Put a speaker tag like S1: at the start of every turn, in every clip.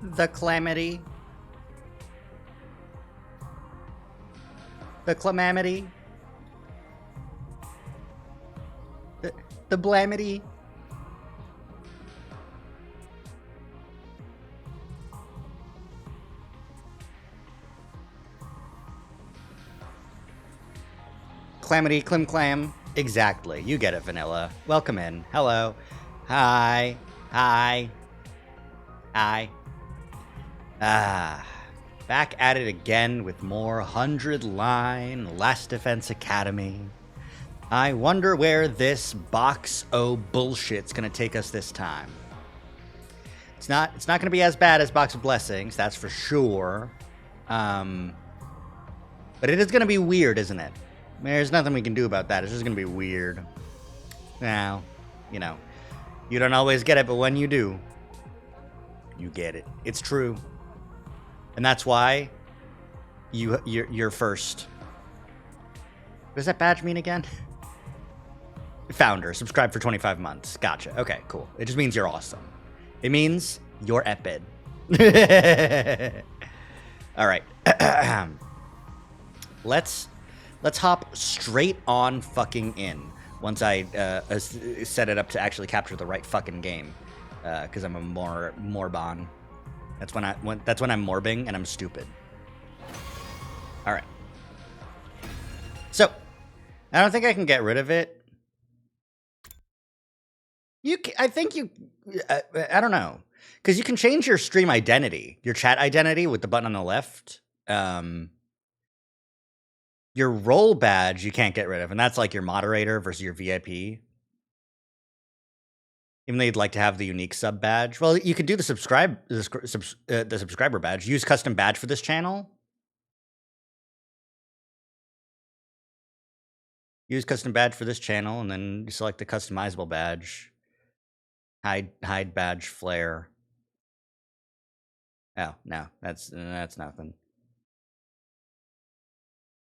S1: The calamity. The calamity. The blamity. Calamity, clim clam. Exactly. You get it, Vanilla. Welcome in. Hello. Hi. Hi. Hi. Back at it again with more 100-line Last Defense Academy. I wonder where this box o' bullshit's gonna take us this time. It's not gonna be as bad as Box of Blessings, that's for sure. But it is gonna be weird, isn't it? There's nothing we can do about that. It's just gonna be weird. Now, you know, you don't always get it, but when you do, you get it. It's true. And that's why you're first. What does that badge mean again? Founder, subscribe for 25 months. Gotcha. Okay, cool. It just means you're awesome. It means you're epid. All right. Let's hop straight on fucking in once I set it up to actually capture the right fucking game. Because I'm a morbon. That's when I'm morbing and I'm stupid. All right. So, I don't think I can get rid of it. I don't know. Because you can change your stream identity, your chat identity with the button on the left. Your role badge you can't get rid of, and that's like your moderator versus your VIP. Even though you'd like to have the unique sub badge. Well, you could do the subscriber badge. Use custom badge for this channel. Use custom badge for this channel, and then select the customizable badge. Hide badge flare. Oh, no. That's nothing.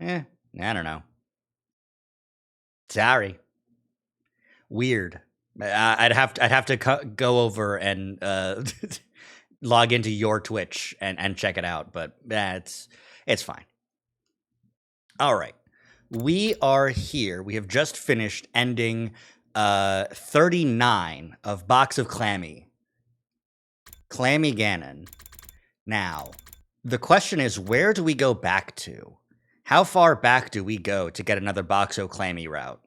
S1: I don't know. Sorry. Weird. I'd have to go over and log into your Twitch and check it out, but it's fine. All right. We are here. We have just finished ending 39 of Box of Clammy. Clammy Ganon. Now, the question is, where do we go back to? How far back do we go to get another Box of Clammy route?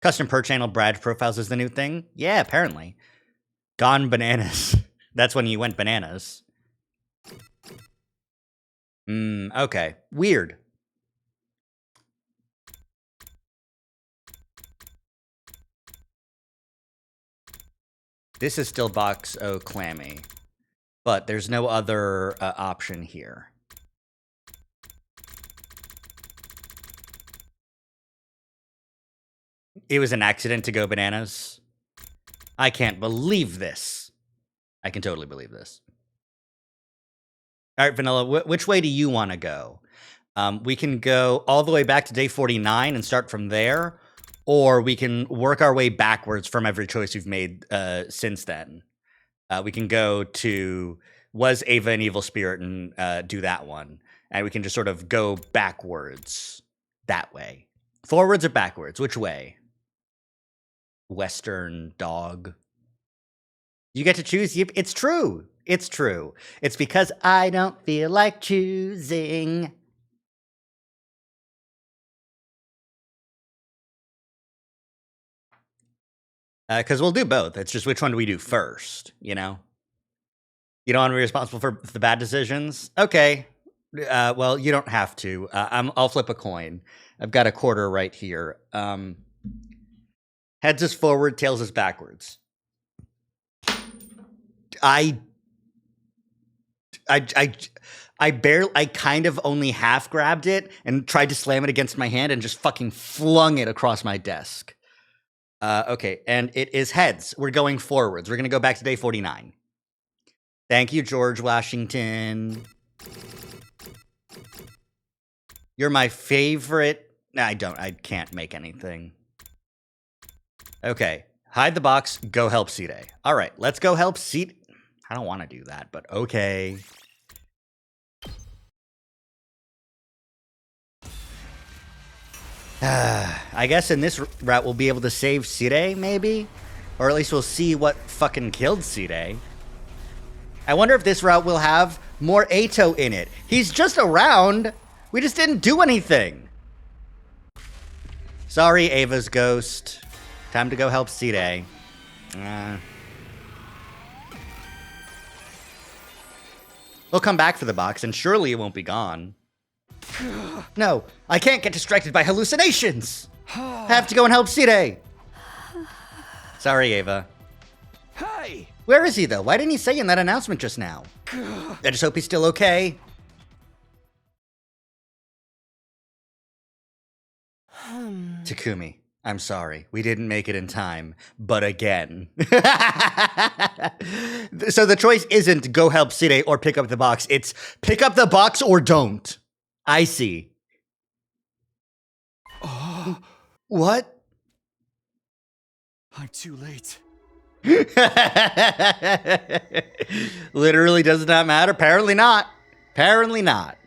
S1: Custom per channel badge profiles is the new thing? Yeah, apparently. Gone bananas. That's when you went bananas. Okay. Weird. This is still Box O Clammy, but there's no other option here. It was an accident to go bananas. I can't believe this. I can totally believe this. All right, Vanilla, which way do you want to go? We can go all the way back to day 49 and start from there, or we can work our way backwards from every choice we've made since then. We can go to, was Ava an evil spirit, and do that one. And we can just sort of go backwards that way. Forwards or backwards? Which way? Western dog. You get to choose. It's true. It's true. It's because I don't feel like choosing. Because we'll do both. It's just which one do we do first, you know? You don't want to be responsible for the bad decisions? Okay. Well, you don't have to. I'll flip a coin. I've got a quarter right here. Heads is forward, tails is backwards. I kind of only half grabbed it and tried to slam it against my hand and just fucking flung it across my desk. Okay, and it is heads. We're going forwards. We're going to go back to day 49. Thank you, George Washington. You're my favorite. I can't make anything. Okay, hide the box, go help C-Day. All right, let's go help C-Day. I don't want to do that, but okay. I guess in this route we'll be able to save Sire, maybe? Or at least we'll see what fucking killed Sire. I wonder if this route will have more Ato in it. He's just around. We just didn't do anything. Sorry, Ava's ghost. Time to go help Sire. We'll come back for the box, and surely it won't be gone. No, I can't get distracted by hallucinations. I have to go and help Sire. Sorry, Ava.
S2: Hey!
S1: Where is he, though? Why didn't he say in that announcement just now? I just hope he's still okay. Takumi, I'm sorry. We didn't make it in time. But again. So the choice isn't go help Sire or pick up the box. It's pick up the box or don't. I see. What?
S2: I'm too late.
S1: Literally does not matter. Apparently not. Apparently not.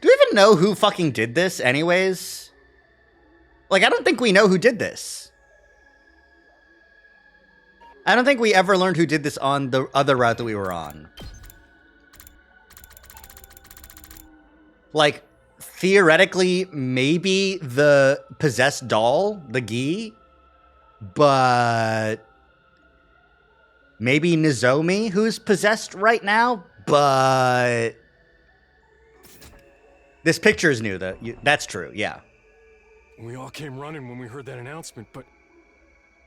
S1: Do we even know who fucking did this anyways? Like, I don't think we know who did this. I don't think we ever learned who did this on the other route that we were on. Like, theoretically, maybe the possessed doll, the Gi, but maybe Nozomi, who's possessed right now, but this picture is new, though. That's true, yeah.
S2: We all came running when we heard that announcement, but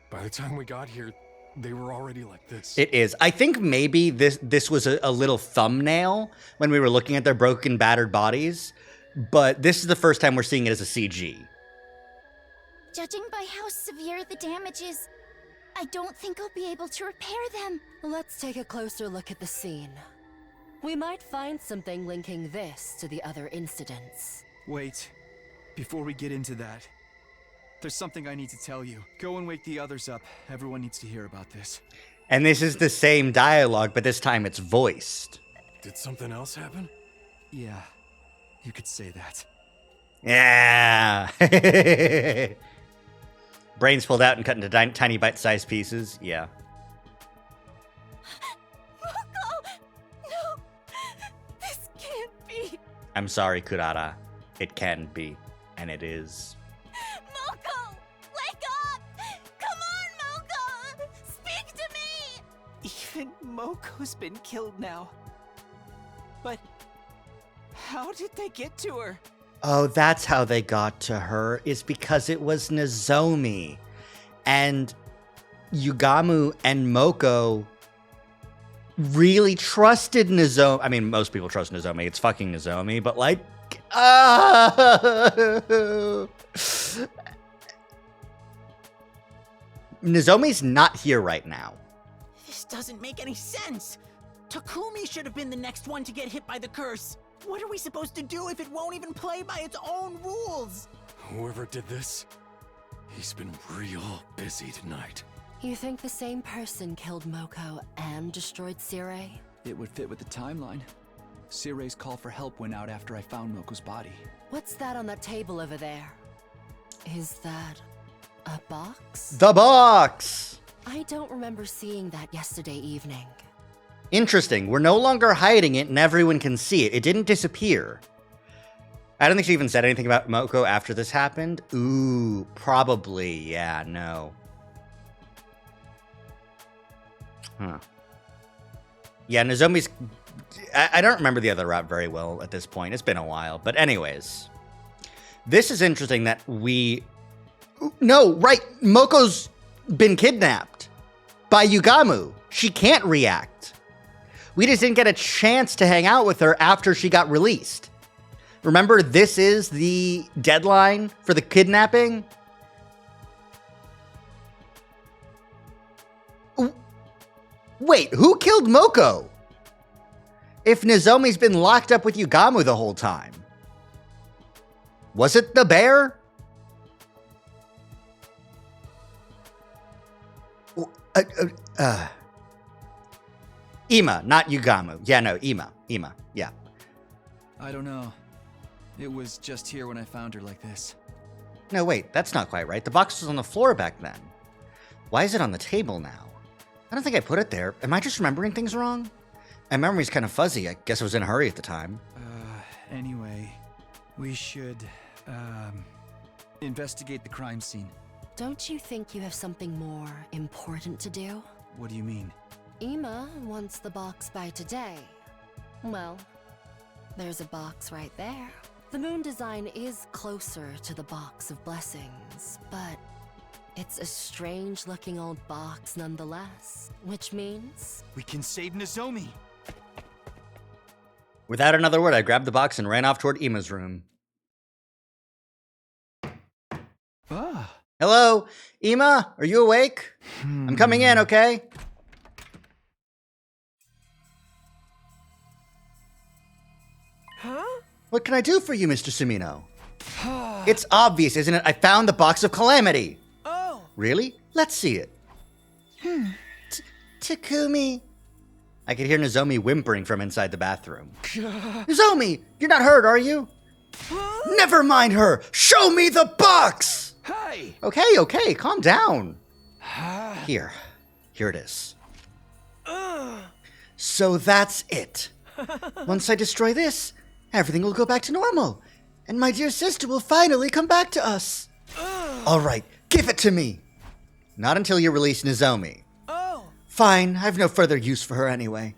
S2: by the time we got here, they were already like this.
S1: It is. I think maybe this was a little thumbnail when we were looking at their broken, battered bodies, but this is the first time we're seeing it as a CG.
S3: Judging by how severe the damage is, I don't think I'll be able to repair them.
S4: Let's take a closer look at the scene. We might find something linking this to the other incidents.
S5: Wait. Before we get into that, there's something I need to tell you. Go and wake the others up. Everyone needs to hear about this.
S1: And this is the same dialogue, but this time it's voiced.
S2: Did something else happen?
S5: Yeah, you could say that.
S1: Yeah. Brains pulled out and cut into tiny bite-sized pieces. Yeah.
S3: Moko! No! This can't be!
S1: I'm sorry, Kurara. It can be. And it is.
S3: Moko! Wake up! Come on, Moko! Speak to me!
S6: Even Moko's been killed now. But how did they get to her?
S1: Oh, that's how they got to her, is because it was Nozomi. And Yugamu and Moko really trusted Nozomi. I mean, most people trust Nozomi. It's fucking Nozomi, but like, Nozomi's not here right now.
S6: This doesn't make any sense. Takumi should have been the next one to get hit by the curse. What are we supposed to do if it won't even play by its own rules?
S2: Whoever did this, he's been real busy tonight.
S4: You think the same person killed Moko and destroyed Sire?
S5: It would fit with the timeline. Sire's call for help went out after I found Moko's body.
S4: What's that on that table over there? Is that a box?
S1: The box!
S4: I don't remember seeing that yesterday evening.
S1: Interesting. We're no longer hiding it and everyone can see it. It didn't disappear. I don't think she even said anything about Moko after this happened. Ooh, probably. Yeah, no. Huh. Yeah, Nozomi's... I don't remember the other route very well at this point. It's been a while. But anyways. This is interesting that we... No, right. Moko's been kidnapped by Yugamu. She can't react. We just didn't get a chance to hang out with her after she got released. Remember, this is the deadline for the kidnapping? Wait, who killed Moko? If Nozomi's been locked up with Yugamu the whole time. Was it the bear? Ima, not Yugamu. Yeah, no, Ima. Ima, yeah.
S5: I don't know. It was just here when I found her like this.
S1: No, wait, that's not quite right. The box was on the floor back then. Why is it on the table now? I don't think I put it there. Am I just remembering things wrong? My memory's kind of fuzzy. I guess I was in a hurry at the time.
S5: Anyway, we should, investigate the crime scene.
S4: Don't you think you have something more important to do?
S5: What do you mean?
S4: Ima wants the box by today. Well, there's a box right there. The moon design is closer to the box of blessings, but it's a strange-looking old box nonetheless, which means...
S5: We can save Nozomi!
S1: Without another word, I grabbed the box and ran off toward Ima's room.
S5: Ah.
S1: Hello? Ima, are you awake? I'm coming in, okay?
S6: Huh?
S1: What can I do for you, Mr. Sumino? It's obvious, isn't it? I found the box of calamity.
S6: Oh.
S1: Really? Let's see it. Takumi. I could hear Nozomi whimpering from inside the bathroom. Nozomi, you're not hurt, are you? Never mind her. Show me the box.
S5: Hey!
S1: Okay, calm down. Here it is. So that's it. Once I destroy this, everything will go back to normal, and my dear sister will finally come back to us. All right, give it to me. Not until you release Nozomi.
S6: Oh.
S1: Fine, I've no further use for her anyway.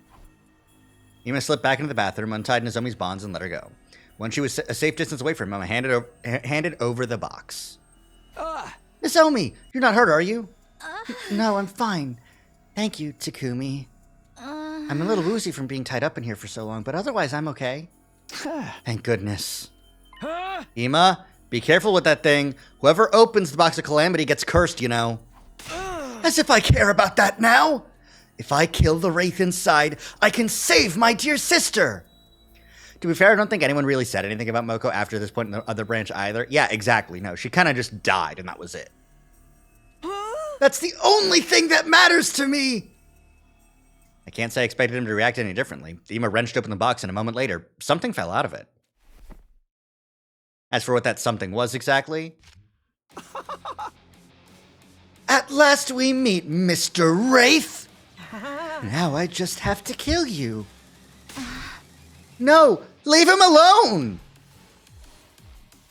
S1: Ima slipped back into the bathroom, untied Nozomi's bonds, and let her go. When she was a safe distance away from him, I handed over the box. Nozomi, you're not hurt, are you? No, I'm fine. Thank you, Takumi. I'm a little woozy from being tied up in here for so long, but otherwise I'm okay. Thank goodness. Ima, be careful with that thing. Whoever opens the box of calamity gets cursed, you know. As if I care about that now. If I kill the wraith inside, I can save my dear sister. To be fair, I don't think anyone really said anything about Moko after this point in the other branch either. Yeah, exactly. No, she kind of just died, and that was it. That's the only thing that matters to me. I can't say I expected him to react any differently. Ima wrenched open the box, and a moment later, something fell out of it. As for what that something was exactly... At last we meet, Mr. Wraith! Now I just have to kill you. No, leave him alone!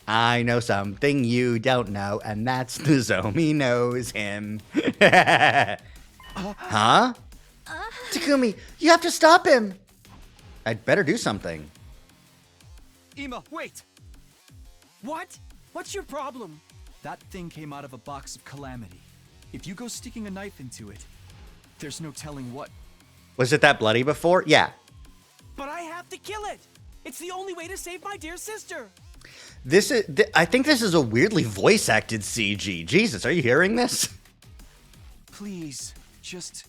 S1: I know something you don't know, and that's Nozomi knows him. Huh? Takumi, you have to stop him! I'd better do something.
S5: Ima, wait!
S6: What? What's your problem?
S5: That thing came out of a box of calamity. If you go sticking a knife into it, there's no telling what.
S1: Was it that bloody before? Yeah.
S6: But I have to kill it. It's the only way to save my dear sister.
S1: I think this is a weirdly voice-acted CG. Jesus, are you hearing this?
S5: Please, just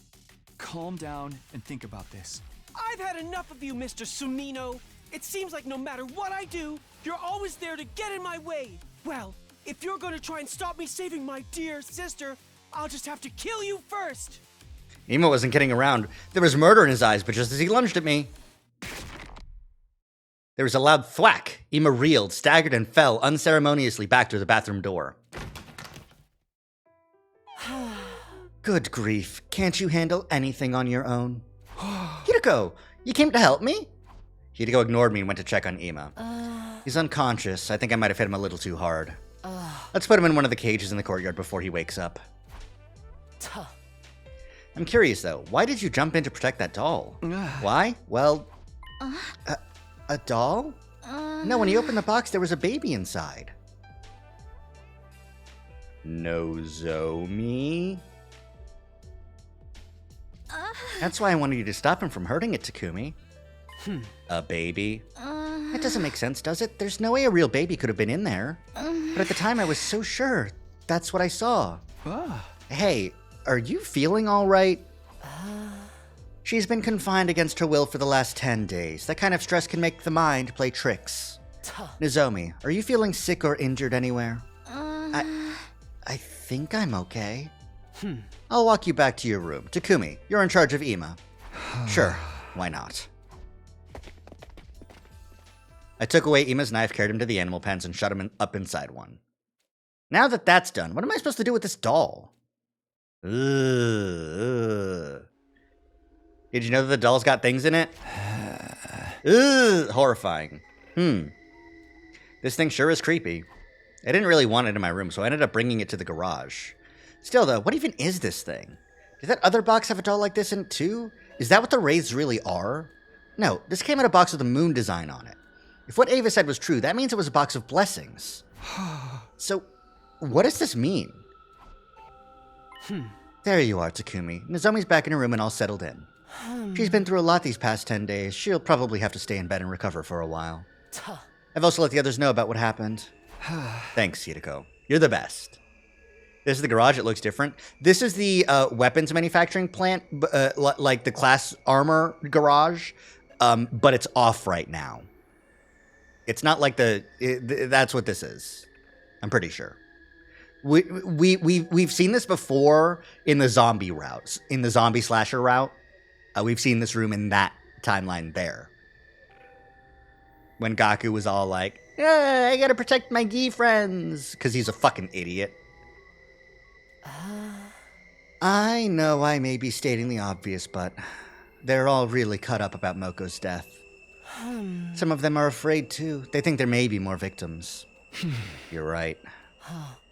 S5: calm down and think about this.
S6: I've had enough of you, Mr. Sumino. It seems like no matter what I do, you're always there to get in my way. Well, if you're going to try and stop me saving my dear sister, I'll just have to kill you first.
S1: Ima wasn't kidding around. There was murder in his eyes, but just as he lunged at me... There was a loud thwack. Ima reeled, staggered, and fell unceremoniously back to the bathroom door. Good grief. Can't you handle anything on your own? Hideko, you came to help me? Hideko ignored me and went to check on Ima. He's unconscious. I think I might have hit him a little too hard. Let's put him in one of the cages in the courtyard before he wakes up. I'm curious, though. Why did you jump in to protect that doll? Why? Well... A doll? No, when he opened the box, there was a baby inside. Nozomi? That's why I wanted you to stop him from hurting it, Takumi. A baby? That doesn't make sense, does it? There's no way a real baby could have been in there. But at the time, I was so sure. That's what I saw. Hey, are you feeling all right? She's been confined against her will for the last 10 days. That kind of stress can make the mind play tricks. Nozomi, are you feeling sick or injured anywhere? I think I'm okay. I'll walk you back to your room. Takumi, you're in charge of Ima. Sure, why not? I took away Ima's knife, carried him to the animal pens, and shut him up inside one. Now that that's done, what am I supposed to do with this doll? Ugh. Did you know that the doll's got things in it? Ugh, horrifying. This thing sure is creepy. I didn't really want it in my room, so I ended up bringing it to the garage. Still, though, what even is this thing? Did that other box have a doll like this in it, too? Is that what the wraiths really are? No, this came in a box with a moon design on it. If what Ava said was true, that means it was a box of blessings. So, what does this mean? There you are, Takumi. Nozomi's back in her room and all settled in. She's been through a lot these past 10 days. She'll probably have to stay in bed and recover for a while. I've also let the others know about what happened. Thanks, Hideko. You're the best. This is the garage. It looks different. This is the weapons manufacturing plant, like the class armor garage, but it's off right now. It's not like that's what this is. I'm pretty sure. We've seen this before in the zombie routes, in the zombie slasher route. We've seen this room in that timeline there. When Gaku was all like, I gotta protect my Gi friends, because he's a fucking idiot. I know I may be stating the obvious, but they're all really cut up about Moko's death. Some of them are afraid, too. They think there may be more victims. You're right.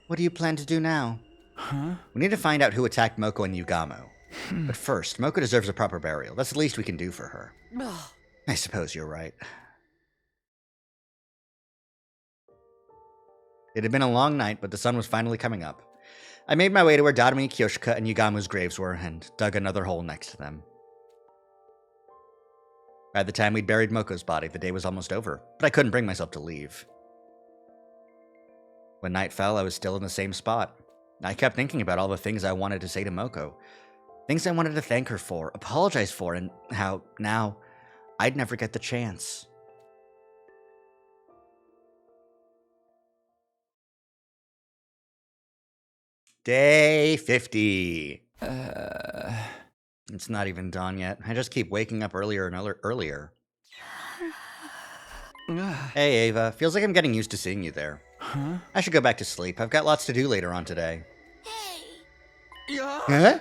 S1: What do you plan to do now? We need to find out who attacked Moko and Yugamo. But first, Moko deserves a proper burial. That's the least we can do for her. I suppose you're right. It had been a long night, but the sun was finally coming up. I made my way to where Dadami, Kyoshika, and Yugamo's graves were and dug another hole next to them. By the time we'd buried Moko's body, the day was almost over, but I couldn't bring myself to leave. When night fell, I was still in the same spot. I kept thinking about all the things I wanted to say to Moko. Things I wanted to thank her for, apologize for, and how, now, I'd never get the chance. Day 50. It's not even dawn yet. I just keep waking up earlier and earlier. Hey, Ava. Feels like I'm getting used to seeing you there. I should go back to sleep. I've got lots to do later on today.
S3: Hey!
S1: Huh?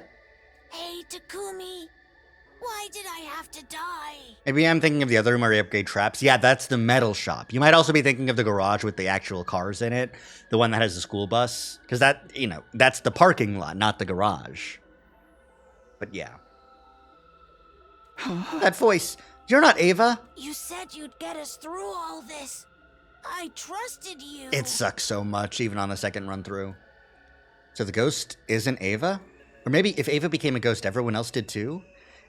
S3: Hey, Takumi! Why did I have to die?
S1: Maybe I'm thinking of the other room where you upgrade traps. Yeah, that's the metal shop. You might also be thinking of the garage with the actual cars in it. The one that has the school bus. Because that, that's the parking lot, not the garage. But yeah. That voice. You're not Ava.
S3: You said you'd get us through all this. I trusted you.
S1: It sucks so much, even on the second run through. So the ghost isn't Ava? Or maybe if Ava became a ghost, everyone else did too?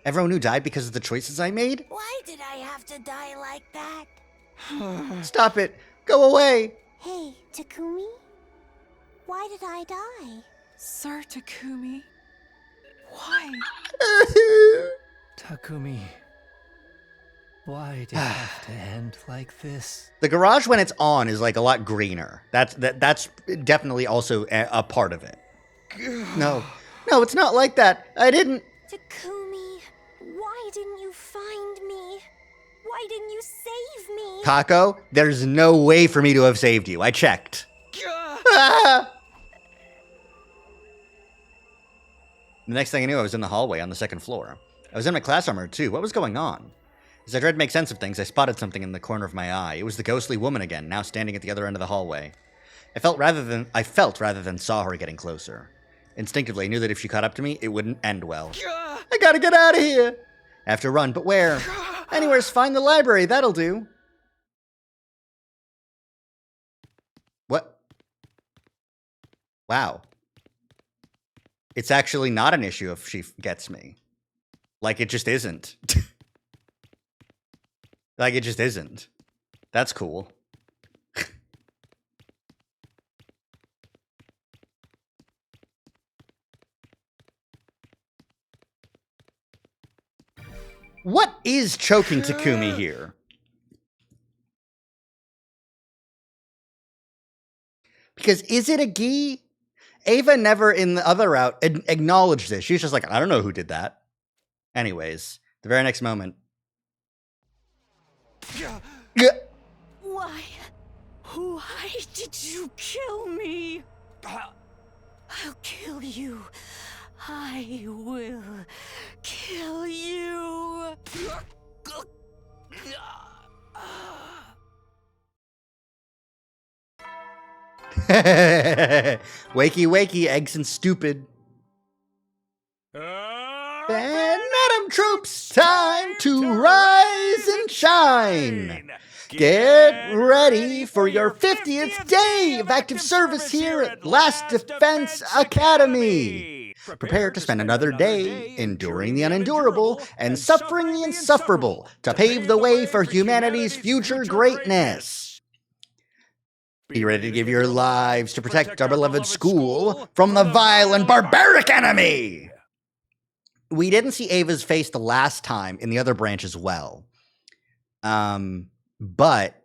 S1: Everyone who died because of the choices I made?
S3: Why did I have to die like that?
S1: Stop it! Go away!
S3: Hey, Takumi? Why did I die?
S7: Sir Takumi? Why? Takumi, why did it have to end like this?
S1: The garage, when it's on, is like a lot greener. That's definitely also a part of it. No, it's not like that. I didn't.
S3: Takumi, why didn't you find me? Why didn't you save me?
S1: Kako, there's no way for me to have saved you. I checked. Ah! The next thing I knew, I was in the hallway on the second floor. I was in my class armor, too. What was going on? As I tried to make sense of things, I spotted something in the corner of my eye. It was the ghostly woman again, now standing at the other end of the hallway. I felt rather than saw her getting closer. Instinctively, I knew that if she caught up to me, it wouldn't end well. I gotta get out of here! I have to run, but where? Anywhere's fine, the library, that'll do. What? Wow. It's actually not an issue if she gets me. Like, it just isn't. Like, it just isn't. That's cool. What is choking Takumi here? Because is it a gi? Ava never in the other route acknowledged this. She's just like, I don't know who did that. Anyways, The very next moment.
S8: Why? Why did you kill me? I'll kill you. I will kill you.
S1: Wakey, wakey, eggs and stupid. And Madam Troops, time to rise and shine. Get ready for your 50th day of active service here at Last Defense Academy. Prepare to spend another day enduring the unendurable and suffering the insufferable to pave the way for humanity's future greatness. Be ready to give your lives to protect our beloved school from the vile and barbaric enemy. We didn't see Ava's face the last time in the other branch as well. But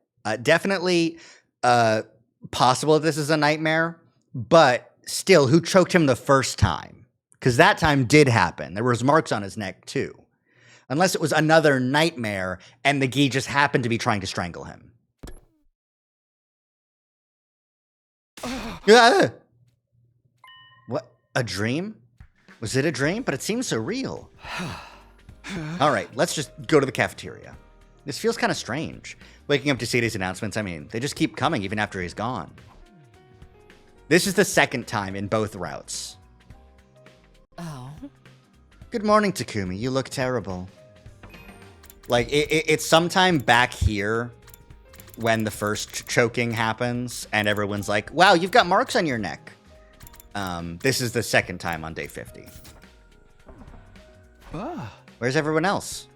S1: definitely possible that this is a nightmare, but still, who choked him the first time? Because that time did happen. There was marks on his neck, too. Unless it was another nightmare, and the Gi just happened to be trying to strangle him. What? A dream? Was it a dream? But it seems so real. All right, let's just go to the cafeteria. This feels kind of strange. Waking up to see these announcements, I mean, they just keep coming even after he's gone. This is the second time in both routes.
S4: Oh?
S1: Good morning, Takumi. You look terrible. Like, it's sometime back here when the first choking happens, and everyone's like, wow, you've got marks on your neck. This is the second time on day 50. Where's everyone else?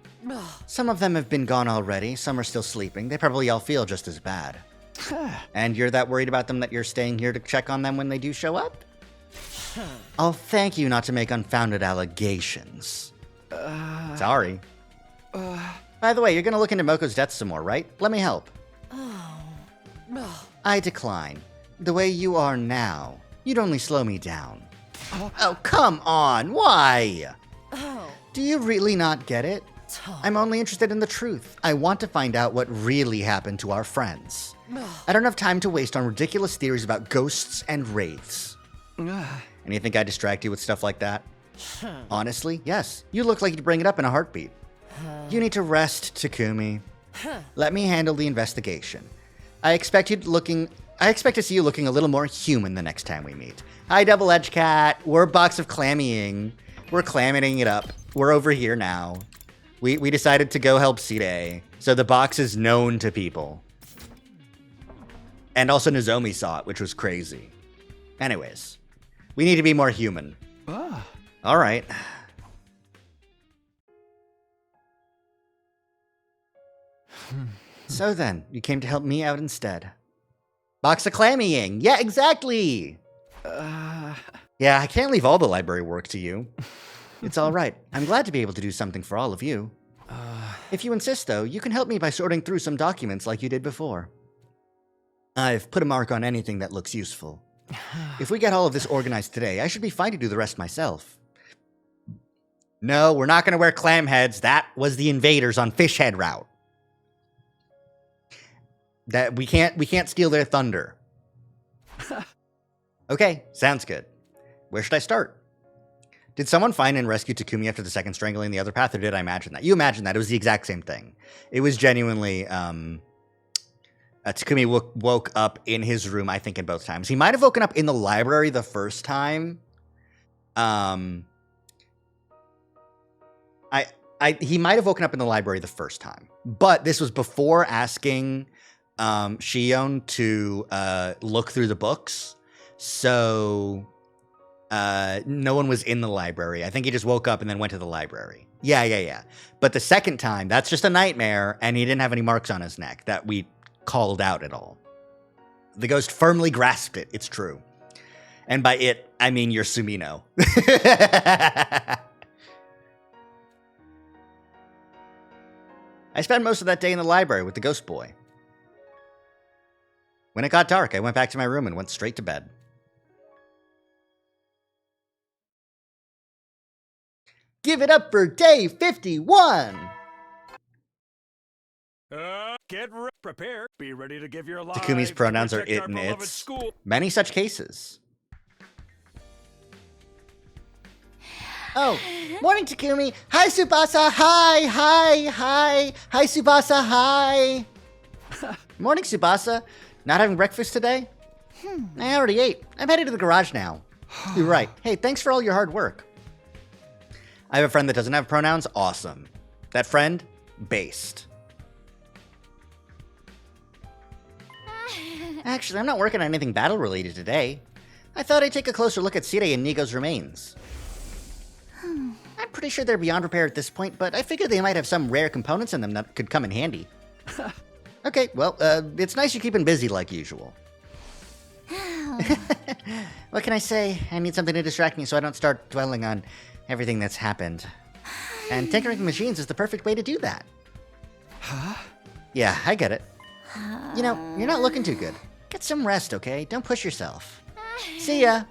S1: Some of them have been gone already. Some are still sleeping. They probably all feel just as bad. And you're that worried about them that you're staying here to check on them when they do show up? I'll thank you not to make unfounded allegations. Sorry. By the way, you're gonna look into Moko's death some more, right? Let me help. I decline. The way you are now, you'd only slow me down. Oh, come on. Why? Do you really not get it? I'm only interested in the truth. I want to find out what really happened to our friends. I don't have time to waste on ridiculous theories about ghosts and wraiths. And you think I distract you with stuff like that? Honestly, yes. You look like you'd bring it up in a heartbeat. You need to rest, Takumi. Let me handle the investigation. I expect to see you looking a little more human the next time we meet. Hi, Double Edge Cat. We're a box of clammying. We're clamming it up. We're over here now. We decided to go help Side, so the box is known to people. And also Nozomi saw it, which was crazy. Anyways, we need to be more human. All right. So then, you came to help me out instead. Box of clammying. Yeah, exactly. Yeah, I can't leave all the library work to you. It's all right. I'm glad to be able to do something for all of you. If you insist, though, you can help me by sorting through some documents like you did before. I've put a mark on anything that looks useful. If we get all of this organized today, I should be fine to do the rest myself. No, we're not going to wear clam heads. That was the invaders on Fish Head route. That we can't steal their thunder. Okay, sounds good. Where should I start? Did someone find and rescue Takumi after the second strangling the other path, or did I imagine that? You imagined that. It was the exact same thing. It was genuinely, Takumi woke up in his room, I think, in both times. He might have woken up in the library the first time. He might have woken up in the library the first time. But this was before asking Shion to look through the books. So no one was in the library. I think he just woke up and then went to the library. Yeah. But the second time, that's just a nightmare, and he didn't have any marks on his neck that we called out at all. The ghost firmly grasped it. It's true. And by it, I mean your Sumino. I spent most of that day in the library with the ghost boy. When it got dark, I went back to my room and went straight to bed. Give it up for day 51!
S2: Prepare. Be ready to give your life.
S1: Takumi's pronouns are
S2: protect
S1: it
S2: our
S1: and
S2: beloved
S1: its.
S2: school.
S1: Many such cases. Oh, morning, Takumi. Hi, Tsubasa. Hi, hi, hi. Hi, Tsubasa. Hi. Morning, Tsubasa. Not having breakfast today? I already ate. I'm headed to the garage now. You're right. Hey, thanks for all your hard work. I have a friend that doesn't have pronouns. Awesome. That friend, based. Actually, I'm not working on anything battle-related today. I thought I'd take a closer look at Sire and Nigo's remains. I'm pretty sure they're beyond repair at this point, but I figured they might have some rare components in them that could come in handy. Okay, well, it's nice you're keeping busy like usual. What can I say? I need something to distract me so I don't start dwelling on everything that's happened. And tinkering machines is the perfect way to do that.
S5: Huh?
S1: Yeah, I get it. You know, you're not looking too good. Get some rest, okay? Don't push yourself. See ya!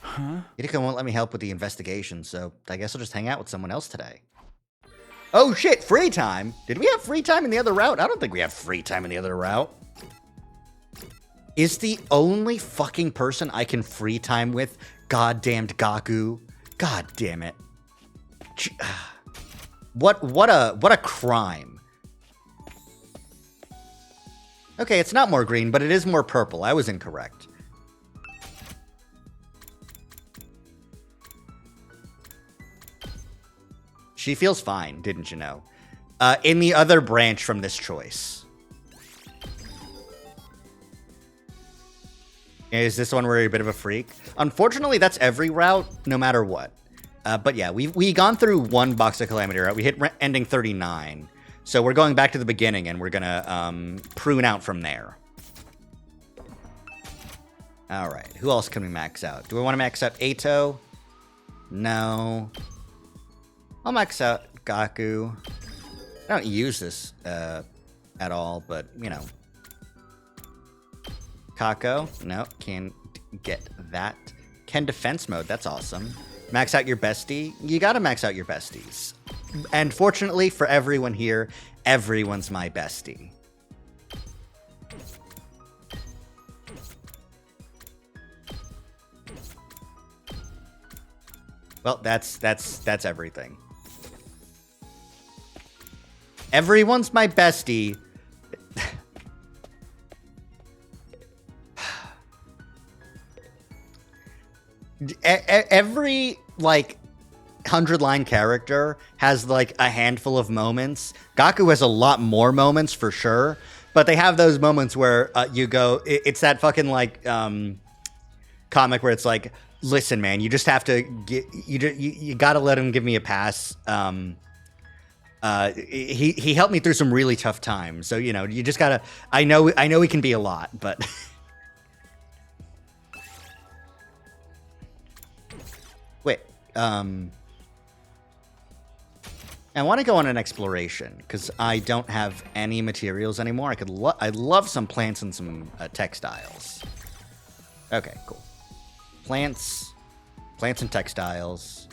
S5: Huh?
S1: Yuriko won't let me help with the investigation, so I guess I'll just hang out with someone else today. Oh shit, free time? Did we have free time in the other route? I don't think we have free time in the other route. Is the only fucking person I can free time with goddamned Gaku? God damn it. What a crime. Okay, it's not more green, but it is more purple. I was incorrect. She feels fine, didn't you know? In the other branch from this choice. Is this one where you're a bit of a freak? Unfortunately, that's every route, no matter what. But yeah, we've gone through one Box of Calamity route. We hit ending 39. So we're going back to the beginning, and we're gonna prune out from there. All right, who else can we max out? Do we want to max out Eito? No. I'll max out Gaku. I don't use this at all, but, you know. Kako? No, can't get that. Ken defense mode, that's awesome. Max out your bestie? You gotta max out your besties. And fortunately for everyone here, everyone's my bestie. Well, that's everything. Everyone's my bestie. Every, like, 100-line character has, like, a handful of moments. Gaku has a lot more moments, for sure. But they have those moments where you go... It's that fucking, like, comic where it's like, listen, man, you just have to... You gotta let him give me a pass. He helped me through some really tough times. So, you know, you just gotta... I know he can be a lot, but... Wait, I want to go on an exploration, because I don't have any materials anymore. I'd love some plants and some textiles. Okay, cool. Plants and textiles.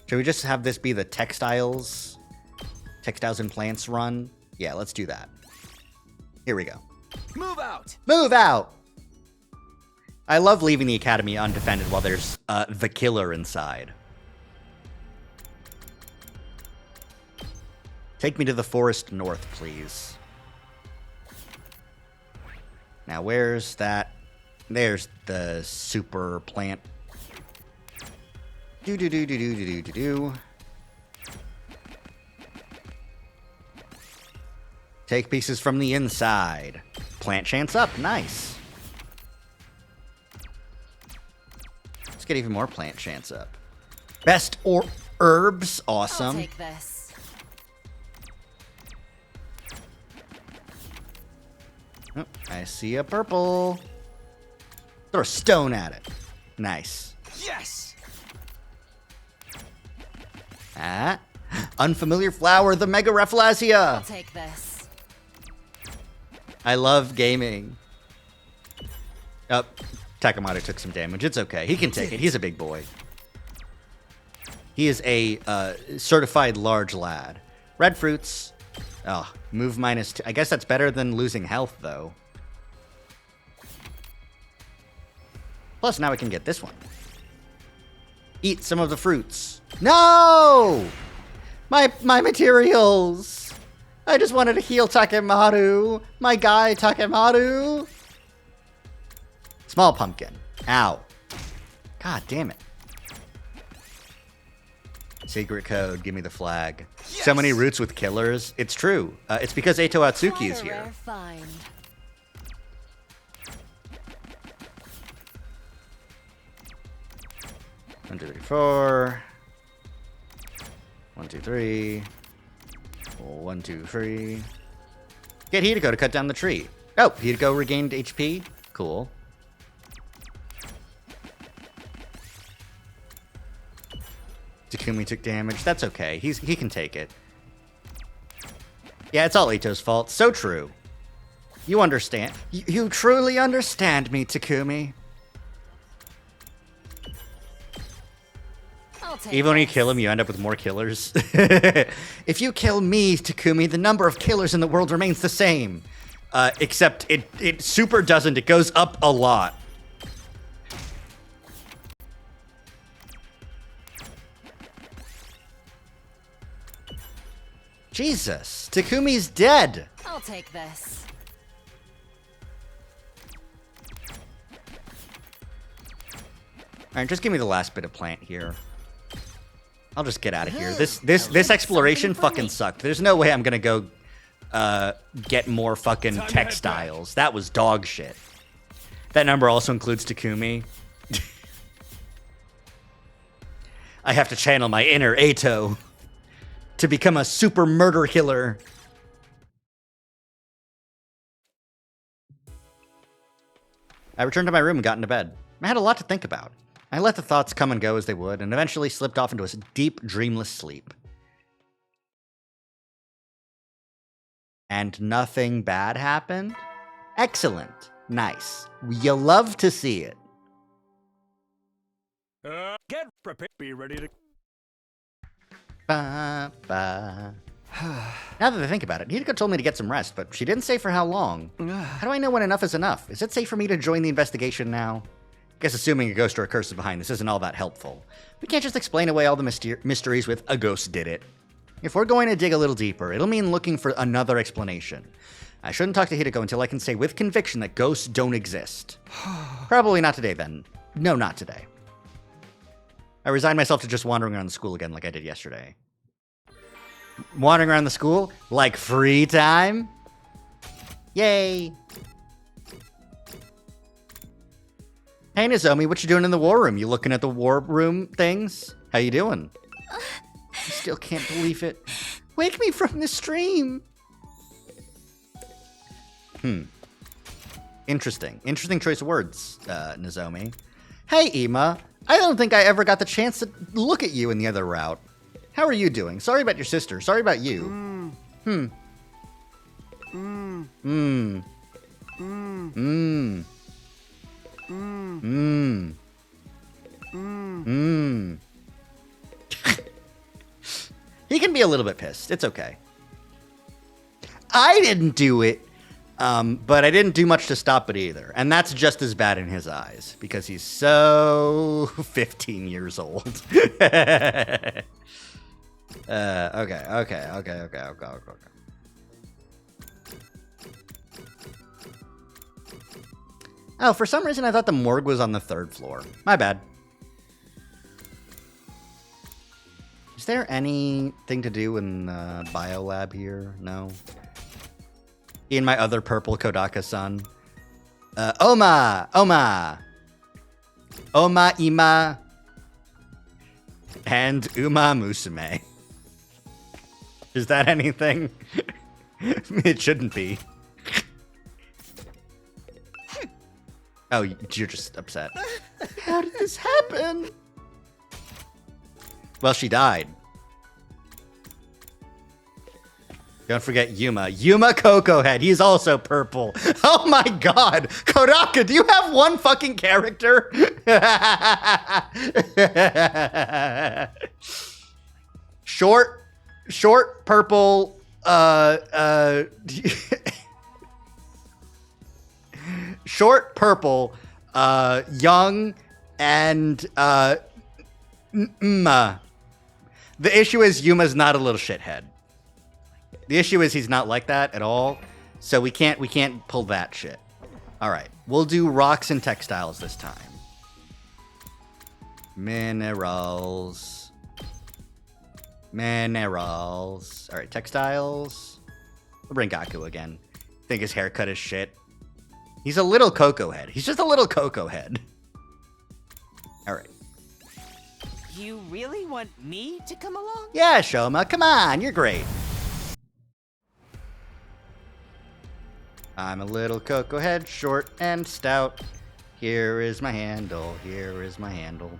S1: Should we just have this be the textiles and plants run? Yeah, let's do that. Here we go.
S5: Move out!
S1: Move out! I love leaving the academy undefended while there's the killer inside. Take me to the forest north, please. Now, where's that? There's the super plant. Do. Take pieces from the inside. Plant chance up. Nice. Let's get even more plant chance up. Best or herbs. Awesome.
S4: I'll take this.
S1: Oh, I see a purple. Throw a stone at it. Nice.
S5: Yes!
S1: Ah. Unfamiliar flower, the Mega
S4: I'll
S1: Rafflesia.
S4: take this.
S1: I love gaming. Oh, Takamata took some damage. It's okay. He can take it. He's a big boy. He is a certified large lad. Red fruits. Oh, move -2. I guess that's better than losing health, though. Plus, now we can get this one. Eat some of the fruits. No! My materials! I just wanted to heal Takemaru. My guy, Takemaru. Small pumpkin. Ow. God damn it. Secret code, give me the flag. Yes! So many roots with killers. It's true. It's because Eito Atsuki is here.
S4: Find.
S1: 1, 2, 3, 4. 1, 2, 3. 1, 2, 3. Get Hideko to cut down the tree. Oh, Hideko regained HP. Cool. Takumi took damage. That's okay. He can take it. Yeah, it's all Ito's fault. So true. You understand. You truly understand me, Takumi. Even when you kill him, you end up with more killers. If you kill me, Takumi, the number of killers in the world remains the same. Except it super doesn't. It goes up a lot. Jesus, Takumi's dead.
S4: I'll take this.
S1: All right, just give me the last bit of plant here. I'll just get out of here. This exploration fucking sucked. There's no way I'm gonna go get more fucking textiles. That was dog shit. That number also includes Takumi. I have to channel my inner Eito to become a super murder killer. I returned to my room and got into bed. I had a lot to think about. I let the thoughts come and go as they would, and eventually slipped off into a deep, dreamless sleep. And nothing bad happened? Excellent. Nice. You love to see it.
S2: Get prepared. Be ready to...
S1: Ba, ba. Now that I think about it, Hideko told me to get some rest, but she didn't say for how long. How do I know when enough is enough? Is it safe for me to join the investigation now? Guess assuming a ghost or a curse is behind this isn't all that helpful. We can't just explain away all the mysteries with a ghost did it. If we're going to dig a little deeper, it'll mean looking for another explanation. I shouldn't talk to Hideko until I can say with conviction that ghosts don't exist. Probably not today then. No, not today. I resigned myself to just wandering around the school again like I did yesterday. Wandering around the school? Like free time? Yay! Hey Nozomi, what you doing in the war room? You looking at the war room things? How you doing? I still can't believe it. Wake me from this dream! Interesting. Interesting choice of words, Nozomi. Hey Ima, I don't think I ever got the chance to look at you in the other route. How are you doing? Sorry about your sister. Sorry about you. He can be a little bit pissed. It's okay. I didn't do it, but I didn't do much to stop it either. And that's just as bad in his eyes, because he's so 15 years old. Okay. Oh, for some reason I thought the morgue was on the 3rd floor. My bad. Is there anything to do in the bio lab here? No. In my other purple Kodaka-san. Oma! Oma Ima! And Uma Musume. Is that anything? It shouldn't be. Oh, you're just upset. How did this happen? Well, she died. Don't forget Yuma. Yuma Coco Head. He's also purple. Oh my god. Kodaka, do you have one fucking character? Short purple, short purple, young, and, The issue is Yuma's not a little shithead. The issue is he's not like that at all, so we can't pull that shit. All right, we'll do rocks and textiles this time. Minerals. All right, textiles. We'll bring Gaku again. Think his haircut is shit. He's a little cocoa head. He's just a little cocoa head. All right.
S9: You really want me to come along?
S1: Yeah, Shoma, come on, you're great. I'm a little cocoa head, short and stout. Here is my handle, here is my handle.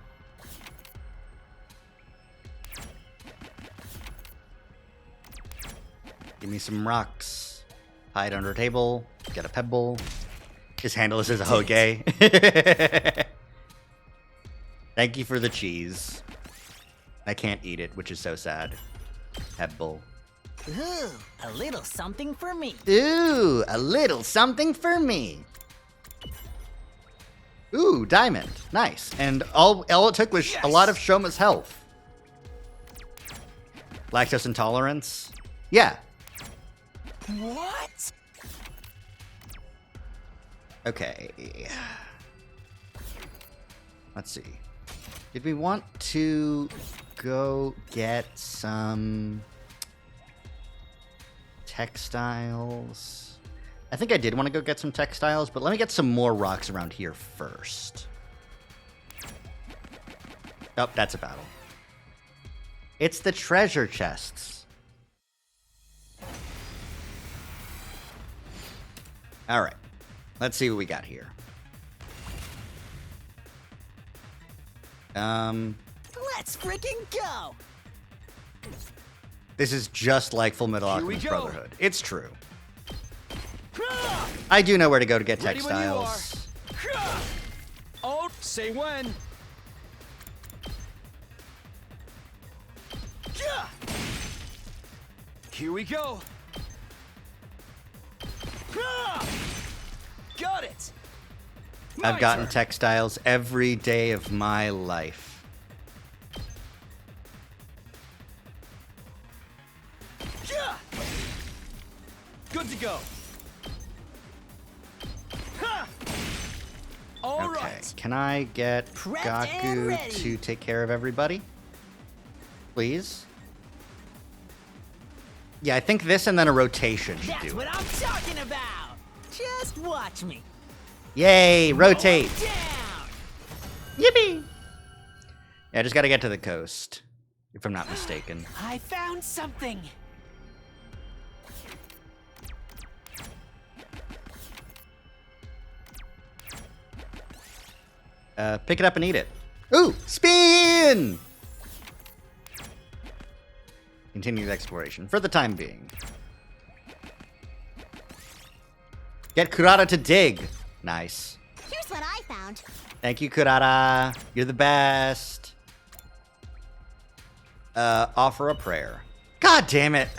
S1: Give me some rocks. Hide under a table, get a pebble. His handle is a hoge. Thank you for the cheese. I can't eat it, which is so sad. Pebble.
S9: Ooh, a little something for me.
S1: Ooh, a little something for me. Ooh, diamond. Nice. And all it took was a lot of Shoma's health. Lactose intolerance? Yeah.
S9: What?
S1: Okay. Let's see. Did we want to go get some textiles? I think I did want to go get some textiles, but let me get some more rocks around here first. Oh, that's a battle. It's the treasure chests. All right. Let's see what we got here.
S9: Let's freaking go!
S1: This is just like Full Metal Alchemist Brotherhood. It's true. I do know where to go to get textiles.
S5: Oh, say when. Here we go. Got it.
S1: I've gotten textiles every day of my life.
S5: Good to go.
S1: Okay,
S5: right.
S1: can I get Gaku to take care of everybody? Please? Yeah, I think this and then a rotation should
S9: That's
S1: do
S9: what
S1: it.
S9: I'm talking about! Just watch me.
S1: Yay, rotate!
S9: Down!
S1: Yippee! Yeah, I just gotta get to the coast, if I'm not mistaken.
S9: I found something!
S1: Pick it up and eat it. Ooh, spin! Continued exploration, for the time being. Get Kurata to dig. Nice.
S3: Here's what I found.
S1: Thank you, Kurata. You're the best. Offer a prayer. God damn it.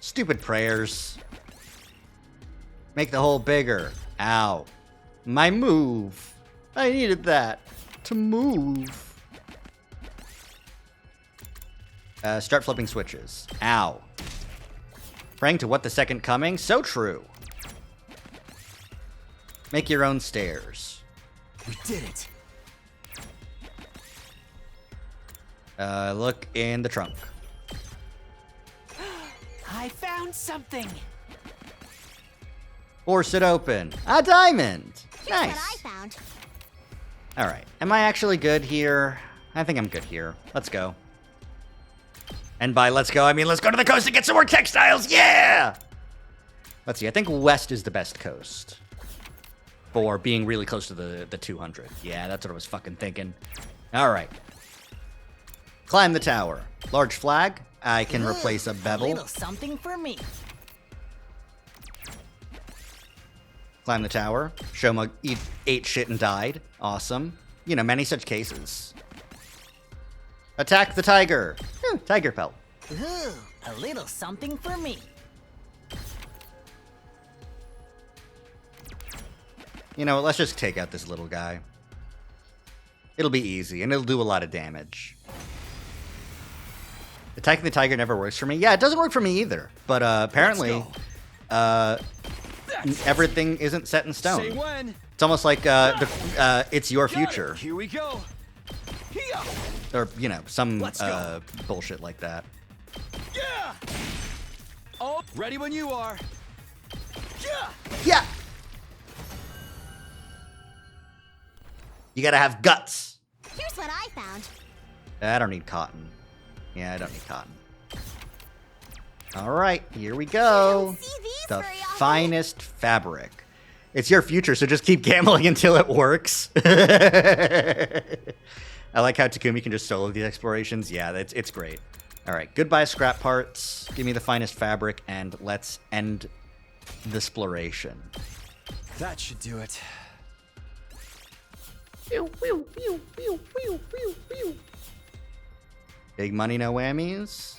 S1: Stupid prayers. Make the hole bigger. Ow. My move. I needed that to move. Start flipping switches. Ow. Praying to what the second coming? So true. Make your own stairs.
S5: We did it.
S1: Look in the trunk.
S9: I found something!
S1: Force it open. A diamond.
S3: Here's
S1: Nice.
S3: what I found.
S1: All right. Am I actually good here? I think I'm good here. Let's go. And by let's go, I mean let's go to the coast and get some more textiles. Yeah! Let's see. I think west is the best coast for being really close to the 200. Yeah, that's what I was fucking thinking. All right. Climb the tower. Large flag. I can replace a
S9: A
S1: bevel.
S9: little something for me.
S1: Climb the tower. Shoma ate shit and died. Awesome. You know, many such cases. Attack the tiger. Tiger pelt.
S10: Ooh, a little something for me.
S1: You know what, let's just take out this little guy. It'll be easy, and it'll do a lot of damage. Attacking the tiger never works for me. Yeah, it doesn't work for me either. But apparently, everything isn't set in stone.
S5: Say when.
S1: It's almost like it's your future.
S5: Here we go. Here.
S1: Or, you know, some bullshit like that.
S5: Yeah. Oh, ready when you are. Yeah.
S1: Yeah! You gotta have guts.
S3: Here's what I found.
S1: I don't need cotton. Yeah, I don't need cotton. All right, here we go. The finest fabric. It's your future, so just keep gambling until it works. I like how Takumi can just solo these explorations. Yeah, it's great. All right, goodbye scrap parts. Give me the finest fabric, and let's end the exploration.
S5: That should do it.
S1: Big money, no whammies.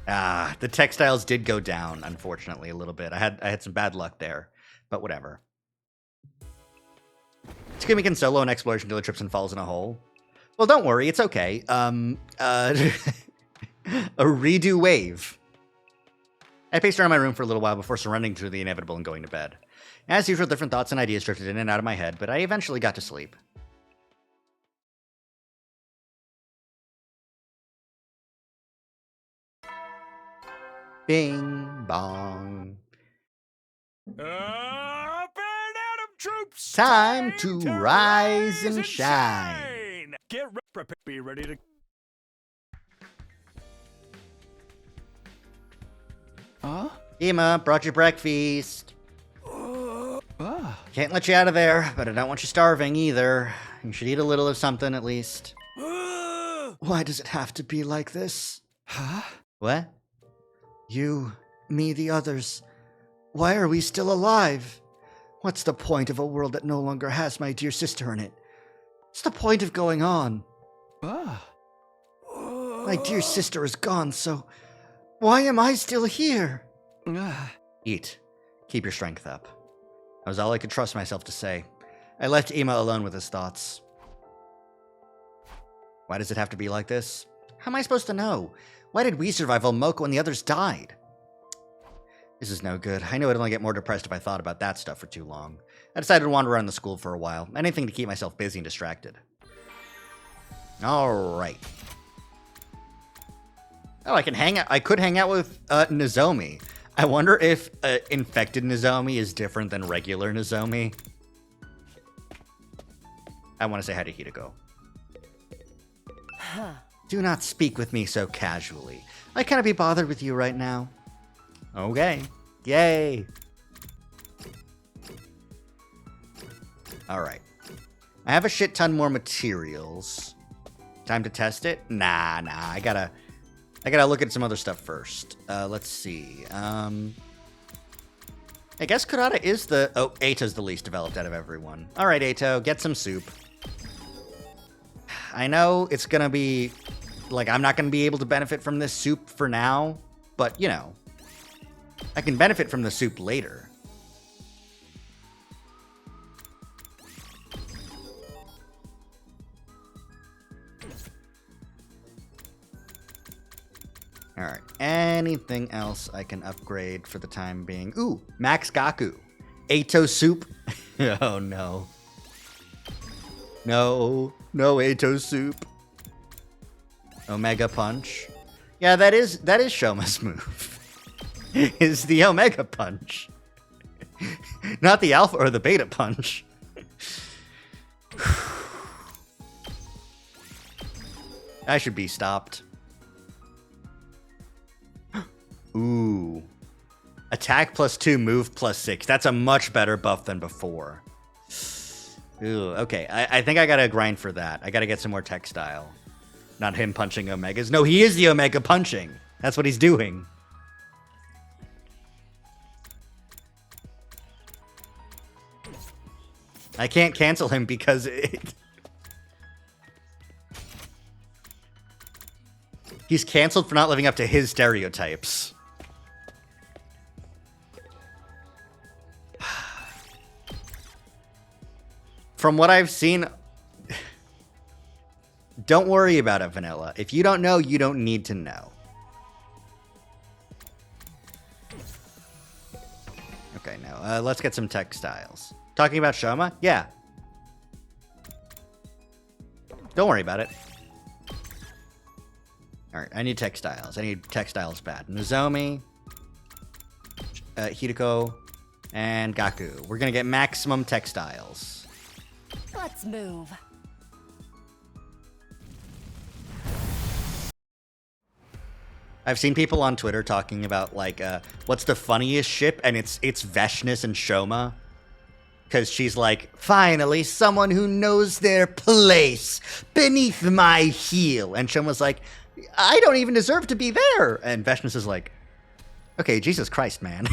S1: Ah, the textiles did go down, unfortunately, a little bit. I had some bad luck there, but whatever. Takumi can solo an exploration until it trips and falls in a hole. Well, don't worry, it's okay. A redo wave. I paced around my room for a little while before surrendering to the inevitable and going to bed. As usual, different thoughts and ideas drifted in and out of my head, but I eventually got to sleep. Bing bong.
S2: Up and Adam troops!
S1: Time to rise and shine.
S2: Get ready, be ready to...
S5: Huh?
S1: Ema, brought you breakfast. Can't let you out of there, but I don't want you starving either. You should eat a little of something at least. Why does it have to be like this?
S5: Huh?
S1: What?
S11: You, me, the others. Why are we still alive? What's the point of a world that no longer has my dear sister in it? What's the point of going on? My dear sister is gone, so why am I still here?
S1: Eat. Keep your strength up. That was all I could trust myself to say. I left Ema alone with his thoughts. Why does it have to be like this? How am I supposed to know? Why did we survive while Moko and the others died? This is no good. I knew I'd only get more depressed if I thought about that stuff for too long. I decided to wander around the school for a while. Anything to keep myself busy and distracted. Alright. Oh, I could hang out with Nozomi. I wonder if infected Nozomi is different than regular Nozomi. I want to say hi to Hideko. Do not speak with me so casually. I cannot be bothered with you right now. Okay. Yay. Alright. I have a shit ton more materials. Time to test it? Nah. I gotta look at some other stuff first. Let's see. I guess Kurata is the... Oh, Eito's the least developed out of everyone. Alright, Eito, get some soup. I know it's gonna be... Like, I'm not gonna be able to benefit from this soup for now. But, you know. I can benefit from the soup later. Alright, anything else I can upgrade for the time being? Ooh, Max Gaku. Eito soup. Oh, no. No Eito soup. Omega Punch. Yeah, that is Shoma's move. Is the Omega Punch. Not the Alpha or the Beta Punch. I should be stopped. Ooh. Attack +2, move +6. That's a much better buff than before. Ooh, okay. I think I gotta grind for that. I gotta get some more textile. Not him punching Omegas. No, he is the Omega punching. That's what he's doing. I can't cancel him because it... He's canceled for not living up to his stereotypes. From what I've seen, don't worry about it, Vanilla. If you don't know, you don't need to know. Okay, now let's get some textiles. Talking about Shoma? Yeah. Don't worry about it. Alright, I need textiles. I need textiles bad. Nozomi, Hideko, and Gaku. We're gonna get maximum textiles.
S4: Let's move.
S1: I've seen people on Twitter talking about, like, what's the funniest ship, and it's Veshness and Shoma. Because she's like, finally, someone who knows their place beneath my heel. And Shoma's like, I don't even deserve to be there. And Veshness is like, okay, Jesus Christ, man.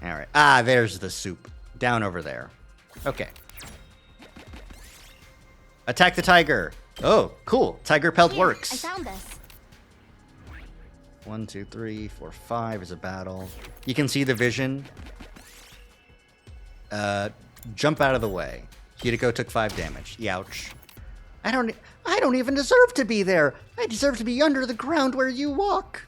S1: All right. Ah, there's the soup. Down over there. Okay. Attack the tiger. Oh, cool. Tiger pelt works.
S3: I found this.
S1: 1, 2, 3, 4, 5 is a battle. You can see the vision. Jump out of the way. Hideko took 5 damage. Youch. I don't even deserve to be there. I deserve to be under the ground where you walk.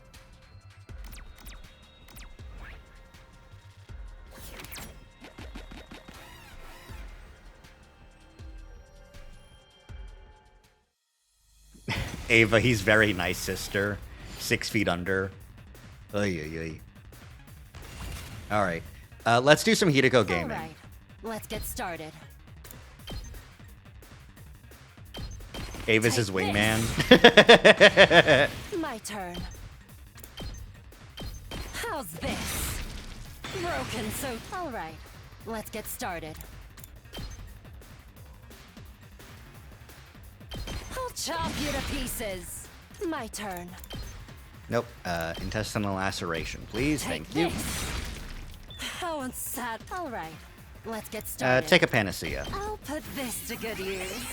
S1: Ava, he's very nice, sister. 6 feet under. Oy, oy, oy. All right. Let's do some Hideko gaming.
S4: All right. Let's get started.
S1: Ava's his wingman.
S4: My turn. How's this? Broken, so... All right. Let's get started. I'll chop you to pieces. My turn.
S1: Nope. Intestinal laceration, please. Thank you.
S4: How sad. All right. Let's get started.
S1: Take a panacea.
S4: I'll put this to good use.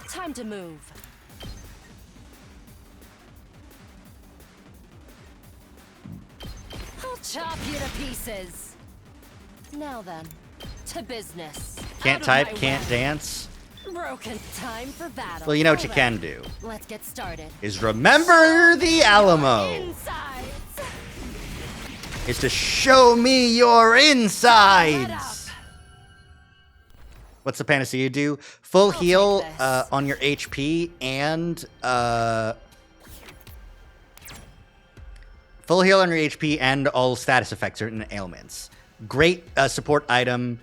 S4: Time to move. I'll chop you to pieces. Now then, to business.
S1: Can't type, can't dance.
S4: Broken. Time for battle.
S1: Well, you know what you can do.
S4: Let's get started.
S1: Is remember the Alamo.
S4: Insides.
S1: Is to show me your insides. What's the panacea do? Full heal on your HP and full heal on your HP and all status effects and ailments. Great support item.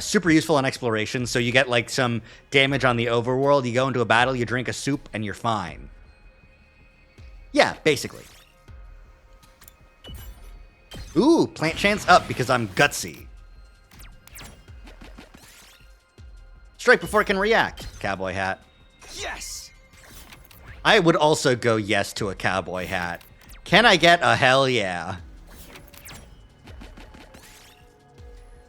S1: Super useful in exploration, so you get like some damage on the overworld. You go into a battle, you drink a soup, and you're fine. Yeah, basically. Ooh, plant chance up because I'm gutsy. Strike before it can react. Cowboy hat.
S6: Yes!
S1: I would also go yes to a cowboy hat. Can I get a hell yeah?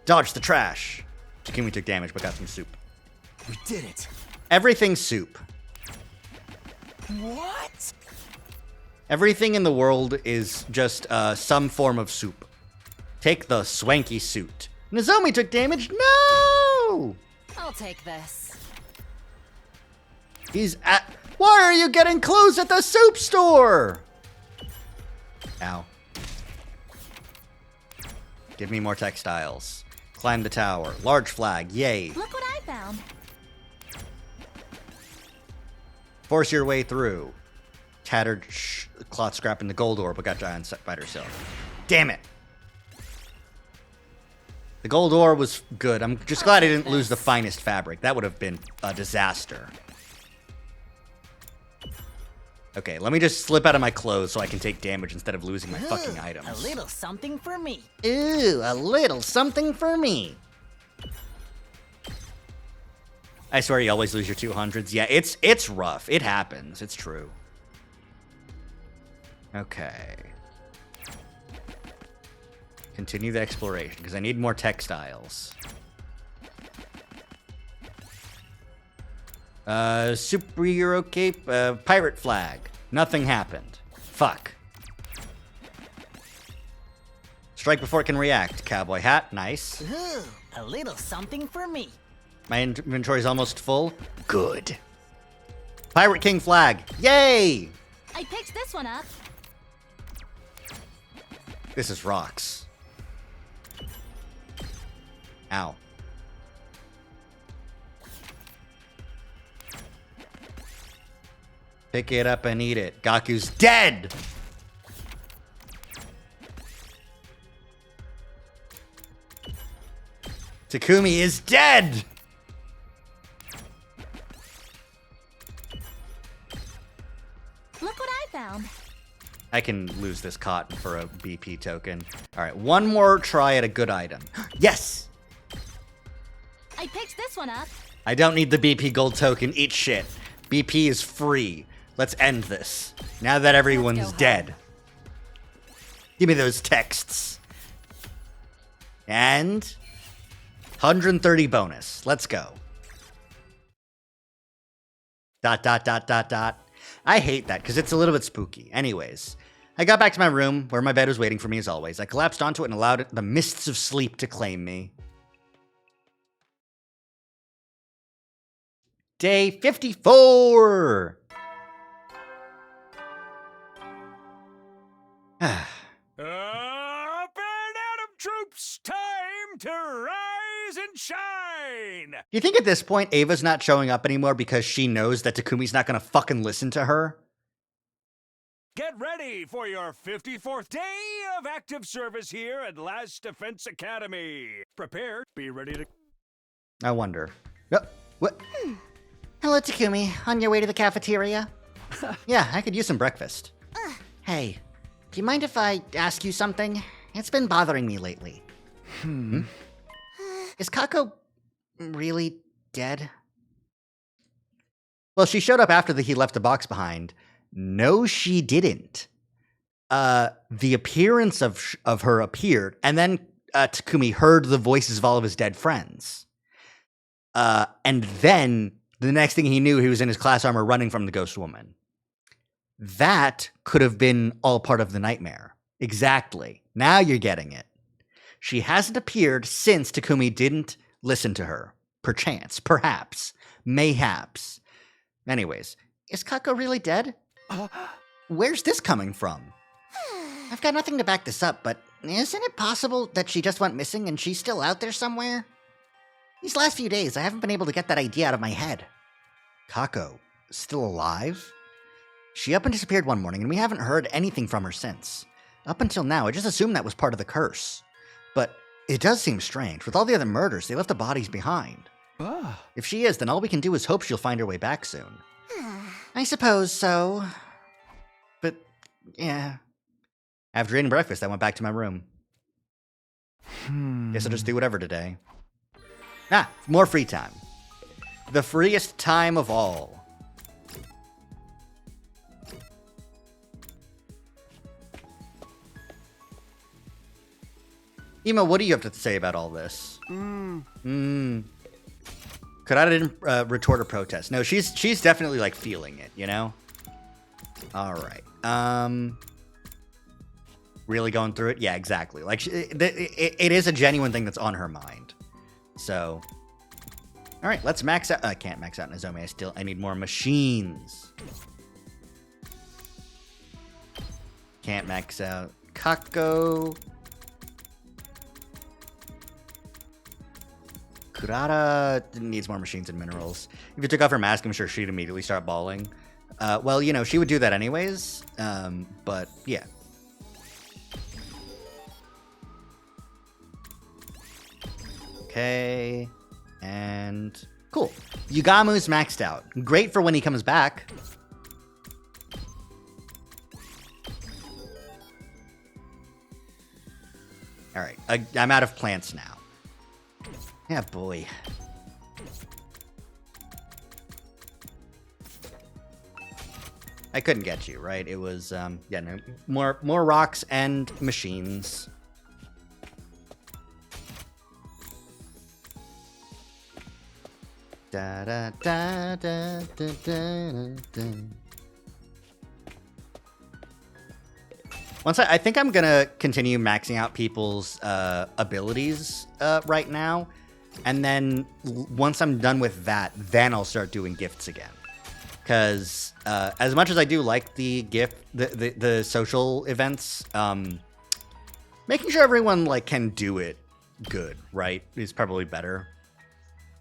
S1: Dodge the trash. Takumi took damage, but got some soup.
S5: We did it.
S1: Everything's soup.
S5: What?
S1: Everything in the world is just some form of soup. Take the swanky suit. Nozomi took damage. No!
S4: I'll take this.
S1: He's at... Why are you getting clothes at the soup store? Ow. Give me more textiles. Climb the tower. Large flag. Yay.
S3: Look what I found.
S1: Force your way through. Tattered cloth scrap in the gold ore, but got giant spider silk. Damn it. The gold ore was good. I'm just glad I didn't lose the finest fabric. That would have been a disaster. Okay, let me just slip out of my clothes so I can take damage instead of losing my fucking items.
S10: A little something for me.
S1: Ooh, a little something for me. I swear you always lose your 200s. Yeah, it's rough. It happens. It's true. Okay. Continue the exploration, because I need more textiles. Superhero cape, pirate flag. Nothing happened. Fuck. Strike before it can react. Cowboy hat, nice.
S10: Ooh, a little something for me.
S1: My inventory's almost full. Good. Pirate King flag. Yay!
S3: I picked this one up.
S1: This is rocks. Ow. Pick it up and eat it. Gaku's dead! Takumi is dead!
S3: Look what I found.
S1: I can lose this cotton for a BP token. All right, one more try at a good item. Yes!
S3: I picked this one up.
S1: I don't need the BP gold token. Eat shit. BP is free. Let's end this. Now that everyone's dead. Give me those texts. And 130 bonus. Let's go. ... I hate that because it's a little bit spooky. Anyways, I got back to my room where my bed was waiting for me as always. I collapsed onto it and allowed the mists of sleep to claim me. Day 54!
S2: Up and Adam troops, time to rise and shine!
S1: Do you think at this point Ava's not showing up anymore because she knows that Takumi's not gonna fucking listen to her?
S2: Get ready for your 54th day of active service here at Last Defense Academy. Prepare, be ready to...
S1: I wonder. What?
S11: Hello, Takumi. On your way to the cafeteria?
S1: Yeah, I could use some breakfast.
S11: Hey, do you mind if I ask you something? It's been bothering me lately. Is Kako really dead?
S1: Well, she showed up after he left the box behind. No, she didn't. The appearance of her appeared, and then Takumi heard the voices of all of his dead friends. And then the next thing he knew, he was in his class armor running from the ghost woman. That could have been all part of the nightmare. Exactly. Now you're getting it. She hasn't appeared since Takumi didn't listen to her. Perchance. Perhaps. Mayhaps. Anyways, is Kako really dead? Where's this coming from?
S11: I've got nothing to back this up, but isn't it possible that she just went missing and she's still out there somewhere? These last few days, I haven't been able to get that idea out of my head.
S1: Kako, still alive? She up and disappeared one morning, and we haven't heard anything from her since. Up until now, I just assumed that was part of the curse. But it does seem strange. With all the other murders, they left the bodies behind. If she is, then all we can do is hope she'll find her way back soon.
S11: I suppose so.
S1: But, yeah. After eating breakfast, I went back to my room. Guess I'll just do whatever today. More free time. The freest time of all. Ema, what do you have to say about all this? Kurata didn't retort or protest. No, she's definitely like feeling it, you know? All right. Really going through it? Yeah, exactly. Like it is a genuine thing that's on her mind. So, all right, let's max out. I can't max out Nozomi. I need more machines. Can't max out Kako. Kurata needs more machines and minerals. If you took off her mask, I'm sure she'd immediately start bawling. Well, you know, she would do that anyways. But yeah. Okay. And cool. Yugamu's maxed out. Great for when he comes back. All right. I'm out of plants now. Yeah, boy. I couldn't get you, right? It was, yeah, no, more rocks and machines. Da, da, da, da, da, da, da. I think I'm gonna continue maxing out people's abilities right now, and then once I'm done with that, then I'll start doing gifts again. Because as much as I do like the social events, making sure everyone like can do it good, right, is probably better.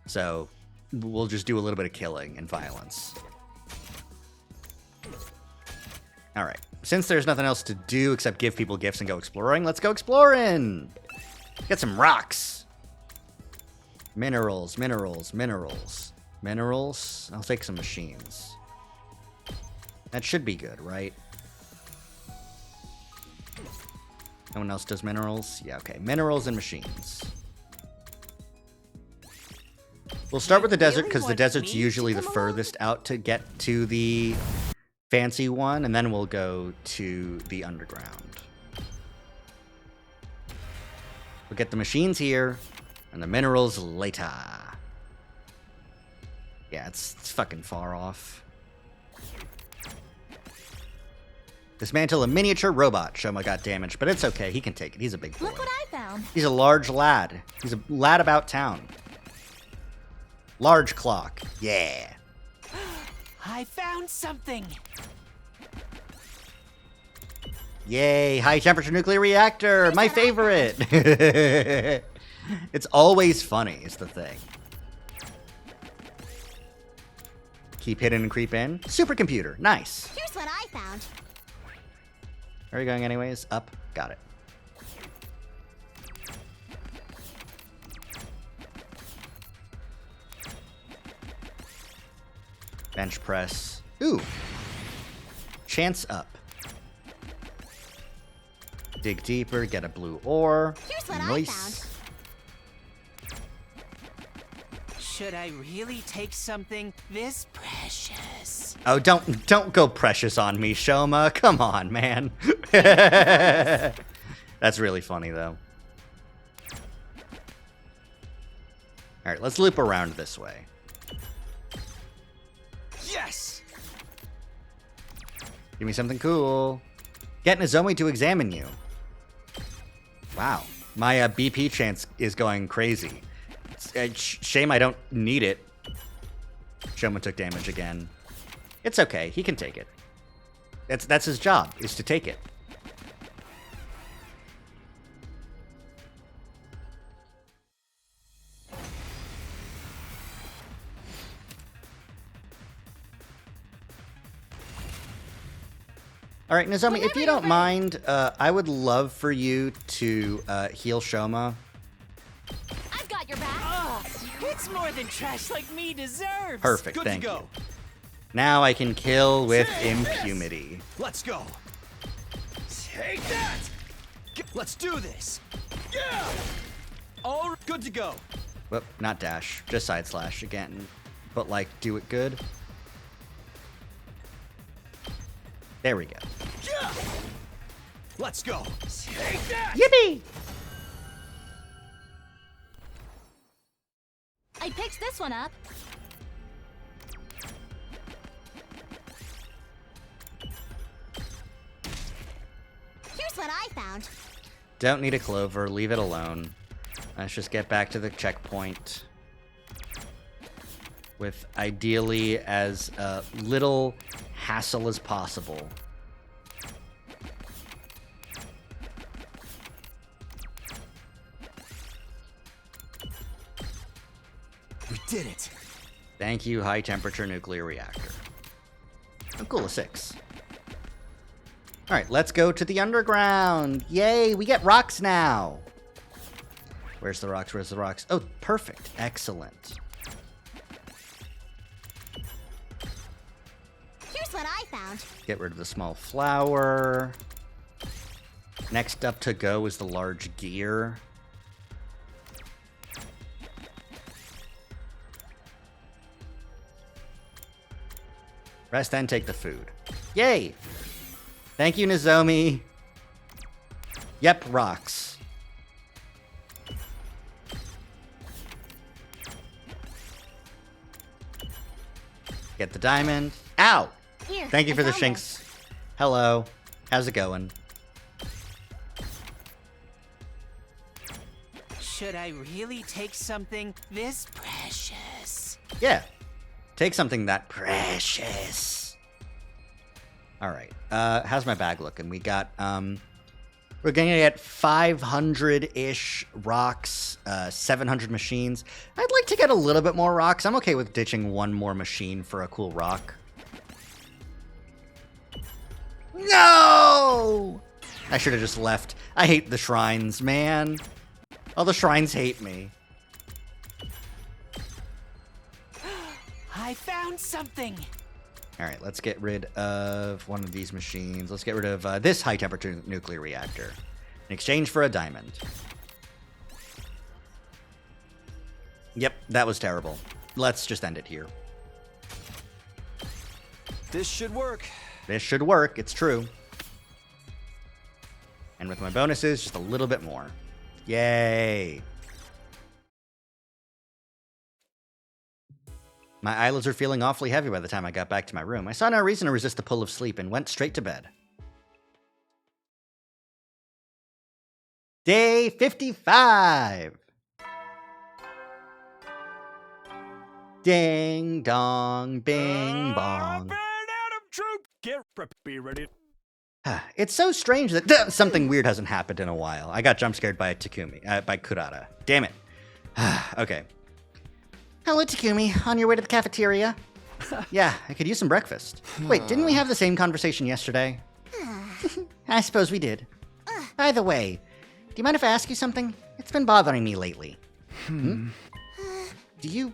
S1: So we'll just do a little bit of killing and violence. All right. Since there's nothing else to do except give people gifts and go exploring, let's go exploring. Get some rocks. Minerals, minerals, minerals. Minerals. I'll take some machines. That should be good, right? No one else does minerals? Yeah, okay. Minerals and machines. We'll start with the desert because the desert's usually the furthest out to get to the fancy one, and then we'll go to the underground. We'll get the machines here, and the minerals later. Yeah, it's fucking far off. Dismantle a miniature robot. Shoma got damaged, but it's okay. He can take it. He's a big boy.
S3: Look what I found.
S1: He's a large lad. He's a lad about town. Large clock. Yeah.
S9: I found something.
S1: Yay, high temperature nuclear reactor, my favorite. It's always funny, is the thing. Keep hidden and creep in. Supercomputer, nice.
S3: Here's what I found.
S1: Where are you going anyways? Up, got it. Bench press. Ooh. Chance up. Dig deeper, get a blue ore.
S3: Here's what
S1: nice.
S3: I found.
S9: Should I really take something this precious?
S1: Oh, don't go precious on me, Shoma. Come on, man. That's really funny, though. All right, let's loop around this way.
S6: Yes!
S1: Give me something cool. Get Nozomi to examine you. Wow. My BP chance is going crazy. Shame I don't need it. Shoma took damage again. It's okay. He can take it. That's his job, is to take it. All right, Nozomi, if you don't mind, I would love for you to heal Shoma.
S3: I've got your back.
S9: It's more than trash like me deserves.
S1: Perfect,
S5: Good
S1: thank
S5: to go.
S1: you. Now I can kill with impunity.
S5: Let's go.
S6: Take that!
S5: Let's do this. Yeah. All good to go.
S1: Whoop, not dash, just side slash again. But like, do it good. There we go.
S5: Yeah. Let's go.
S6: Take that!
S1: Yippee!
S3: I picked this one up. Here's what I found.
S1: Don't need a clover, leave it alone. Let's just get back to the checkpoint. With ideally as little hassle as possible.
S5: We did it.
S1: Thank you, high temperature nuclear reactor. Oh, cool, a 6. All right, let's go to the underground. Yay, we get rocks now. Where's the rocks? Where's the rocks? Oh, perfect. Excellent.
S3: Here's what I found.
S1: Get rid of the small flower. Next up to go is the large gear. Rest and take the food. Yay! Thank you, Nozomi. Yep, rocks. Get the diamond. Ow!
S3: Here,
S1: Thank you
S3: I
S1: for the
S3: found
S1: shinks. Hello. How's it going?
S9: Should I really take something this precious?
S1: Yeah. Take something that precious. All right. How's my bag looking? We got, we're gonna get 500-ish rocks, 700 machines. I'd like to get a little bit more rocks. I'm okay with ditching one more machine for a cool rock. No! I should have just left. I hate the shrines, man. All the shrines hate me.
S9: I found something.
S1: All right, let's get rid of one of these machines. Let's get rid of this high-temperature nuclear reactor in exchange for a diamond. Yep, that was terrible. Let's just end it here.
S5: This should work.
S1: This should work, it's true. And with my bonuses, just a little bit more. Yay! My eyelids are feeling awfully heavy by the time I got back to my room. I saw no reason to resist the pull of sleep and went straight to bed. Day 55! Ding dong, bing bong.
S2: Burn Adam troop! Be ready.
S1: It's so strange that something weird hasn't happened in a while. I got jump scared by a Takumi, by Kurata. Damn it. Okay. Hello, Takumi. On your way to the cafeteria? Yeah, I could use some breakfast. Wait, didn't we have the same conversation yesterday? I suppose we did. By the way, do you mind if I ask you something? It's been bothering me lately. Do you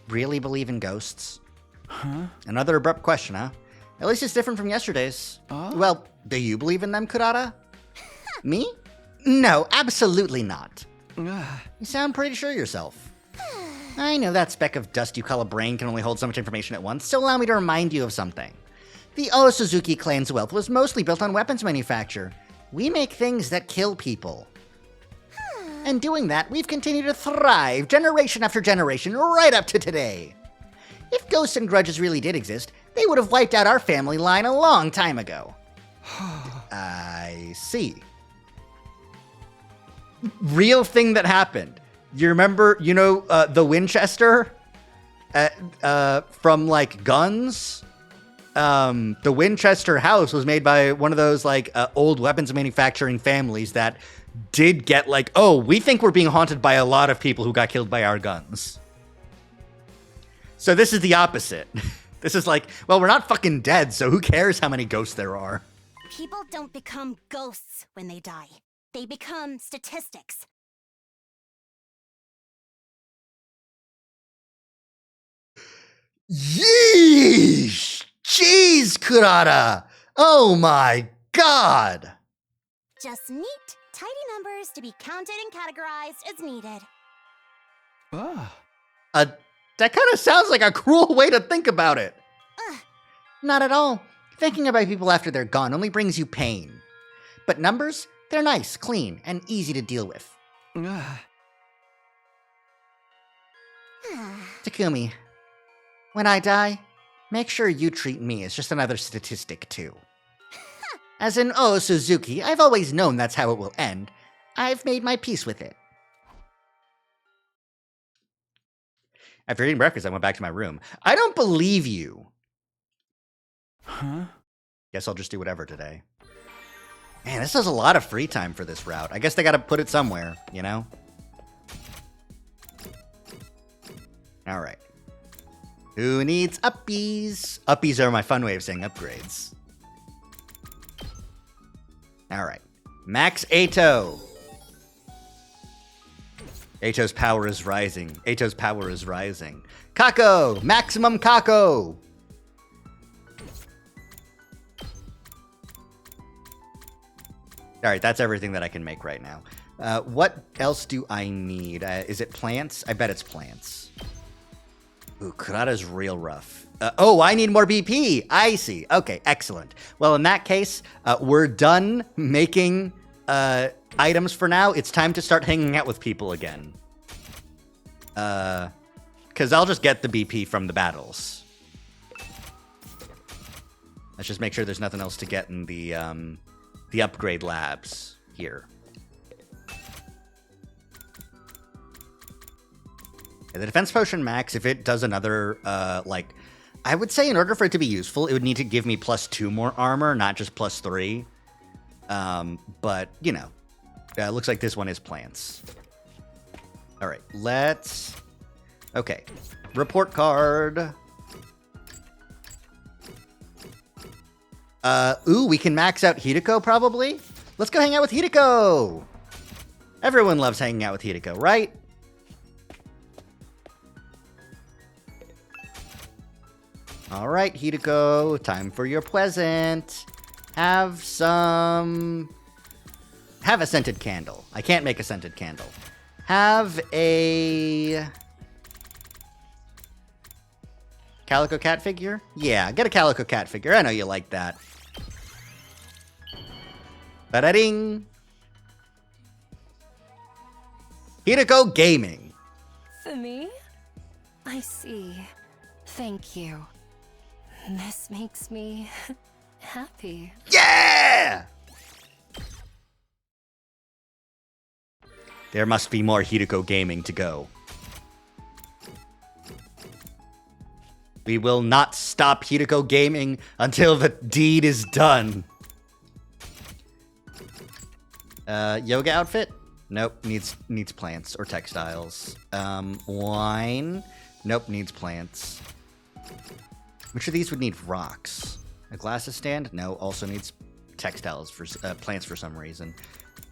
S1: really believe in ghosts? Another abrupt question, huh? At least it's different from yesterday's. Well, do you believe in them, Kurata? Me? No, absolutely not. You sound pretty sure yourself. I know that speck of dust you call a brain can only hold so much information at once, so allow me to remind you of something. The Suzuki clan's wealth was mostly built on weapons manufacture. We make things that kill people. And doing that, we've continued to thrive generation after generation right up to today. If ghosts and grudges really did exist, they would have wiped out our family line a long time ago. I see. Real thing that happened. You remember, the Winchester from, like, Guns? The Winchester house was made by one of those, like, old weapons manufacturing families that did get, like, oh, we think we're being haunted by a lot of people who got killed by our guns. So this is the opposite. This is like, well, we're not fucking dead, so who cares how many ghosts there are?
S3: People don't become ghosts when they die. They become statistics.
S1: Yeesh! Jeez, Kurata! Oh my god!
S3: Just neat, tidy numbers to be counted and categorized as needed.
S1: That kind of sounds like a cruel way to think about it. Not at all. Thinking about people after they're gone only brings you pain. But numbers, they're nice, clean, and easy to deal with. Takumi, when I die, make sure you treat me as just another statistic, too. As in, oh, Suzuki, I've always known that's how it will end. I've made my peace with it. After eating breakfast, I went back to my room. I don't believe you. Guess I'll just do whatever today. Man, this is a lot of free time for this route. I guess they gotta put it somewhere, you know? Alright. Who needs uppies? Uppies are my fun way of saying upgrades. Alright. Max Ato. Ato's power is rising. Ato's power is rising. Kako! Maximum Kako! Alright, that's everything that I can make right now. What else do I need? Is it plants? I bet it's plants. Ooh, Kurata's real rough. Oh, I need more BP! I see. Okay, excellent. Well, in that case, we're done making items for now. It's time to start hanging out with people again. Because I'll just get the BP from the battles. Let's just make sure there's nothing else to get in the upgrade labs here. The defense potion max, if it does another, like, I would say in order for it to be useful, it would need to give me +2 more armor, not just +3. But, you know, it looks like this one is plants. All right, let's... Okay, report card. Ooh, we can max out Hideko, probably? Let's go hang out with Hideko! Everyone loves hanging out with Hideko, right? All right, Hideko, time for your present. Have a scented candle. I can't make a scented candle. Have a Calico Cat figure? Yeah, get a Calico Cat figure. I know you like that. Ba-da-ding! Hideko Gaming.
S4: For me? I see. Thank you. This makes me happy.
S1: Yeah! There must be more Hideko Gaming to go. We will not stop Hideko Gaming until the deed is done. Yoga outfit? Nope, needs plants or textiles. Wine? Nope, needs plants. Which of these would need rocks? A glasses stand? No, also needs textiles for plants for some reason.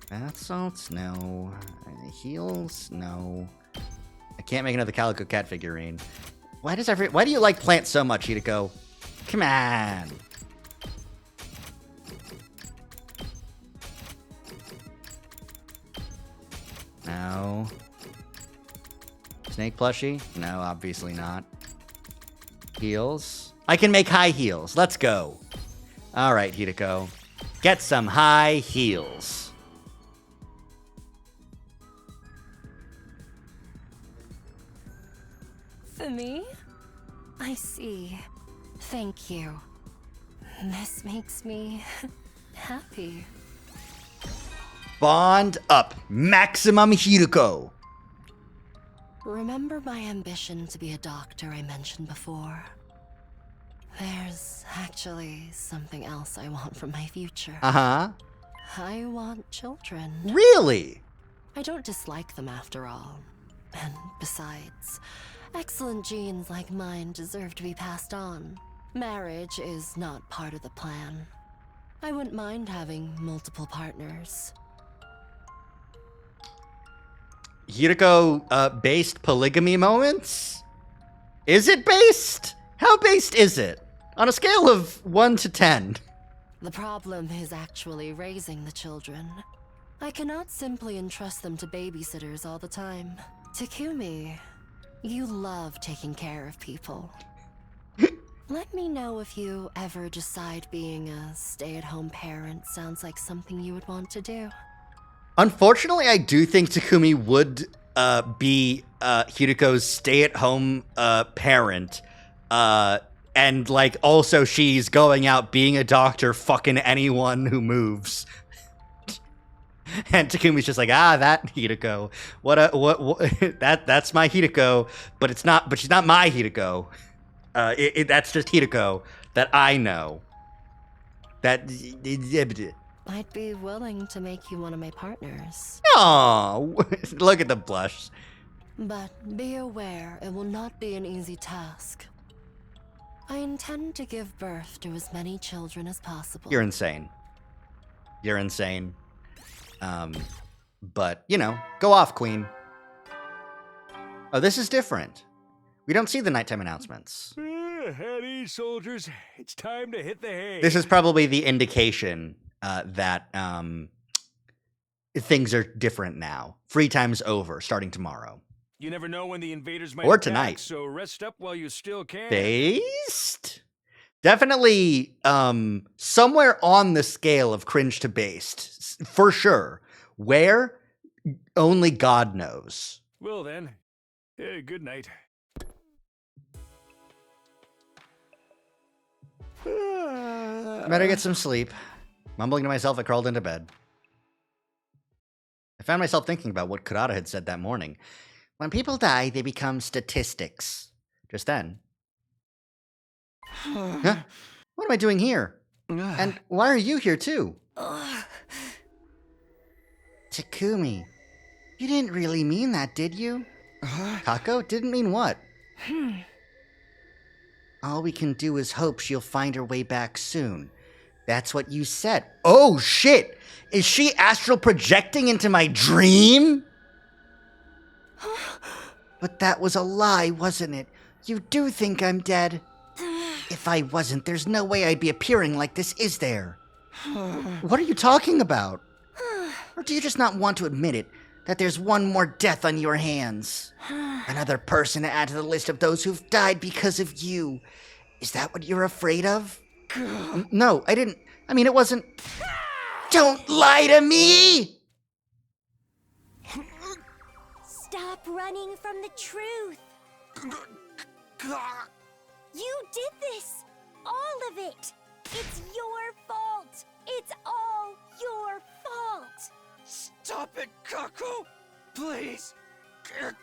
S1: Bath salts? No. Heels? No. I can't make another Calico Cat figurine. Why do you like plants so much, Hideko? Come on. No. Snake plushie? No, obviously not. Heels? I can make high heels. Let's go. All right, Hideko. Get some high heels.
S4: For me? I see. Thank you. This makes me happy.
S1: Bond up. Maximum Hideko.
S4: Remember my ambition to be a doctor I mentioned before? There's actually something else I want from my future.
S1: Uh-huh.
S4: I want children.
S1: Really?
S4: I don't dislike them after all. And besides, excellent genes like mine deserve to be passed on. Marriage is not part of the plan. I wouldn't mind having multiple partners.
S1: Hideko, based polygamy moments? Is it based? How based is it? On a scale of 1 to 10.
S4: The problem is actually raising the children. I cannot simply entrust them to babysitters all the time. Takumi, you love taking care of people. Let me know if you ever decide being a stay-at-home parent sounds like something you would want to do.
S1: Unfortunately, I do think Takumi would be Hideko's stay-at-home parent. And, like, also she's going out being a doctor, fucking anyone who moves. And Takumi's just like, that Hideko. That's my Hideko, but she's not my Hideko. That's just Hideko that I know.
S4: I'd be willing to make you one of my partners.
S1: Oh, look at the blush.
S4: But be aware, it will not be an easy task. I intend to give birth to as many children as possible.
S1: You're insane. You're insane. But, you know, go off, Queen. Oh, this is different. We don't see the nighttime announcements.
S2: At ease, soldiers. It's time to hit the hay.
S1: This is probably the indication that things are different now. Free time's over, starting tomorrow.
S2: You never know when the invaders might
S1: Or
S2: attack,
S1: tonight.
S2: so rest up while you still can.
S1: Based? Definitely somewhere on the scale of cringe to based. For sure. Where? Only God knows.
S2: Well then, good night.
S1: Better get some sleep. Mumbling to myself, I crawled into bed. I found myself thinking about what Kurata had said that morning. When people die, they become statistics. Just then. Huh? What am I doing here? And why are you here too? Takumi, you didn't really mean that, did you? Kako, didn't mean what? All we can do is hope she'll find her way back soon. That's what you said. Oh, shit! Is she astral projecting into my dream? But that was a lie, wasn't it? You do think I'm dead? If I wasn't, there's no way I'd be appearing like this, is there? What are you talking about? Or do you just not want to admit it, that there's one more death on your hands? Another person to add to the list of those who've died because of you. Is that what you're afraid of? No, I didn't. I mean, it wasn't... Don't lie to me!
S3: Stop running from the truth. You did this! All of it! It's your fault! It's all your fault!
S6: Stop it, Kako! Please! It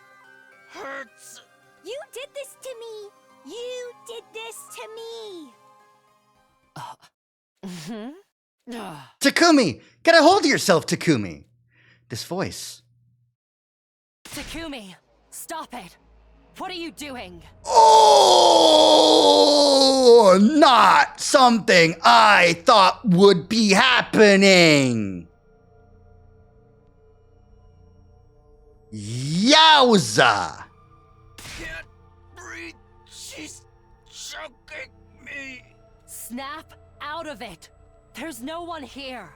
S6: hurts!
S3: You did this to me! You did this to me!
S1: Takumi! Get a hold of yourself, Takumi! This voice.
S4: Takumi, stop it. What are you doing?
S1: Oh! Not something I thought would be happening! Yowza!
S6: Can't breathe. She's choking me.
S4: Snap out of it. There's no one here.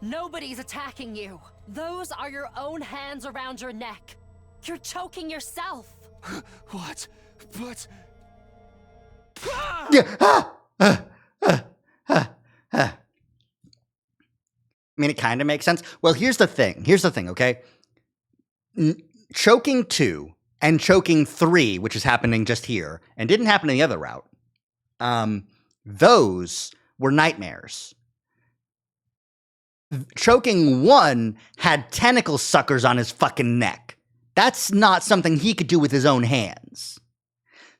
S4: Nobody's attacking you. Those are your own hands around your neck. You're choking yourself.
S5: What? But...
S1: I mean, it kind of makes sense. Well, here's the thing, okay? Choking 2 and choking 3, which is happening just here, and didn't happen in the other route, those were nightmares. Choking 1 had tentacle suckers on his fucking neck. That's not something he could do with his own hands.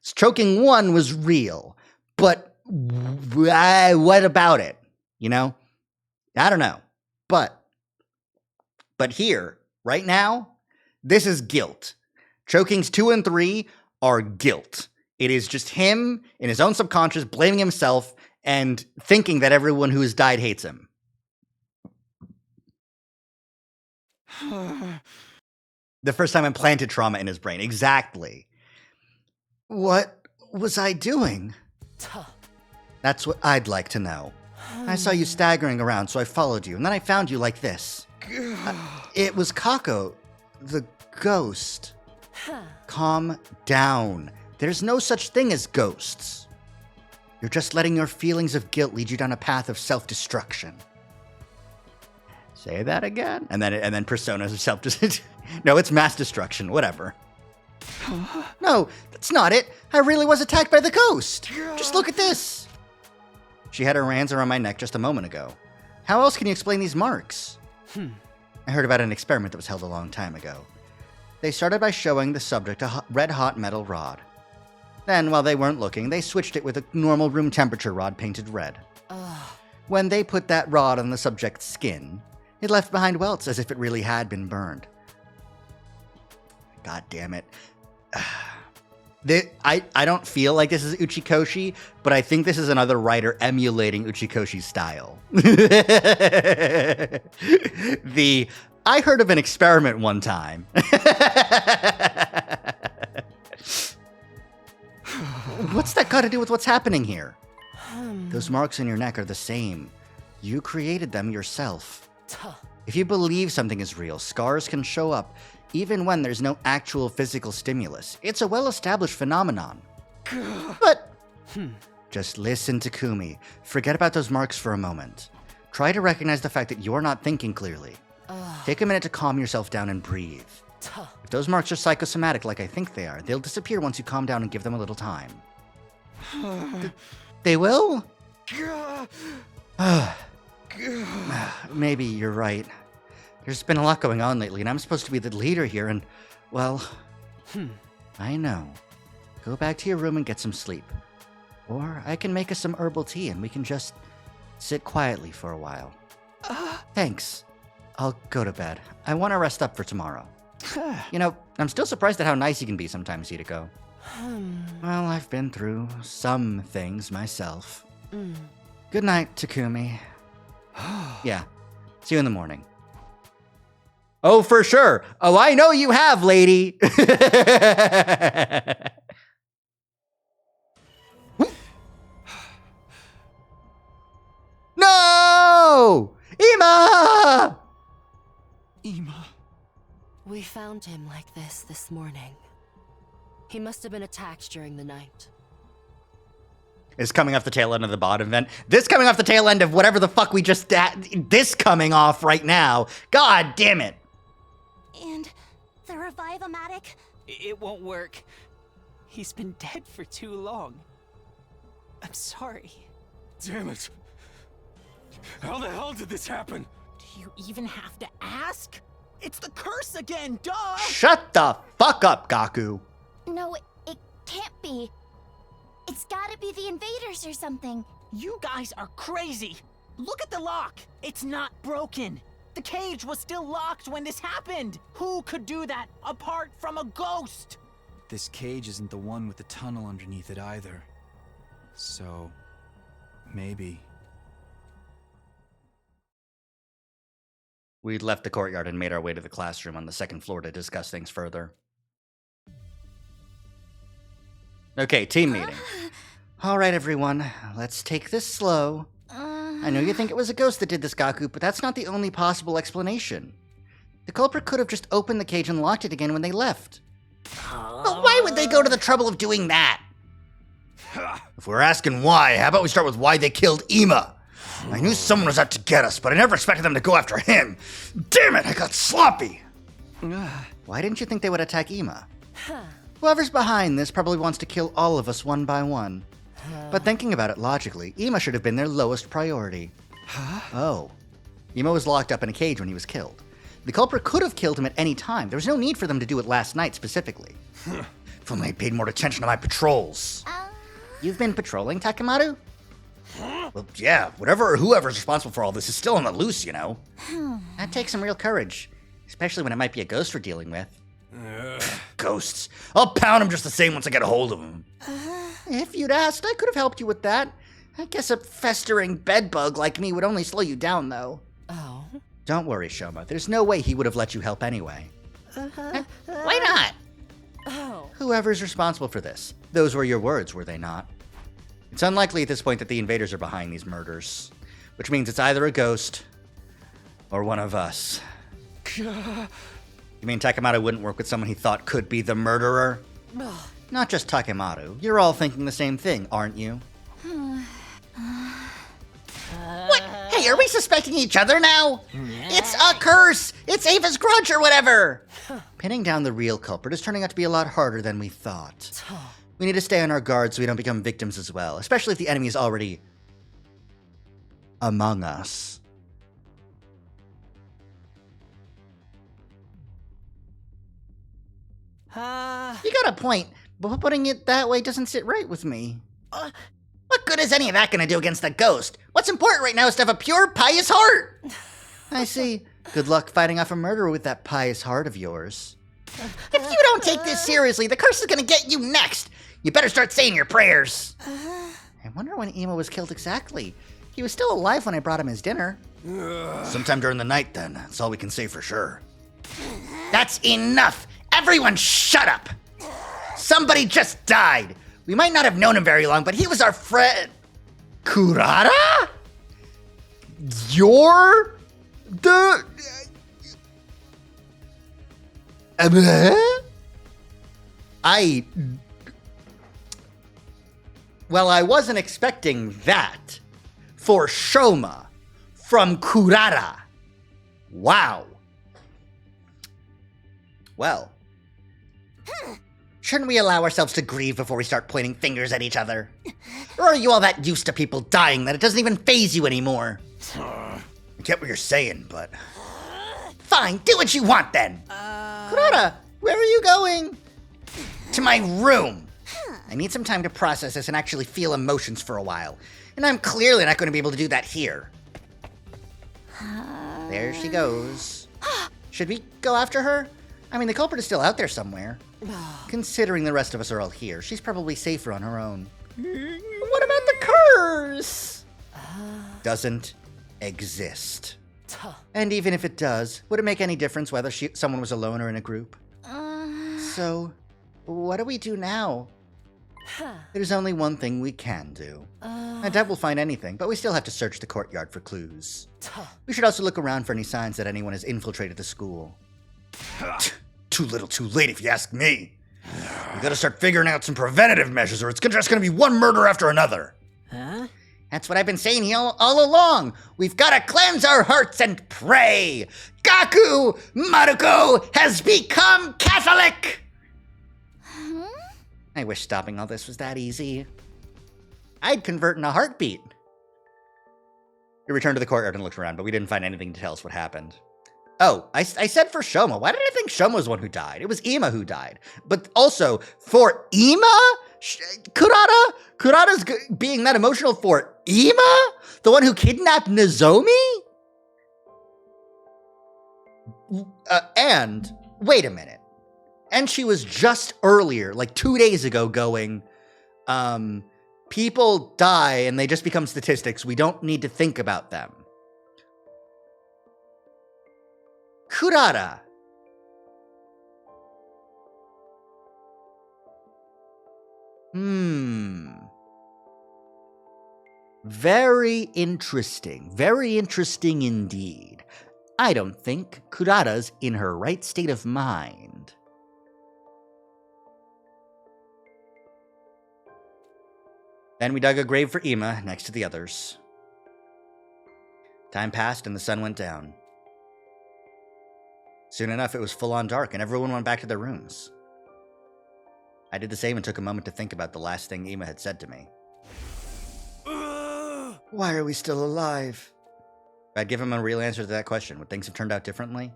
S1: Choking 1 was real, but what about it? You know? I don't know. But here, right now, this is guilt. Chokings 2 and 3 are guilt. It is just him in his own subconscious blaming himself and thinking that everyone who has died hates him. The first time implanted trauma in his brain. Exactly. What was I doing? That's what I'd like to know. I saw you staggering around, so I followed you, and then I found you like this. It was Kako, the ghost. Calm down. There's no such thing as ghosts. You're just letting your feelings of guilt lead you down a path of self-destruction. Say that again? And then personas of self-destruction. No, it's mass destruction. Whatever. No, that's not it. I really was attacked by the ghost. Just look at this. She had her hands around my neck just a moment ago. How else can you explain these marks? I heard about an experiment that was held a long time ago. They started by showing the subject a red-hot metal rod. Then, while they weren't looking, they switched it with a normal room temperature rod painted red. When they put that rod on the subject's skin, it left behind welts as if it really had been burned. God damn it. I don't feel like this is Uchikoshi, but I think this is another writer emulating Uchikoshi's style. I heard of an experiment one time. What's that got to do with what's happening here? Those marks on your neck are the same. You created them yourself. If you believe something is real, scars can show up even when there's no actual physical stimulus. It's a well-established phenomenon. But just listen, Takumi. Forget about those marks for a moment. Try to recognize the fact that you're not thinking clearly. Take a minute to calm yourself down and breathe. If those marks are psychosomatic like I think they are, they'll disappear once you calm down and give them a little time. They will?
S11: Maybe you're right. There's been a lot going on lately, and I'm supposed to be the leader here, and, well... I know. Go back to your room and get some sleep. Or I can make us some herbal tea, and we can just sit quietly for a while. Thanks. I'll go to bed. I want to rest up for tomorrow. You know, I'm still surprised at how nice you can be sometimes, Hideko. Well, I've been through some things myself. Good night, Takumi. Yeah, see you in the morning. Oh, for sure. Oh, I know you have, lady. No! Ima!
S5: Ima.
S4: We found him like this morning. He must have been attacked during the night.
S1: Is coming off the tail end of the bottom vent. This coming off the tail end of whatever the fuck we just... This coming off right now. God damn it.
S3: And the revive-o-matic?
S9: It won't work. He's been dead for too long. I'm sorry.
S2: Damn it. How the hell did this happen?
S10: Do you even have to ask?
S9: It's the curse again, duh!
S1: Shut the fuck up, Gaku.
S3: No, it can't be. It's gotta be the invaders or something.
S10: You guys are crazy. Look at the lock. It's not broken. The cage was still locked when this happened. Who could do that apart from a ghost?
S5: This cage isn't the one with the tunnel underneath it either. So, maybe.
S1: We'd left the courtyard and made our way to the classroom on the second floor to discuss things further. Okay, team meeting.
S11: All right, everyone. Let's take this slow. I know you think it was a ghost that did this, Gaku, but that's not the only possible explanation. The culprit could have just opened the cage and locked it again when they left. But why would they go to the trouble of doing that?
S1: If we're asking why, how about we start with why they killed Ima? I knew someone was out to get us, but I never expected them to go after him. Damn it, I got sloppy.
S11: Why didn't you think they would attack Ima? Whoever's behind this probably wants to kill all of us one by one. But thinking about it logically, Ima should have been their lowest priority. Oh. Ima was locked up in a cage when he was killed. The culprit could have killed him at any time. There was no need for them to do it last night specifically.
S1: If only I paid more attention to my patrols.
S11: You've been patrolling, Takemaru?
S1: Well, yeah, whatever or whoever's responsible for all this is still on the loose, you know.
S11: That takes some real courage, especially when it might be a ghost we're dealing with.
S1: Ghosts. I'll pound them just the same once I get a hold of them.
S11: If you'd asked, I could have helped you with that. I guess a festering bedbug like me would only slow you down, though.
S4: Oh?
S11: Don't worry, Shoma. There's no way he would have let you help anyway. Why not?
S4: Oh.
S11: Whoever's responsible for this. Those were your words, were they not? It's unlikely at this point that the invaders are behind these murders, which means it's either a ghost or one of us. You mean Takemaru wouldn't work with someone he thought could be the murderer? Not just Takemaru. You're all thinking the same thing, aren't you? What? Hey, are we suspecting each other now? It's a curse! It's Ava's grudge or whatever! Pinning down the real culprit is turning out to be a lot harder than we thought. We need to stay on our guard so we don't become victims as well, especially if the enemy is already among us. You got a point, but putting it that way doesn't sit right with me. What good is any of that going to do against the ghost? What's important right now is to have a pure, pious heart. I see. Good luck fighting off a murderer with that pious heart of yours. If you don't take this seriously, the curse is going to get you next. You better start saying your prayers. I wonder when Ima was killed exactly. He was still alive when I brought him his dinner.
S1: Sometime during the night, then. That's all we can say for sure.
S11: That's enough! Everyone shut up! Somebody just died. We might not have known him very long, but he was our friend. Kurata? You're the... Well, I wasn't expecting that. For Shoma. From Kurata. Wow. Well. Shouldn't we allow ourselves to grieve before we start pointing fingers at each other? Or are you all that used to people dying that it doesn't even faze you anymore?
S1: I get what you're saying, but...
S11: Fine, do what you want then! Kurata, where are you going? To my room! I need some time to process this and actually feel emotions for a while. And I'm clearly not going to be able to do that here. There she goes. Should we go after her? I mean, the culprit is still out there somewhere. Considering the rest of us are all here, she's probably safer on her own. What about the curse? Doesn't exist. And even if it does, would it make any difference whether someone was alone or in a group? So, what do we do now? There's only one thing we can do. I doubt we'll find anything, but we still have to search the courtyard for clues. We should also look around for any signs that anyone has infiltrated the school.
S1: Too little too late if you ask me. We gotta start figuring out some preventative measures or it's just gonna be one murder after another.
S10: Huh?
S11: That's what I've been saying here all along. We've gotta cleanse our hearts and pray. Gaku Maruko has become Catholic! I wish stopping all this was that easy. I'd convert in a heartbeat. We returned to the courtyard and looked around, but we didn't find anything to tell us what happened. Oh, I said for Shoma. Why did I think Shoma was the one who died? It was Ima who died. But also, for Ima? Kurata's being that emotional for Ima? The one who kidnapped Nozomi? And, wait a minute. And she was just earlier, like 2 days ago, going, people die and they just become statistics. We don't need to think about them. Kurata. Very interesting. Very interesting indeed. I don't think Kurata's in her right state of mind. Then we dug a grave for Ima next to the others. Time passed and the sun went down. Soon enough, it was full-on dark and everyone went back to their rooms. I did the same and took a moment to think about the last thing Ima had said to me. Why are we still alive? If I'd given him a real answer to that question, would things have turned out differently?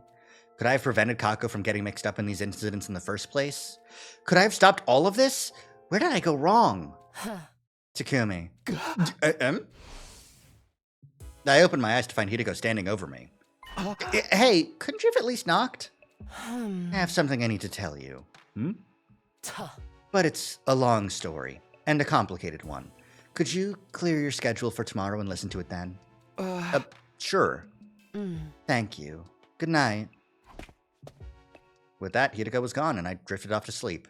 S11: Could I have prevented Kako from getting mixed up in these incidents in the first place? Could I have stopped all of this? Where did I go wrong? Takumi. I opened my eyes to find Hideko standing over me. Hey, couldn't you have at least knocked? I have something I need to tell you. But it's a long story, and a complicated one. Could you clear your schedule for tomorrow and listen to it then? Sure. Thank you. Good night. With that, Hideko was gone, and I drifted off to sleep.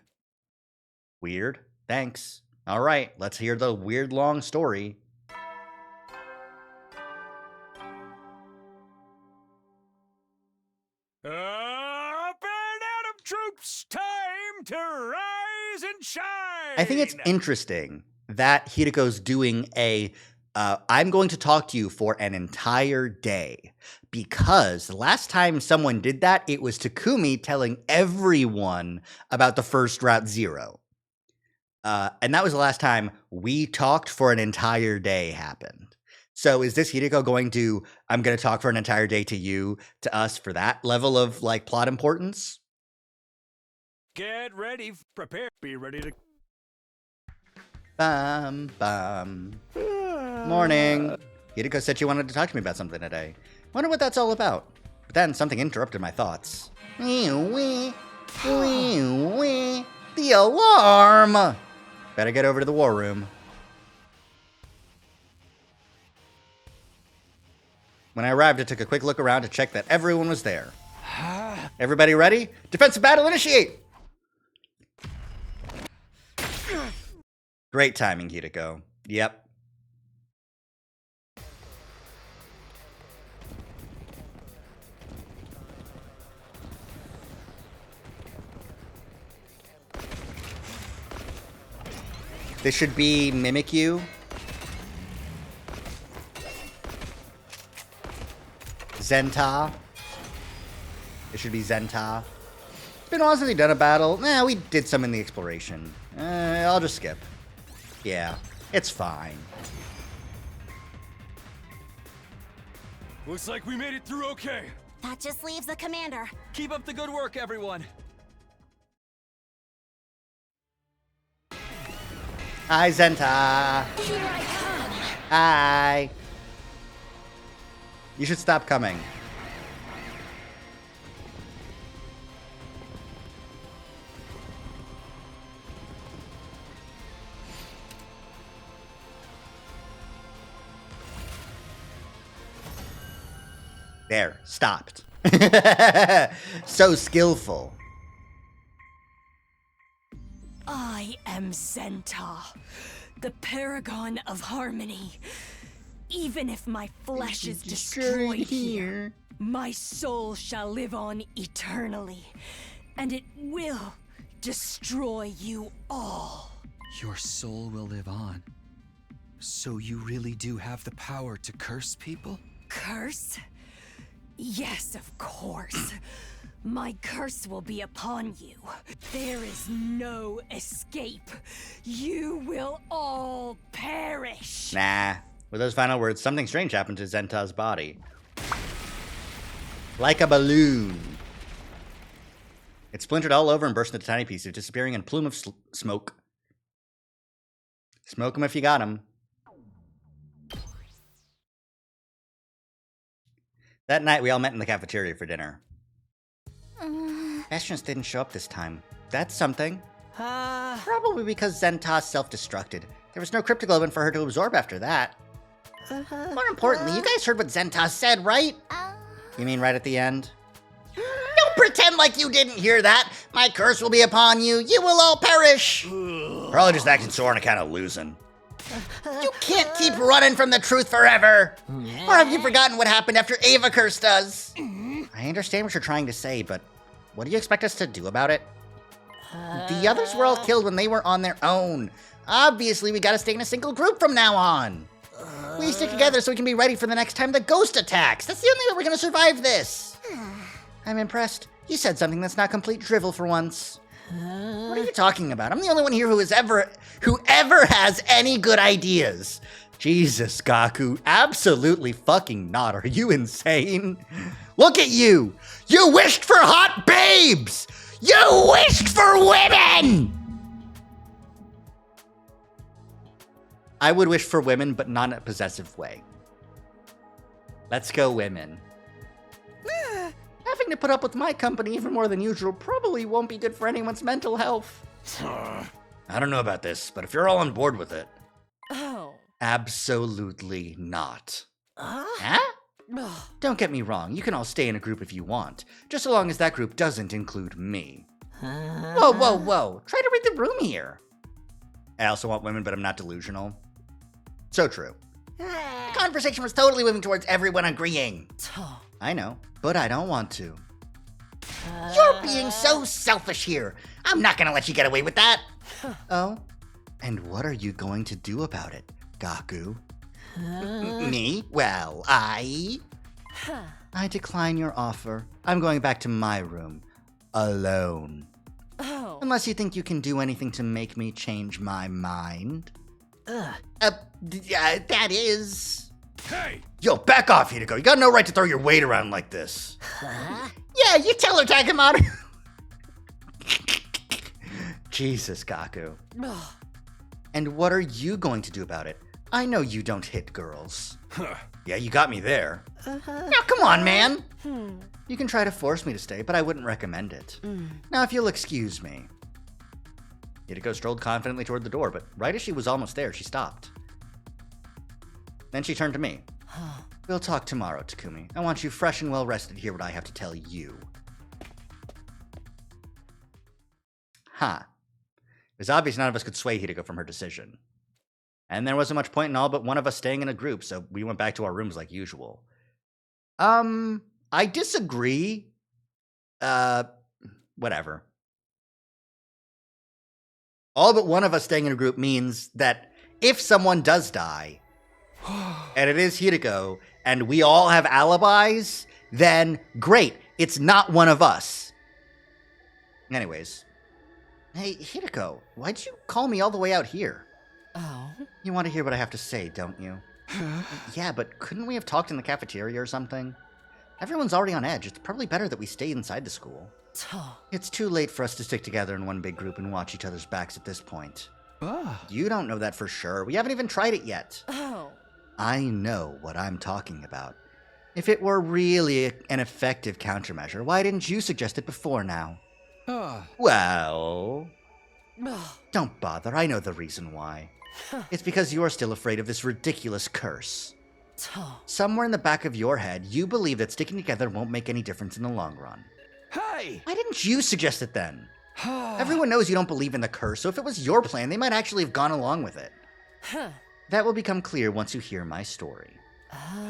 S11: Weird. Thanks. All right, let's hear the weird long story.
S2: Up and out of troops, time to rise and shine.
S11: I think it's interesting that Hideko's doing I'm going to talk to you for an entire day. Because the last time someone did that, it was Takumi telling everyone about the first Route Zero. And that was the last time we talked for an entire day happened. So is this Hideko going to, I'm going to talk for an entire day to you, to us, for that level of, like, plot importance?
S2: Get ready, prepare, be ready to...
S11: Morning. Hideko said she wanted to talk to me about something today. Wonder what that's all about. But then something interrupted my thoughts. The alarm! Better get over to the war room. When I arrived, I took a quick look around to check that everyone was there. Everybody ready? Defensive battle initiate! Great timing, Hideko. Yep. This should be Mimikyu. Zenta. It should be Zenta.
S1: It's been a while since we've done a battle. Nah, we did some in the exploration. I'll just skip. Yeah, it's fine.
S5: Looks like we made it through okay.
S3: That just leaves the commander.
S5: Keep up the good work, everyone.
S1: Hi, Zenta.
S8: Here I come.
S1: Hi. You should stop coming. There, stopped. So skillful.
S8: I am Zenta, the paragon of harmony. Even if my flesh is destroyed here, my soul shall live on eternally, and it will destroy you all.
S5: Your soul will live on. So you really do have the power to curse people?
S8: Curse? Yes, of course. My curse will be upon you. There is no escape. You will all perish.
S1: Nah. With those final words, something strange happened to Zenta's body. Like a balloon. It splintered all over and burst into tiny pieces, disappearing in a plume of smoke. Smoke 'em if you got 'em. That night, we all met in the cafeteria for dinner. Bastions didn't show up this time. That's something. Probably because Zenta self-destructed. There was no cryptoglobin for her to absorb after that. More importantly, you guys heard what Zenta said, right? You mean right at the end? Don't pretend like you didn't hear that! My curse will be upon you! You will all perish! Probably just acting sore on account of losing. You can't keep running from the truth forever! Or have you forgotten what happened after Ava cursed us? I understand what you're trying to say, but what do you expect us to do about it? The others were all killed when they were on their own. Obviously, we gotta stay in a single group from now on. We stick together so we can be ready for the next time the ghost attacks. That's the only way we're gonna survive this. I'm impressed. You said something that's not complete drivel for once. What are you talking about? I'm the only one here who ever has any good ideas. Jesus, Gaku. Absolutely fucking not. Are you insane? Look at you. You wished for hot babes. You wished for women. I would wish for women, but not in a possessive way. Let's go, women. Having to put up with my company even more than usual probably won't be good for anyone's mental health. I don't know about this, but if you're all on board with it.
S4: Oh.
S1: Absolutely not. Huh? Don't get me wrong, you can all stay in a group if you want, just so long as that group doesn't include me. Whoa, whoa, whoa. Try to read the room here. I also want women, but I'm not delusional. So true. The conversation was totally moving towards everyone agreeing. I know, but I don't want to. You're being so selfish here. I'm not gonna let you get away with that. Oh? And what are you going to do about it, Gaku? Me? Well, I decline your offer. I'm going back to my room. Alone.
S4: Oh.
S1: Unless you think you can do anything to make me change my mind. That is...
S2: Hey!
S1: Yo, back off, Hideko. You got no right to throw your weight around like this. Yeah, you tell her, Takemoto. Jesus, Gaku. And what are you going to do about it? I know you don't hit girls. Yeah, you got me there. Now, come on, man. You can try to force me to stay, but I wouldn't recommend it. Now, if you'll excuse me. Hideko strolled confidently toward the door, but right as she was almost there, she stopped. Then she turned to me. We'll talk tomorrow, Takumi. I want you fresh and well-rested to hear what I have to tell you. It was obvious none of us could sway Hideko from her decision. And there wasn't much point in all but one of us staying in a group, so we went back to our rooms like usual. I disagree. Whatever. All but one of us staying in a group means that if someone does die, and it is Hideko, and we all have alibis, then great, it's not one of us.
S11: Anyways. Hey, Hideko, why'd you call me all the way out here?
S4: Oh?
S11: You want to hear what I have to say, don't you? Yeah, but couldn't we have talked in the cafeteria or something? Everyone's already on edge. It's probably better that we stay inside the school. It's too late for us to stick together in one big group and watch each other's backs at this point. You don't know that for sure. We haven't even tried it yet.
S4: Oh.
S11: I know what I'm talking about. If it were really an effective countermeasure, why didn't you suggest it before now? Well... Don't bother, I know the reason why. It's because you're still afraid of this ridiculous curse. Somewhere in the back of your head, you believe that sticking together won't make any difference in the long run.
S2: Hey!
S11: Why didn't you suggest it then? Everyone knows you don't believe in the curse, so if it was your plan, they might actually have gone along with it. That will become clear once you hear my story.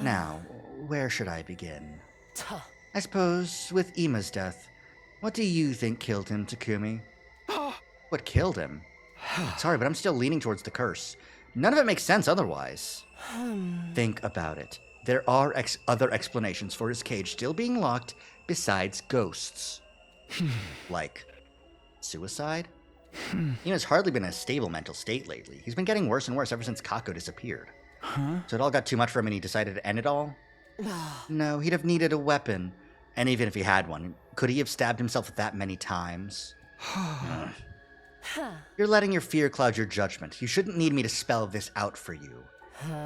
S11: Now, where should I begin? I suppose with Ima's death. What do you think killed him, Takumi? What killed him? Sorry, but I'm still leaning towards the curse. None of it makes sense otherwise. Think about it. There are other explanations for his cage still being locked besides ghosts. Like suicide? Ima's hardly been in a stable mental state lately. He's been getting worse and worse ever since Kako disappeared. So it all got too much for him and he decided to end it all? No, he'd have needed a weapon. And even if he had one, could he have stabbed himself that many times? You're letting your fear cloud your judgment. You shouldn't need me to spell this out for you.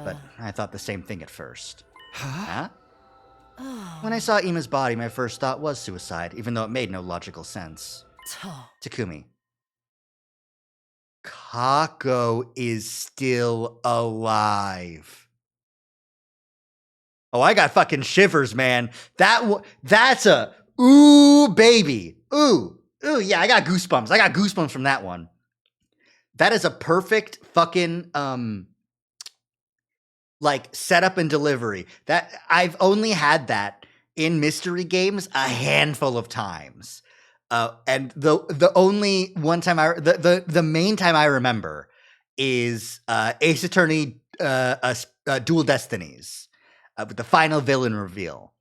S11: But I thought the same thing at first. Huh? When I saw Ima's body, my first thought was suicide, even though it made no logical sense. Takumi. Kako is still alive. Oh, I got fucking shivers, man. That's a ooh, baby. Ooh, yeah, I got goosebumps. I got goosebumps from that one. That is a perfect fucking like setup and delivery. That I've only had that in mystery games a handful of times. And the only one time the main time I remember is Ace Attorney Dual Destinies with the final villain reveal.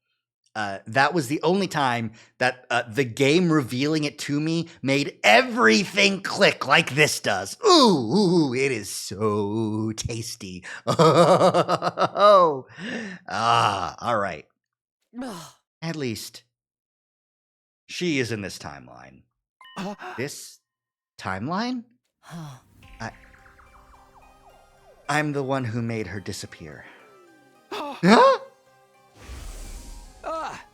S11: That was the only time that the game revealing it to me made everything click like this does. Ooh, it is so tasty. All right. At least she is in this timeline. This timeline? I'm the one who made her disappear. Huh?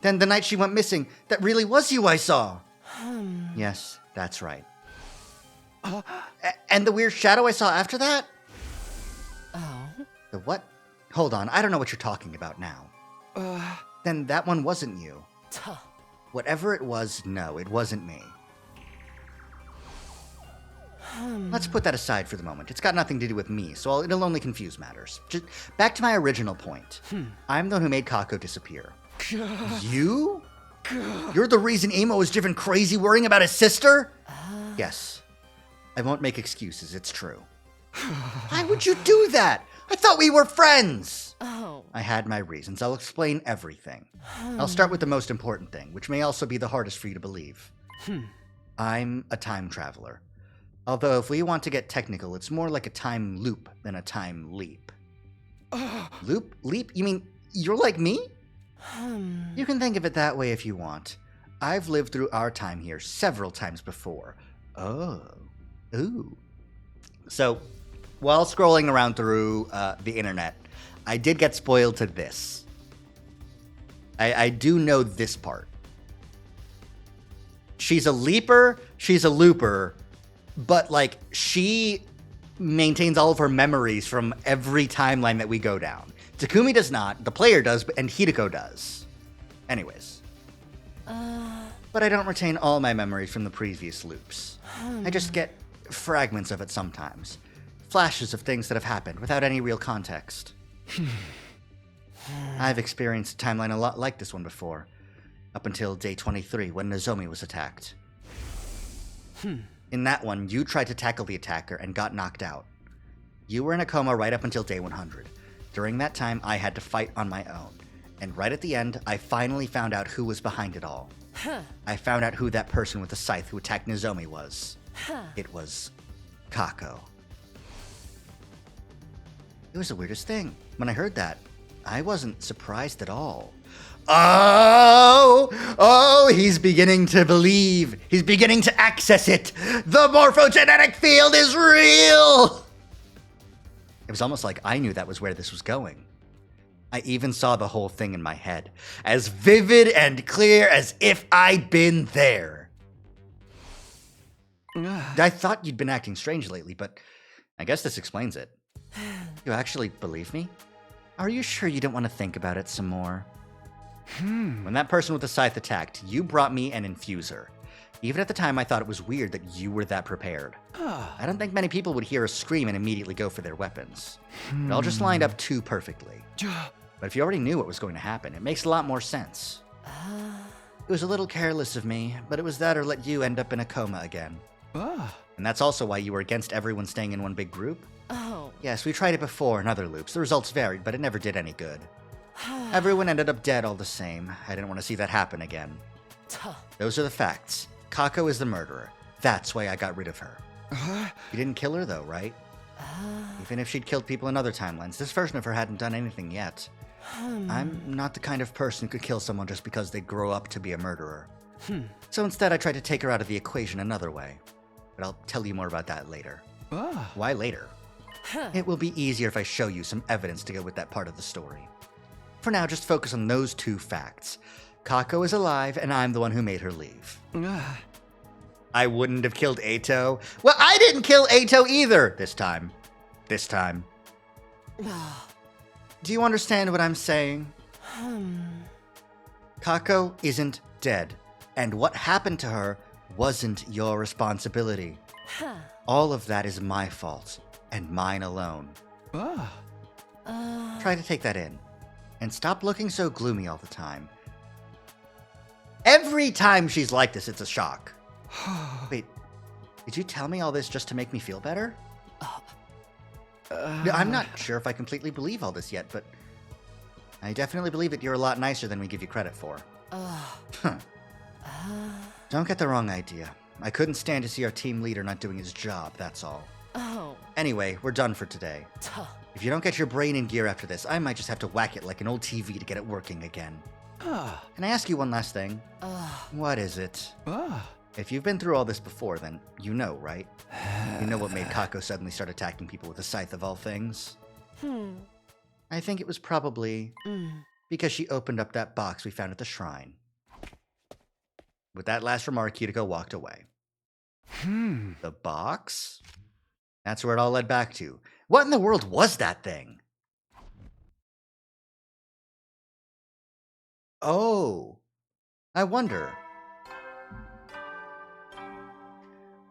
S11: Then the night she went missing, that really was you I saw. Yes, that's right. And the weird shadow I saw after that? The what? Hold on, I don't know what you're talking about now. Then that one wasn't you. Whatever it was, no, it wasn't me. Let's put that aside for the moment. It's got nothing to do with me, so it'll only confuse matters. Just back to my original point. I'm the one who made Kako disappear. You? You're the reason Emo was driven crazy worrying about his sister? Yes. I won't make excuses, it's true. Why would you do that? I thought we were friends! I had my reasons. I'll explain everything. I'll start with the most important thing, which may also be the hardest for you to believe. I'm a time traveler. Although if we want to get technical, it's more like a time loop than a time leap. Loop? Leap? You mean you're like me? You can think of it that way if you want. I've lived through our time here several times before. Ooh. So, while scrolling around through the internet, I did get spoiled to this. I do know this part. She's a leaper, she's a looper, but like she maintains all of her memories from every timeline that we go down. Takumi does not, the player does, and Hideko does. Anyways. But I don't retain all my memories from the previous loops. I just get fragments of it sometimes. Flashes of things that have happened without any real context. I've experienced a timeline a lot like this one before. Up until day 23 when Nozomi was attacked. In that one, you tried to tackle the attacker and got knocked out. You were in a coma right up until day 100. During that time, I had to fight on my own. And right at the end, I finally found out who was behind it all.
S1: I found out who that person with the scythe who attacked Nozomi was. It was Kako. It was the weirdest thing. When I heard that, I wasn't surprised at all. Oh, he's beginning to believe. He's beginning to access it. The morphogenetic field is real. It was almost like I knew that was where this was going. I even saw the whole thing in my head, as vivid and clear as if I'd been there. I thought you'd been acting strange lately, but I guess this explains it. You actually believe me? Are you sure you don't want to think about it some more? When that person with the scythe attacked, you brought me an infuser. Even at the time, I thought it was weird that you were that prepared. I don't think many people would hear a scream and immediately go for their weapons. It all just lined up too perfectly. But if you already knew what was going to happen, it makes a lot more sense. It was a little careless of me, but it was that or let you end up in a coma again. And that's also why you were against everyone staying in one big group?
S4: Oh.
S1: Yes, we tried it before in other loops. The results varied, but it never did any good. Everyone ended up dead all the same. I didn't want to see that happen again. Those are the facts. Kako is the murderer. That's why I got rid of her. You didn't kill her though, right? Even if she'd killed people in other timelines, this version of her hadn't done anything yet. I'm not the kind of person who could kill someone just because they grow up to be a murderer. So instead I tried to take her out of the equation another way. But I'll tell you more about that later. Why later? It will be easier if I show you some evidence to go with that part of the story. For now, just focus on those two facts. Kako is alive, and I'm the one who made her leave. I wouldn't have killed Ato. Well, I didn't kill Ato either this time. Do you understand what I'm saying? Kako isn't dead, and what happened to her wasn't your responsibility. All of that is my fault, and mine alone. Try to take that in, and stop looking so gloomy all the time. Every time she's like this, it's a shock. Wait, did you tell me all this just to make me feel better? I'm not sure if I completely believe all this yet, but I definitely believe that you're a lot nicer than we give you credit for. Don't get the wrong idea. I couldn't stand to see our team leader not doing his job, that's all. Anyway, we're done for today. If you don't get your brain in gear after this, I might just have to whack it like an old TV to get it working again. Can I ask you one last thing? What is it? If you've been through all this before, then you know, right? You know what made Kako suddenly start attacking people with a scythe of all things? I think it was probably because she opened up that box we found at the shrine. With that last remark, Hideko walked away. The box? That's where it all led back to. What in the world was that thing? Oh, I wonder.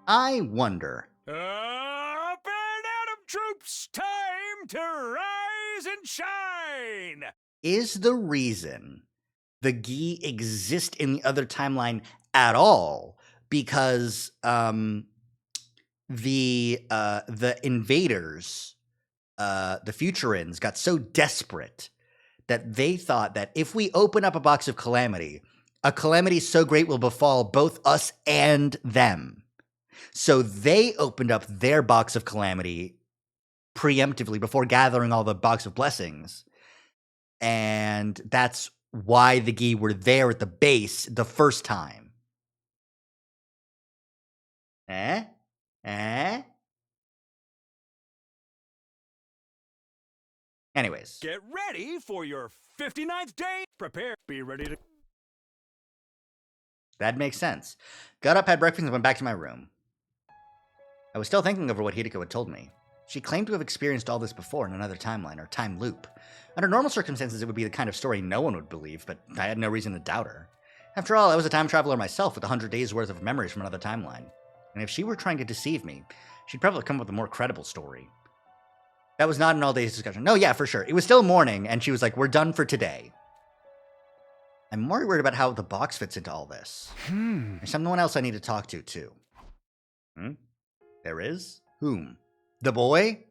S2: Up and Atom troops, time to rise and shine!
S1: Is the reason the Gi exist in the other timeline at all because the invaders, the Futurins, got so desperate that they thought that if we open up a box of calamity, a calamity so great will befall both us and them. So they opened up their box of calamity preemptively before gathering all the box of blessings. And that's why the Gi were there at the base the first time. Anyways.
S2: Get ready for your 59th day. Prepare. Be ready to...
S1: That makes sense. Got up, had breakfast, and went back to my room. I was still thinking over what Hideko had told me. She claimed to have experienced all this before in another timeline, or time loop. Under normal circumstances, it would be the kind of story no one would believe, but I had no reason to doubt her. After all, I was a time traveler myself with 100 days' worth of memories from another timeline. And if she were trying to deceive me, she'd probably come up with a more credible story. That was not an all-day discussion. No, yeah, for sure. It was still morning, and she was like, we're done for today. I'm more worried about how the box fits into all this. There's someone else I need to talk to, too. There is? Whom? The boy?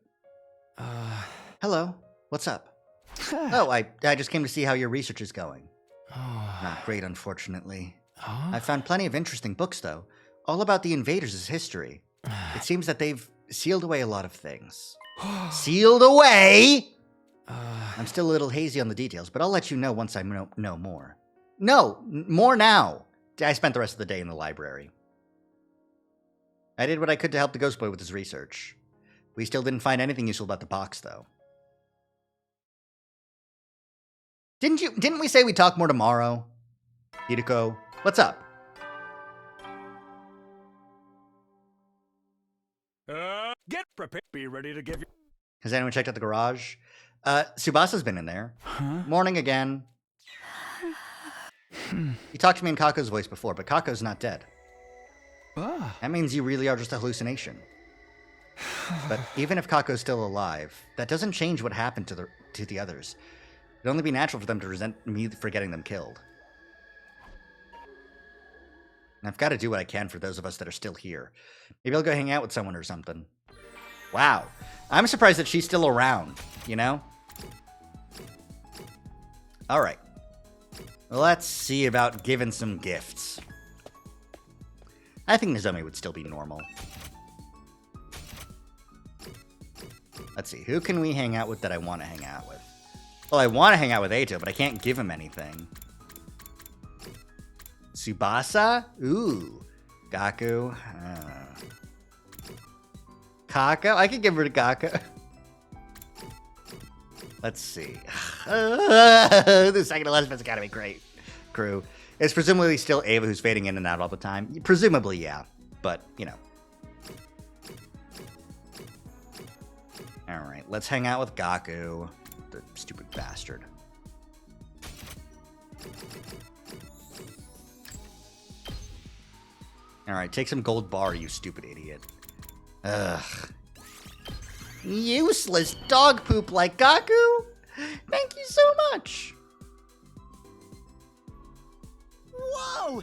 S1: Hello. What's up? Oh, I just came to see how your research is going. Not great, unfortunately. I found plenty of interesting books, though, all about the invaders' history. It seems that they've sealed away a lot of things. Sealed away?! I'm still a little hazy on the details, but I'll let you know once I know more. No, more now! I spent the rest of the day in the library. I did what I could to help the Ghost Boy with his research. We still didn't find anything useful about the box, though. Didn't we say we'd talk more tomorrow? Hideko, what's up?
S2: Get prepared. Be ready to give you.
S1: Has anyone checked out the garage? Tsubasa's been in there. Morning again. You talked to me in Kako's voice before, but Kako's not dead. That means you really are just a hallucination. But even if Kako's still alive, that doesn't change what happened to the others. It'd only be natural for them to resent me for getting them killed. And I've got to do what I can for those of us that are still here. Maybe I'll go hang out with someone or something. Wow. I'm surprised that she's still around, you know? Alright. Let's see about giving some gifts. I think Nozomi would still be normal. Let's see, who can we hang out with that I want to hang out with? Well, I want to hang out with Eito, but I can't give him anything. Tsubasa? Ooh. Gaku? Kako? I could give her to Gaku. Let's see. The second Last Defense Academy crew. It's presumably still Ava who's fading in and out all the time. Presumably, yeah. But, you know. Alright, let's hang out with Gaku. The stupid bastard. Alright, take some gold bar, you stupid idiot. Ugh. Useless dog poop like Gaku? Thank you so much.
S10: Whoa!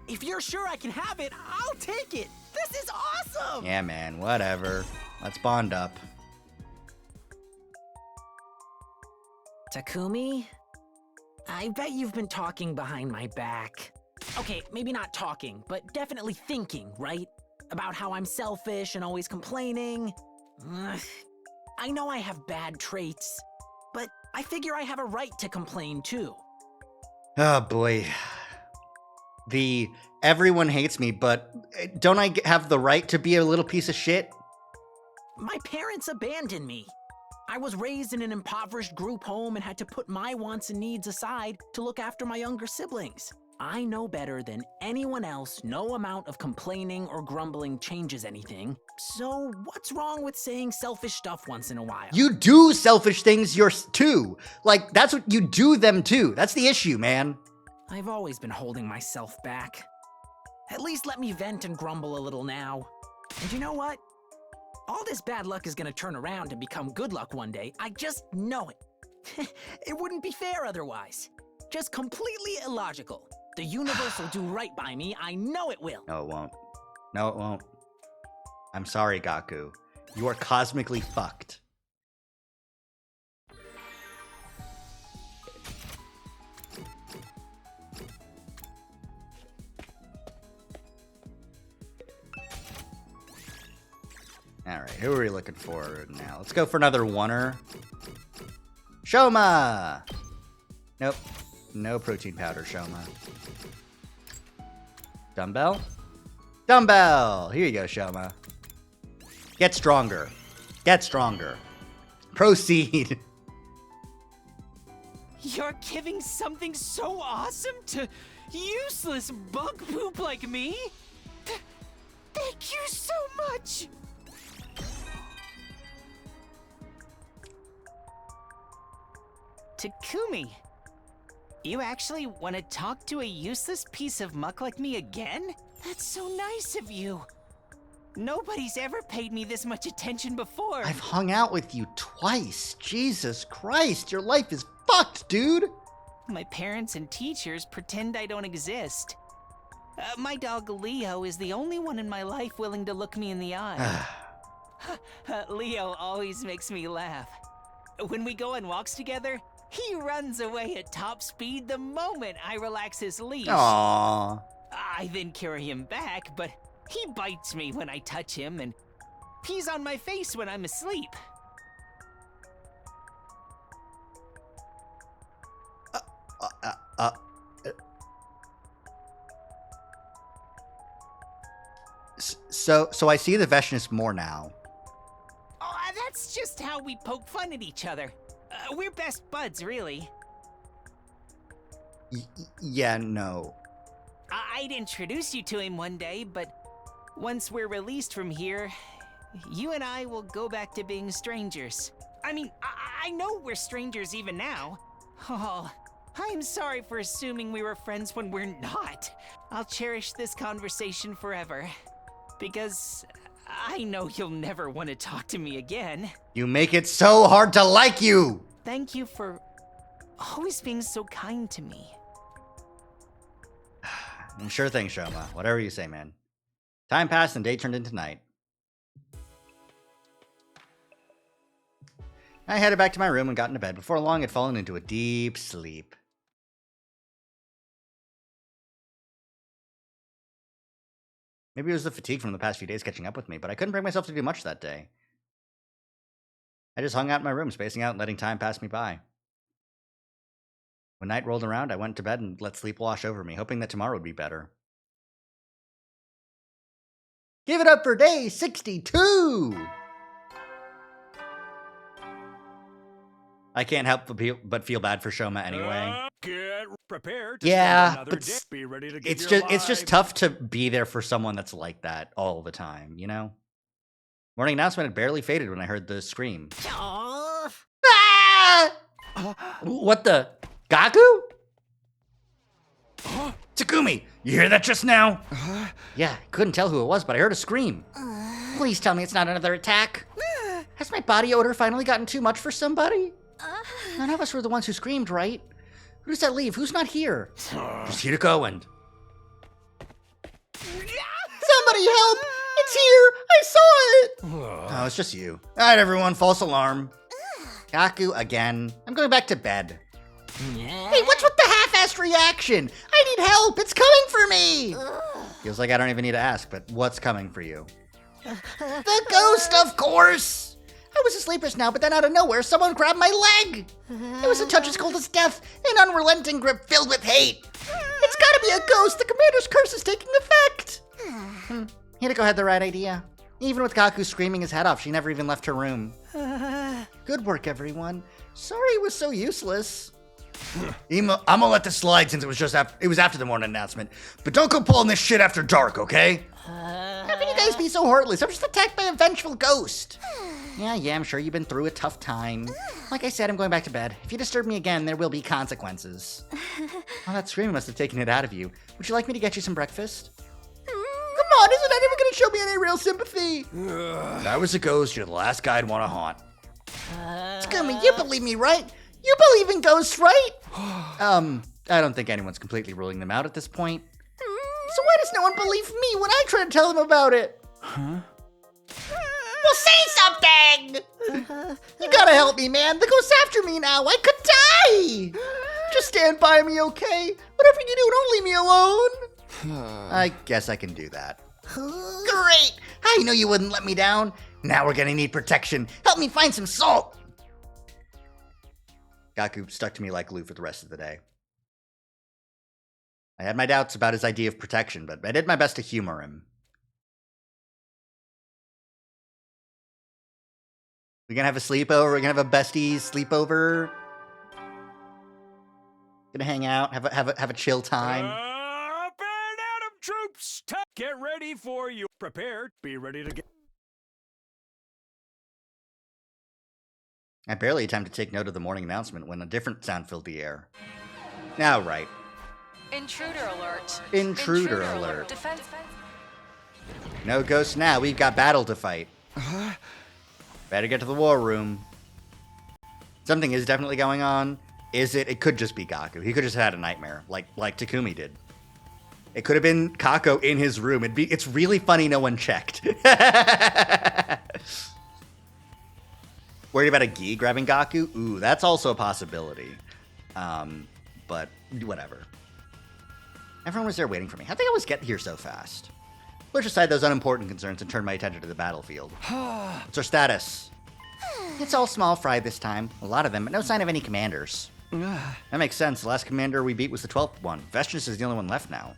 S10: If you're sure I can have it, I'll take it. This is awesome!
S1: Yeah, man, whatever. Let's bond up.
S10: Takumi? I bet you've been talking behind my back. Okay, maybe not talking, but definitely thinking, right? About how I'm selfish and always complaining. Ugh. I know I have bad traits, but I figure I have a right to complain too.
S1: Oh boy. The everyone hates me, but don't I have the right to be a little piece of shit?
S10: My parents abandoned me. I was raised in an impoverished group home and had to put my wants and needs aside to look after my younger siblings. I know better than anyone else no amount of complaining or grumbling changes anything. So what's wrong with saying selfish stuff once in a while?
S1: You do selfish things too. Like, that's what you do them too. That's the issue, man.
S10: I've always been holding myself back. At least let me vent and grumble a little now. And you know what? All this bad luck is gonna turn around and become good luck one day. I just know it. It wouldn't be fair otherwise. Just completely illogical. The universe will do right by me. I know it will.
S1: No, it won't. No, it won't. I'm sorry, Gaku. You are cosmically fucked. Alright, who are we looking for now? Let's go for another oneer. Shoma! Nope. No protein powder, Shoma. Dumbbell? Dumbbell! Here you go, Shoma. Get stronger. Get stronger. Proceed.
S9: You're giving something so awesome to useless bug poop like me? Thank you so much! Takumi, you actually want to talk to a useless piece of muck like me again? That's so nice of you. Nobody's ever paid me this much attention before.
S1: I've hung out with you twice. Jesus Christ, your life is fucked, dude.
S9: My parents and teachers pretend I don't exist. My dog Leo is the only one in my life willing to look me in the eye. Leo always makes me laugh. When we go on walks together, He runs away at top speed the moment I relax his leash.
S1: Aww.
S9: I then carry him back, but he bites me when I touch him and pees on my face when I'm asleep.
S1: So I see the Veshness more now.
S9: Oh, that's just how we poke fun at each other. We're best buds, really.
S1: Yeah, no.
S9: I'd introduce you to him one day, but once we're released from here, you and I will go back to being strangers. I mean, I know we're strangers even now. Oh, I'm sorry for assuming we were friends when we're not. I'll cherish this conversation forever, because I know you'll never want to talk to me again.
S1: You make it so hard to like you!
S9: Thank you for always being so kind to me.
S1: Sure thing, Shoma. Whatever you say, man. Time passed and day turned into night. I headed back to my room and got into bed. Before long, I'd fallen into a deep sleep. Maybe it was the fatigue from the past few days catching up with me, but I couldn't bring myself to do much that day. I just hung out in my room, spacing out and letting time pass me by. When night rolled around, I went to bed and let sleep wash over me, hoping that tomorrow would be better. Give it up for day 62! I can't help but feel bad for Shoma anyway.
S2: Get prepared to
S1: Yeah,
S2: spend another
S1: but
S2: day. Be ready to give
S1: it's
S2: your
S1: just
S2: life.
S1: tough to be there for someone that's like that all the time, you know? Morning announcement had barely faded when I heard the scream.
S9: Aww.
S1: Ah! What the? Gaku? Takumi, you hear that just now? Yeah, couldn't tell who it was, but I heard a scream. Please tell me it's not another attack. Has my body odor finally gotten too much for somebody? None of us were the ones who screamed, right? Who does that leave? Who's not here? Just Hideko and... Somebody help! It's here! I saw it! Oh, it's just you. Alright, everyone, false alarm. Gaku again. I'm going back to bed. Hey, what's with the half-assed reaction? I need help! It's coming for me! Feels like I don't even need to ask, but what's coming for you? The ghost, of course! I was asleep just now, but then out of nowhere, someone grabbed my leg! It was a touch as cold as death, an unrelenting grip filled with hate! It's gotta be a ghost! The commander's curse is taking effect! Hideko had the right idea. Even with Gaku screaming his head off, she never even left her room. Good work, everyone. Sorry it was so useless. I'm gonna let this slide since it was after the morning announcement. But don't go pulling this shit after dark, okay? How can you guys be so heartless? I'm just attacked by a vengeful ghost. Yeah, I'm sure you've been through a tough time. Like I said, I'm going back to bed. If you disturb me again, there will be consequences. Oh, that screaming must have taken it out of you. Would you like me to get you some breakfast? Come on, isn't anyone gonna show me any real sympathy? If I was a ghost, you're the last guy I'd want to haunt. Takumi, you believe me, right? You believe in ghosts, right? I don't think anyone's completely ruling them out at this point. So why does no one believe me when I try to tell them about it? Well, say something! You gotta help me, man. The ghost's after me now. I could die! Just stand by me, okay? Whatever you do, don't leave me alone. I guess I can do that. Great! I knew you wouldn't let me down. Now we're gonna need protection. Help me find some salt! Gaku stuck to me like glue for the rest of the day. I had my doubts about his idea of protection, but I did my best to humor him. We're gonna have a sleepover, we're gonna have a besties sleepover. Gonna hang out, have a chill time.
S2: Up and Adam troops! Get ready for you. Prepared. Be ready to get...
S1: I barely had time to take note of the morning announcement when a different sound filled the air. Now, right.
S12: Intruder alert.
S1: Intruder alert.
S12: Defense.
S1: No ghosts now, we've got battle to fight. Better get to the war room. Something is definitely going on. Is it? It could just be Gaku. He could just have had a nightmare, like Takumi did. It could have been Kako in his room. It's really funny no one checked. Worried about a Gi grabbing Gaku? Ooh, that's also a possibility. But whatever. Everyone was there waiting for me. How'd they always get here so fast? Push aside those unimportant concerns and turn my attention to the battlefield. What's our status? It's all small fry this time. A lot of them, but no sign of any commanders. That makes sense. The last commander we beat was the 12th one. Vestris is the only one left now.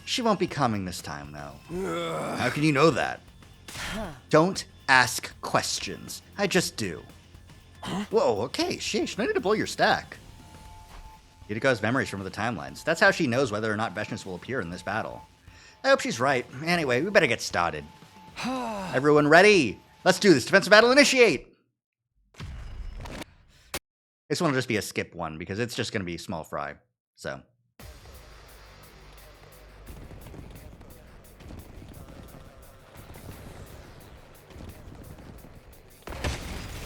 S1: She won't be coming this time, though. How can you know that? Don't ask questions. I just do. Whoa, okay, sheesh. No need to blow your stack. Yuriko has memories from other timelines. That's how she knows whether or not Vestris will appear in this battle. I hope she's right. Anyway, we better get started. Everyone ready? Let's do this. Defensive battle initiate! This one will just be a skip one, because it's just going to be small fry. So.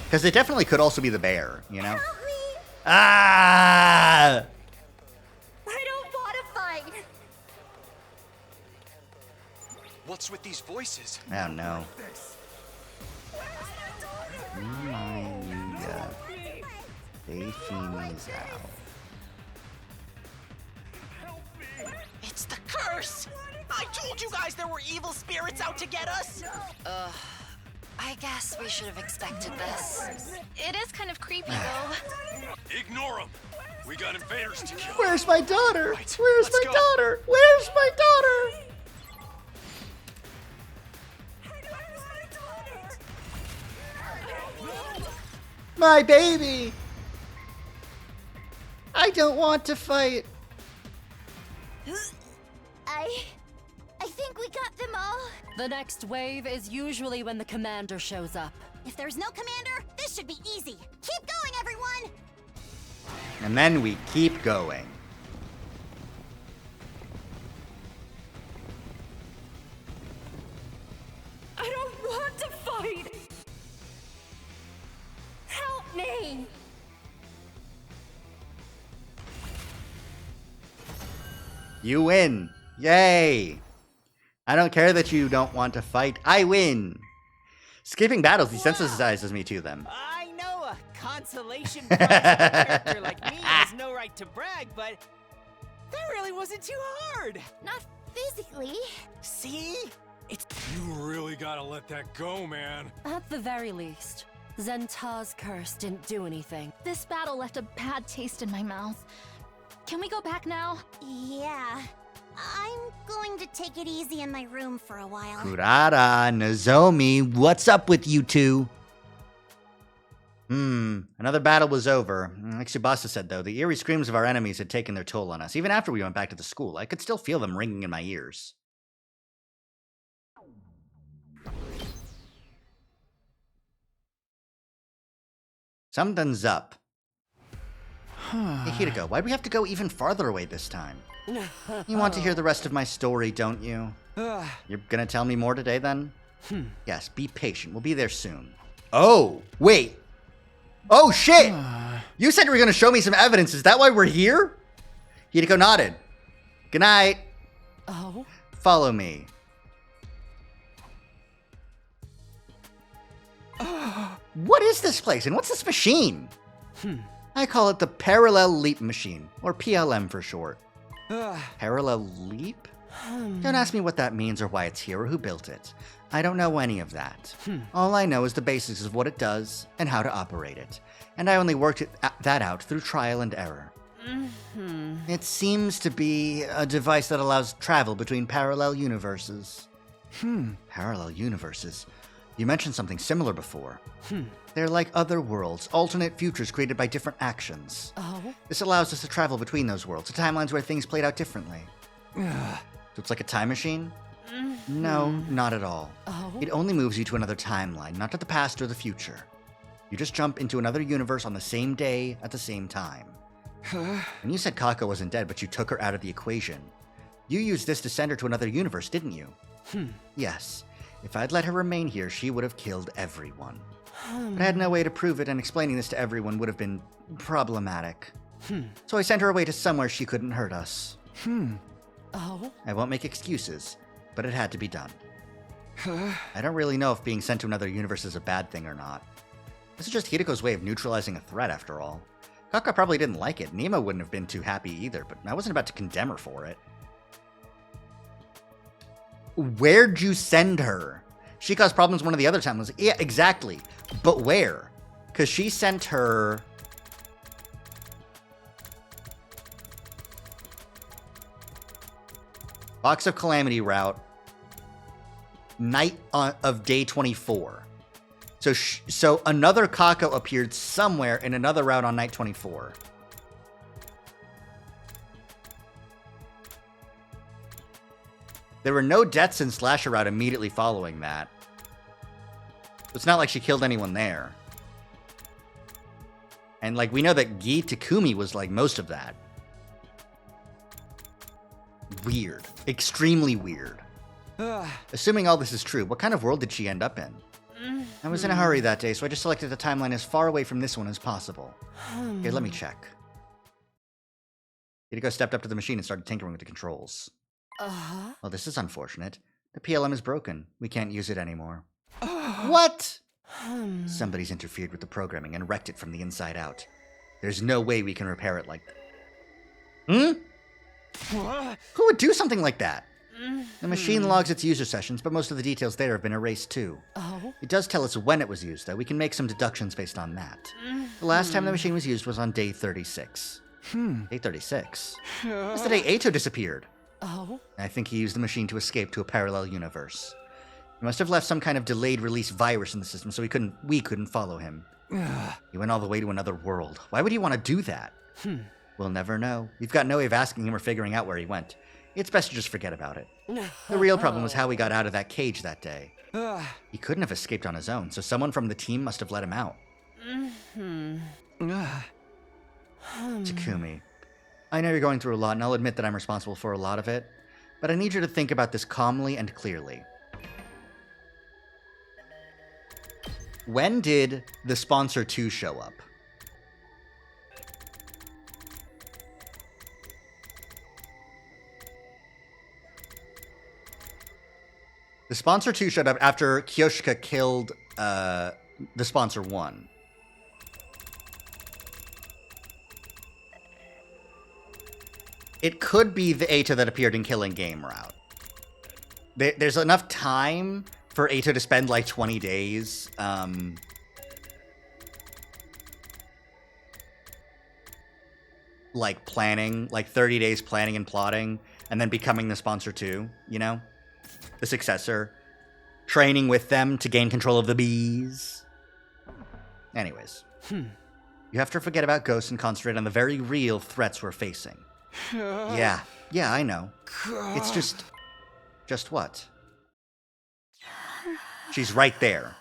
S1: Because it definitely could also be the bear, you know?
S3: Help me!
S1: Ah!
S3: I don't want to fight.
S5: What's with these voices?
S1: Oh no.
S10: It's the curse! I told you guys there were evil spirits out to get us!
S4: I guess we should have expected this.
S12: It is kind of creepy, though.
S2: Ignore them. We got invaders to kill.
S1: Where's my daughter?
S5: Right,
S1: Where's
S5: let's
S1: my
S5: go.
S1: daughter? Where's my daughter? My baby! I don't want to fight.
S3: I think we got them all.
S4: The next wave is usually when the commander shows up.
S3: If there's no commander, this should be easy. Keep going, everyone!
S1: And then we keep going.
S3: I don't want to fight! Help me!
S1: You win. Yay. I don't care that you don't want to fight. I win. Skipping battles desensitizes me to them.
S9: I know a consolation prize for a character like me has no right to brag, but that really wasn't too hard.
S3: Not physically.
S9: See? It's
S2: You really gotta let that go, man.
S4: At the very least, Zenta's curse didn't do anything.
S12: This battle left a bad taste in my mouth. Can we go back now?
S3: Yeah. I'm going to take it easy in my room for a while.
S1: Kurara, Nozomi, what's up with you two? Another battle was over. Like Tsubasa said, though, the eerie screams of our enemies had taken their toll on us. Even after we went back to the school, I could still feel them ringing in my ears. Something's up. Hey, Hideko, why'd we have to go even farther away this time? You want to hear the rest of my story, don't you? You're gonna tell me more today, then? Yes, be patient. We'll be there soon. Oh, wait. Oh, shit! You said you were gonna show me some evidence. Is that why we're here? Hideko nodded. Good night.
S4: Oh?
S1: Follow me. What is this place, and what's this machine? I call it the Parallel Leap Machine, or PLM for short. Parallel Leap? Don't ask me what that means or why it's here or who built it. I don't know any of that. All I know is the basics of what it does and how to operate it. And I only worked that out through trial and error. It seems to be a device that allows travel between parallel universes. Parallel universes? You mentioned something similar before. They're like other worlds, alternate futures created by different actions.
S4: Oh?
S1: This allows us to travel between those worlds, to timelines where things played out differently. So it's like a time machine? No, not at all.
S4: Oh?
S1: It only moves you to another timeline, not to the past or the future. You just jump into another universe on the same day at the same time. And you said Kako wasn't dead, but you took her out of the equation. You used this to send her to another universe, didn't you? Yes. If I'd let her remain here, she would have killed everyone. But I had no way to prove it, and explaining this to everyone would have been problematic. So I sent her away to somewhere she couldn't hurt us.
S4: Oh?
S1: I won't make excuses, but it had to be done. I don't really know if being sent to another universe is a bad thing or not. This is just Hideko's way of neutralizing a threat, after all. Kaka probably didn't like it. Nemo wouldn't have been too happy either, but I wasn't about to condemn her for it. Where'd you send her? She caused problems one of the other times. Yeah, exactly. But where? Because she sent her... Box of Calamity route. Night of day 24. So another Kako appeared somewhere in another route on night 24. There were no deaths in Slasher route immediately following that. It's not like she killed anyone there. And, like, we know that Gi Takumi was, like, most of that. Weird. Extremely weird. Assuming all this is true, what kind of world did she end up in? I was in a hurry that day, so I just selected the timeline as far away from this one as possible. Here, let me check. Hideko stepped up to the machine and started tinkering with the controls. Well, this is unfortunate. The PLM is broken. We can't use it anymore. What? Somebody's interfered with the programming and wrecked it from the inside out. There's no way we can repair it like that. Who would do something like that? The machine logs its user sessions, but most of the details there have been erased too. It does tell us when it was used, though. We can make some deductions based on that. The last time the machine was used was on day 36. Day 36? That's the day Eito disappeared. I think he used the machine to escape to a parallel universe. He must have left some kind of delayed release virus in the system, so we couldn't follow him. He went all the way to another world. Why would he want to do that? We'll never know. We've got no way of asking him or figuring out where he went. It's best to just forget about it. The real problem was how he got out of that cage that day. He couldn't have escaped on his own, so someone from the team must have let him out. Takumi, I know you're going through a lot, and I'll admit that I'm responsible for a lot of it, but I need you to think about this calmly and clearly. When did the sponsor 2 show up? The sponsor 2 showed up after Kyoshika killed the sponsor 1. It could be the Eito that appeared in Killing Game route. There's enough time for Eito to spend like 20 days. Like planning, like 30 days planning and plotting, and then becoming the sponsor 2, you know? The successor. Training with them to gain control of the bees. Anyways. You have to forget about ghosts and concentrate on the very real threats we're facing. Yeah, I know. It's just... Just what? She's right there.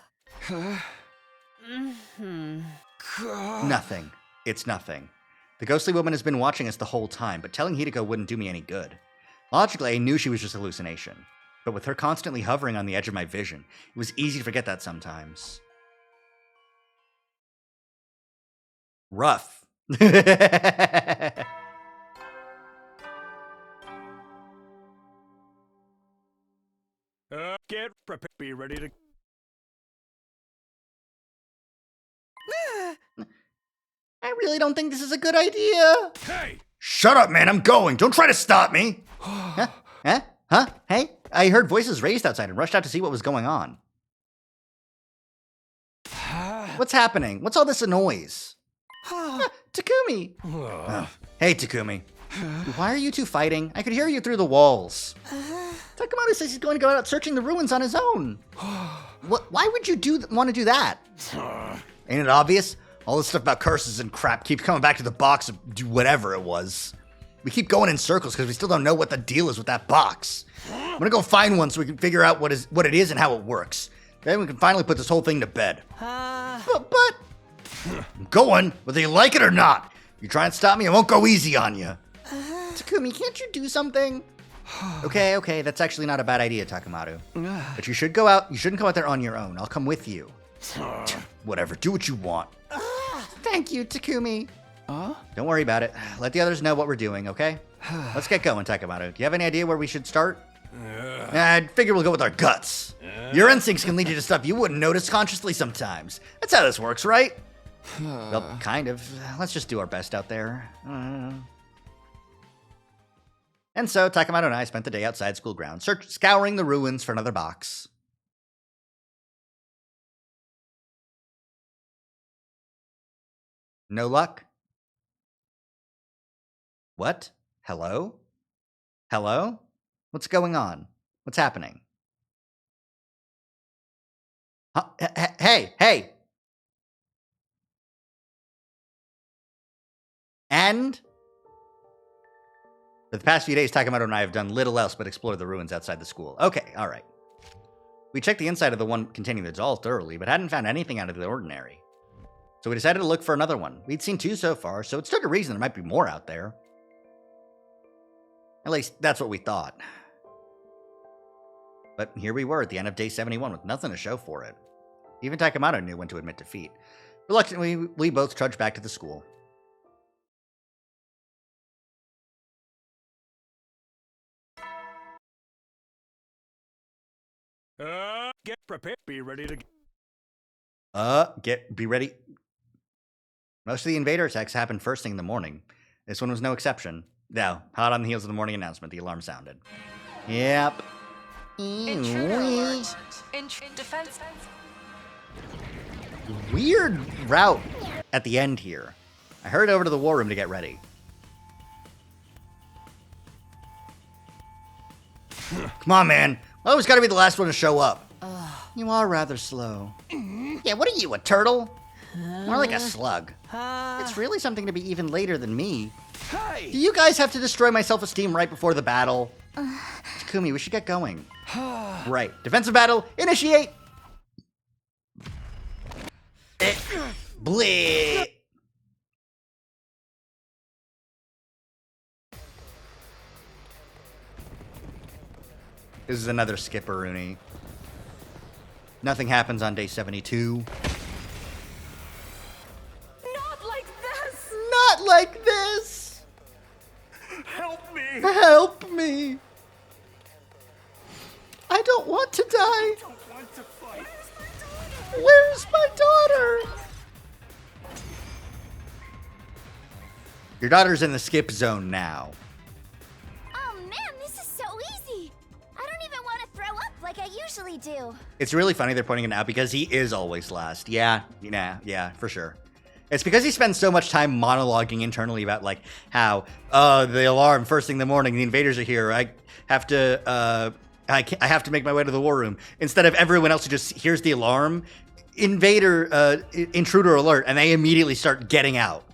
S1: Nothing. It's nothing. The ghostly woman has been watching us the whole time, but telling Hideko wouldn't do me any good. Logically, I knew she was just a hallucination. But with her constantly hovering on the edge of my vision, it was easy to forget that sometimes. Rough.
S2: Get prepared. Be ready to...
S1: I really don't think this is a good idea.
S2: Hey!
S1: Shut up, man. I'm going. Don't try to stop me. Huh? Hey? I heard voices raised outside and rushed out to see what was going on. What's happening? What's all this noise? Takumi! Hey, Takumi. Why are you two fighting? I could hear you through the walls. Takamado says he's going to go out searching the ruins on his own. Why would you want to do that? Ain't it obvious? All this stuff about curses and crap keeps coming back to the box of whatever it was. We keep going in circles because we still don't know what the deal is with that box. I'm gonna go find one so we can figure out what it is and how it works. Then we can finally put this whole thing to bed. But... I'm going, whether you like it or not. You try and stop me, I won't go easy on you. Takumi, can't you do something? Okay, that's actually not a bad idea, Takamaru. But you shouldn't go out there on your own. I'll come with you. Whatever, do what you want. Thank you, Takumi. Don't worry about it. Let the others know what we're doing, okay? Let's get going, Takamaru. Do you have any idea where we should start? I figure we'll go with our guts. Your instincts can lead you to stuff you wouldn't notice consciously sometimes. That's how this works, right? Well, kind of. Let's just do our best out there. And so, Takemoto and I spent the day outside school grounds, scouring the ruins for another box. No luck? What? Hello? Hello? What's going on? What's happening? Huh? Hey! And? For the past few days, Takemoto and I have done little else but explore the ruins outside the school. Okay, alright. We checked the inside of the one containing the doll thoroughly, but hadn't found anything out of the ordinary. So we decided to look for another one. We'd seen 2 so far, so it stood to reason there might be more out there. At least, that's what we thought. But here we were at the end of day 71 with nothing to show for it. Even Takemoto knew when to admit defeat. Reluctantly, we both trudged back to the school.
S2: Get prepared. Be ready to...
S1: Be ready. Most of the invader attacks happened first thing in the morning. This one was no exception. Now, hot on the heels of the morning announcement, the alarm sounded. Yep.
S13: Intruder alert. Defense.
S1: Weird route at the end here. I hurried over to the war room to get ready. Come on, man. I always gotta be the last one to show up. You are rather slow. Yeah, what are you, a turtle? More like a slug. It's really something to be even later than me.
S5: Hey!
S1: Do you guys have to destroy my self-esteem right before the battle? Takumi, we should get going. Right. Defensive battle, initiate! Bleh! This is another skipperoonie. Nothing happens on day 72.
S13: Not like this!
S1: Not like this!
S2: Help me!
S1: Help me! I don't want to die!
S2: I don't want to fight.
S1: Where's my daughter? Your daughter's in the skip zone now.
S3: Oh man, this is so easy. I don't even want to throw up like I usually do.
S1: It's really funny they're pointing it out because he is always last. Yeah, for sure. It's because he spends so much time monologuing internally about like how the alarm first thing in the morning, the invaders are here. I have to I have to make my way to the war room instead of everyone else who just hears the alarm, intruder alert, and they immediately start getting out.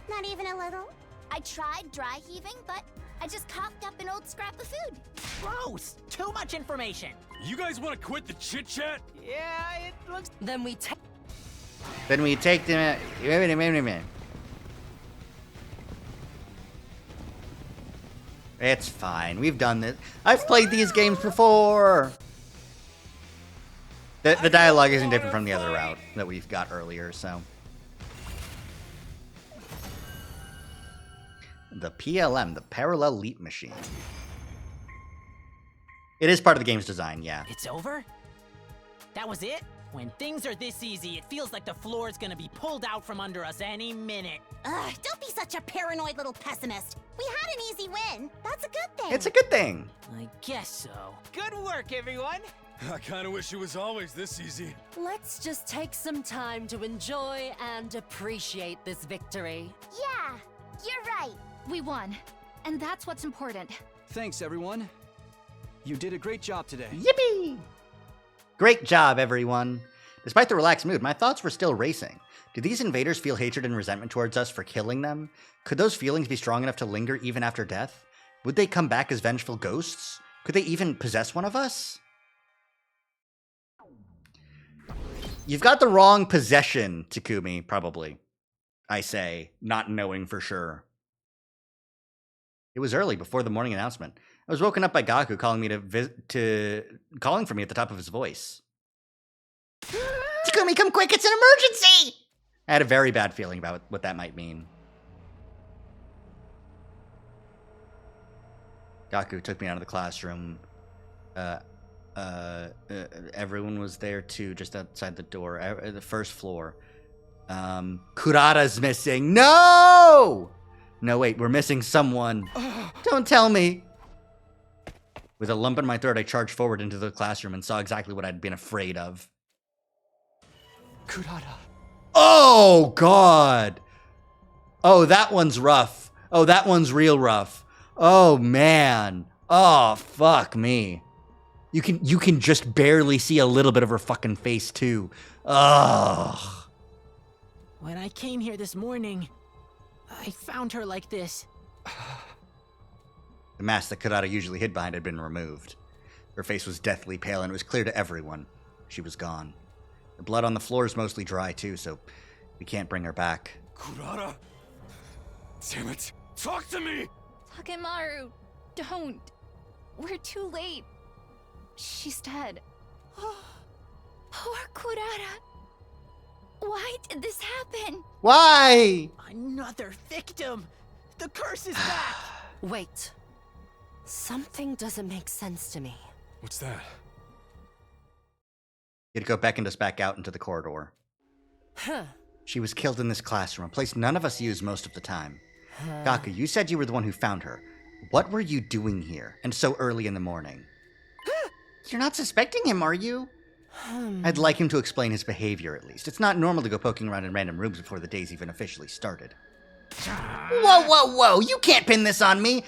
S3: Not even a little. I tried dry heaving, but I just coughed up an old scrap of food.
S9: Gross! Too much information.
S2: You guys want to quit the chit-chat?
S9: Yeah, it looks...
S4: Then we take...
S1: Then we take them. It's fine. We've done this. I've played these games before. The dialogue isn't different from the other route that we've got earlier, so. The PLM, the Parallel Leap Machine. It is part of the game's design, yeah.
S9: It's over? That was it? When things are this easy, it feels like the floor is gonna be pulled out from under us any minute.
S3: Ugh, don't be such a paranoid little pessimist. We had an easy win. That's a good thing.
S1: It's a good thing.
S9: I guess so. Good work, everyone!
S2: I kind of wish it was always this easy.
S4: Let's just take some time to enjoy and appreciate this victory.
S3: Yeah, you're right.
S12: We won. And that's what's important.
S5: Thanks, everyone. You did a great job today.
S1: Yippee! Great job, everyone. Despite the relaxed mood, my thoughts were still racing. Do these invaders feel hatred and resentment towards us for killing them? Could those feelings be strong enough to linger even after death? Would they come back as vengeful ghosts? Could they even possess one of us? You've got the wrong possession, Takumi, probably. I say, not knowing for sure. It was early, before the morning announcement. I was woken up by Gaku calling me calling for me at the top of his voice. Takumi, come quick, it's an emergency! I had a very bad feeling about what that might mean. Gaku took me out of the classroom. Everyone was there too, just outside the door, the first floor. Kurata's missing. No! No, wait, we're missing someone. Don't tell me. With a lump in my throat, I charged forward into the classroom and saw exactly what I'd been afraid of.
S5: Kurata.
S1: Oh, God. Oh, that one's rough. Oh, that one's real rough. Oh, man. Oh, fuck me. You can just barely see a little bit of her fucking face, too. Ugh.
S10: When I came here this morning, I found her like this.
S1: The mask that Kurata usually hid behind had been removed. Her face was deathly pale, and it was clear to everyone she was gone. The blood on the floor is mostly dry, too, so we can't bring her back.
S2: Kurata? Damn it! Talk to me!
S12: Takemaru, don't. We're too late. She's dead.
S3: Poor Kurata. Why did this happen?
S1: Why?
S10: Another victim! The curse is back!
S4: Wait. Something doesn't make sense to me.
S2: What's that?
S1: Hideko beckoned us back out into the corridor.
S4: Huh.
S1: She was killed in this classroom, a place none of us use most of the time. Gaku, you said you were the one who found her. What were you doing here, and so early in the morning? You're not suspecting him, are you? I'd like him to explain his behavior, at least. It's not normal to go poking around in random rooms before the day's even officially started. Whoa, whoa, whoa! You can't pin this on me!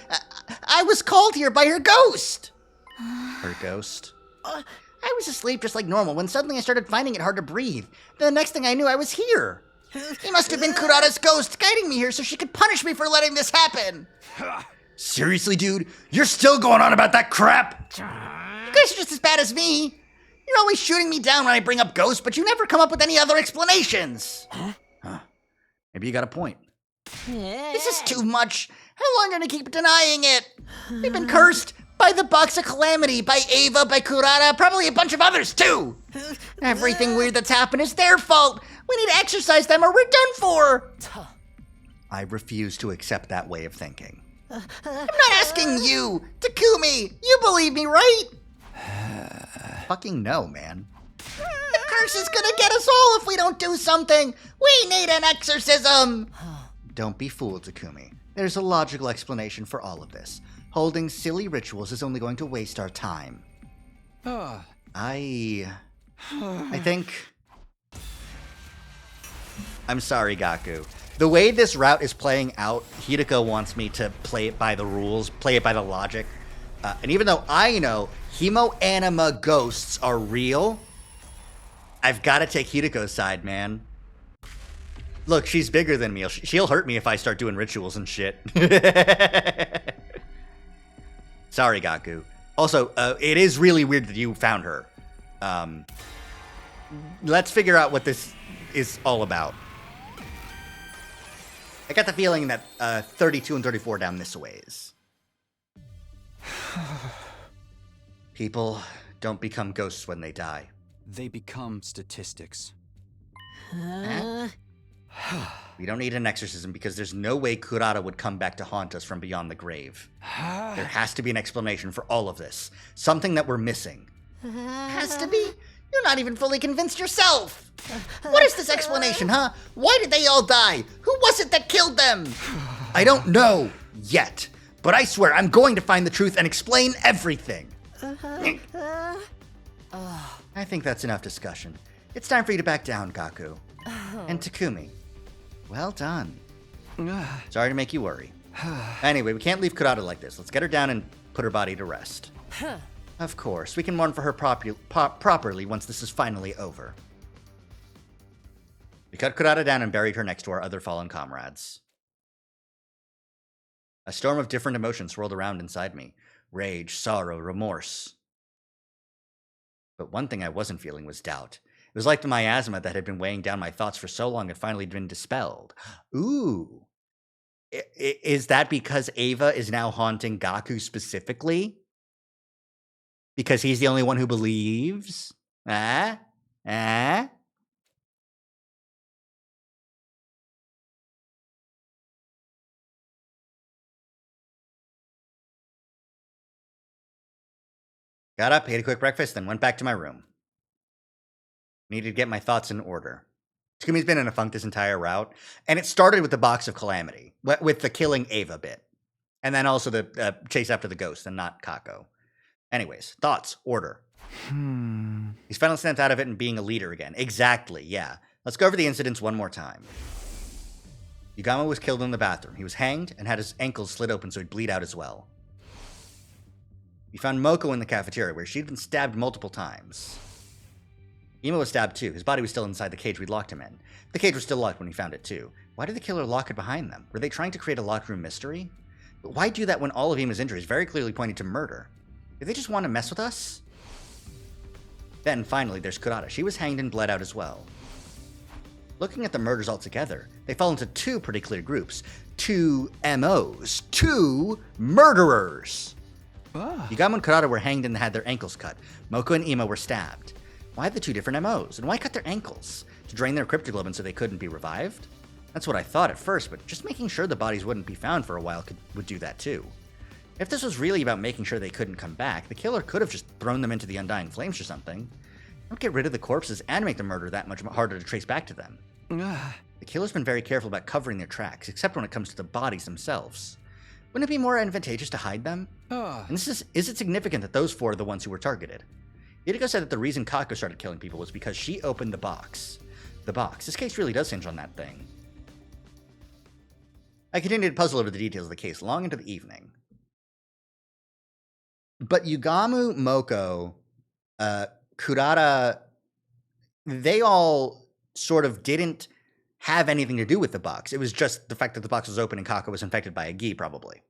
S1: I was called here by her ghost! Her ghost? I was asleep just like normal when suddenly I started finding it hard to breathe. The next thing I knew, I was here. It must have been Kurata's ghost guiding me here so she could punish me for letting this happen. Seriously, dude? You're still going on about that crap? You guys are just as bad as me. You're always shooting me down when I bring up ghosts, but you never come up with any other explanations. Huh. Maybe you got a point. This is too much. How long are you gonna keep denying it? We've been cursed by the box of calamity, by Ava, by Kurata, probably a bunch of others too. Everything weird that's happened is their fault. We need to exorcise them or we're done for. I refuse to accept that way of thinking. I'm not asking you, Takumi. You believe me, right? Fucking no, man. The curse is gonna get us all if we don't do something. We need an exorcism. Don't be fooled, Takumi. There's a logical explanation for all of this. Holding silly rituals is only going to waste our time. I think... I'm sorry, Gaku. The way this route is playing out, Hideko wants me to play it by the rules, play it by the logic. And even though I know Hemoanima ghosts are real, I've got to take Hideko's side, man. Look, she's bigger than me. She'll hurt me if I start doing rituals and shit. Sorry, Gaku. Also, it is really weird that you found her. Let's figure out what this is all about. I got the feeling that 32 and 34 down this ways. People don't become ghosts when they die.
S5: They become statistics.
S1: We don't need an exorcism because there's no way Kurata would come back to haunt us from beyond the grave. There has to be an explanation for all of this. Something that we're missing. Has to be? You're not even fully convinced yourself. What is this explanation, huh? Why did they all die? Who was it that killed them? I don't know yet, but I swear I'm going to find the truth and explain everything. I think that's enough discussion. It's time for you to back down, Gaku. And Takumi. Well done. Sorry to make you worry. Anyway, we can't leave Kurata like this. Let's get her down and put her body to rest. Of course, we can mourn for her properly once this is finally over. We cut Kurata down and buried her next to our other fallen comrades. A storm of different emotions swirled around inside me. Rage, sorrow, remorse. But one thing I wasn't feeling was doubt. It was like the miasma that had been weighing down my thoughts for so long had finally been dispelled. Ooh. Is that because Ava is now haunting Gaku specifically? Because he's the only one who believes? Got up, ate a quick breakfast, then went back to my room. Needed to get my thoughts in order. Takumi's been in a funk this entire route, and it started with the box of calamity, with the killing Ava bit, and then also the chase after the ghost, and not Kako. Anyways, thoughts, order. He's finally snapped out of it and being a leader again. Exactly, yeah. Let's go over the incidents one more time. Yugamo was killed in the bathroom. He was hanged and had his ankles slit open so he'd bleed out as well. We found Moko in the cafeteria where she'd been stabbed multiple times. Imo was stabbed too. His body was still inside the cage we'd locked him in. The cage was still locked when we found it too. Why did the killer lock it behind them? Were they trying to create a locked room mystery? But why do that when all of Ima's injuries very clearly pointed to murder? Did they just want to mess with us? Then, finally, there's Kurata. She was hanged and bled out as well. Looking at the murders altogether, they fall into two pretty clear groups. Two MOs. Two murderers! Yugamo and Kurata were hanged and had their ankles cut. Moko and Ima were stabbed. Why the two different MOs? And why cut their ankles? To drain their cryptoglobin so they couldn't be revived? That's what I thought at first, but just making sure the bodies wouldn't be found for a while would do that too. If this was really about making sure they couldn't come back, the killer could have just thrown them into the undying flames or something. Don't get rid of the corpses and make the murder that much harder to trace back to them. The killer's been very careful about covering their tracks, except when it comes to the bodies themselves. Wouldn't it be more advantageous to hide them? And is it significant that those four are the ones who were targeted? Yuriko said that the reason Kako started killing people was because she opened the box. The box. This case really does hinge on that thing. I continued to puzzle over the details of the case long into the evening. But Yugamo, Moko, Kurata, they all sort of didn't have anything to do with the box. It was just the fact that the box was open and Kako was infected by a gi, probably.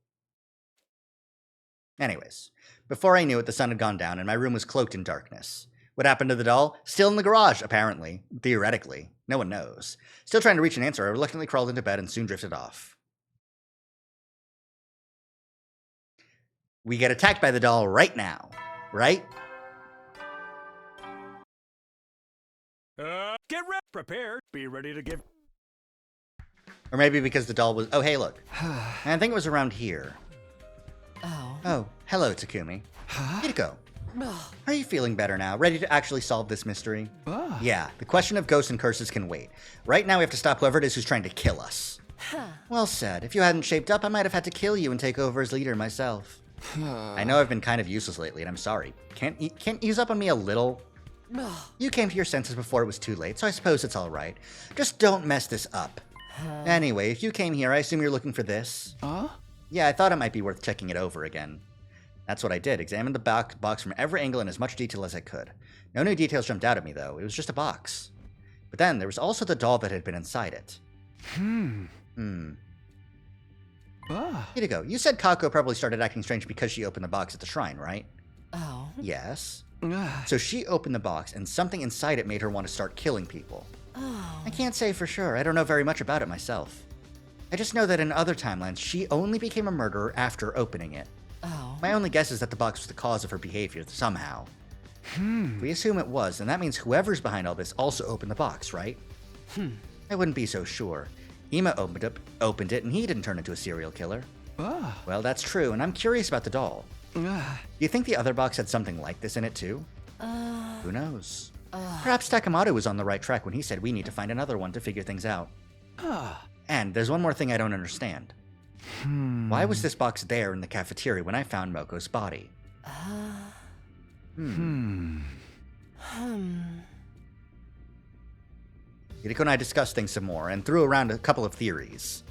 S1: Anyways, before I knew it, the sun had gone down and my room was cloaked in darkness. What happened to the doll? Still in the garage, apparently. Theoretically. No one knows. Still trying to reach an answer, I reluctantly crawled into bed and soon drifted off. We get attacked by the doll right now, right?
S2: Get ready, prepared, be ready to give.
S1: Or maybe because the doll was... Oh, hey, look. I think it was around here. Oh, hello, Takumi. Yuriko. Are you feeling better now? Ready to actually solve this mystery? Yeah, the question of ghosts and curses can wait. Right now we have to stop whoever it is who's trying to kill us. Well said. If you hadn't shaped up, I might have had to kill you and take over as leader myself. I know I've been kind of useless lately, and I'm sorry. Can't ease up on me a little? You came to your senses before it was too late, so I suppose it's all right. Just don't mess this up. Anyway, if you came here, I assume you're looking for this? Yeah, I thought it might be worth checking it over again. That's what I did. Examined the box from every angle in as much detail as I could. No new details jumped out at me, though. It was just a box. But then, there was also the doll that had been inside it. Yuriko, you said Kako probably started acting strange because she opened the box at the shrine, right? Yes. So she opened the box, and something inside it made her want to start killing people. I can't say for sure. I don't know very much about it myself. I just know that in other timelines, she only became a murderer after opening it. My only guess is that the box was the cause of her behavior, somehow. If we assume it was, then that means whoever's behind all this also opened the box, right? I wouldn't be so sure. Ima opened it, and he didn't turn into a serial killer. Well, that's true, and I'm curious about the doll. Do you think the other box had something like this in it, too? Who knows? Perhaps Takamoto was on the right track when he said we need to find another one to figure things out. And there's one more thing I don't understand. Why was this box there in the cafeteria when I found Moko's body? Yuriko and I discussed things some more and threw around a couple of theories.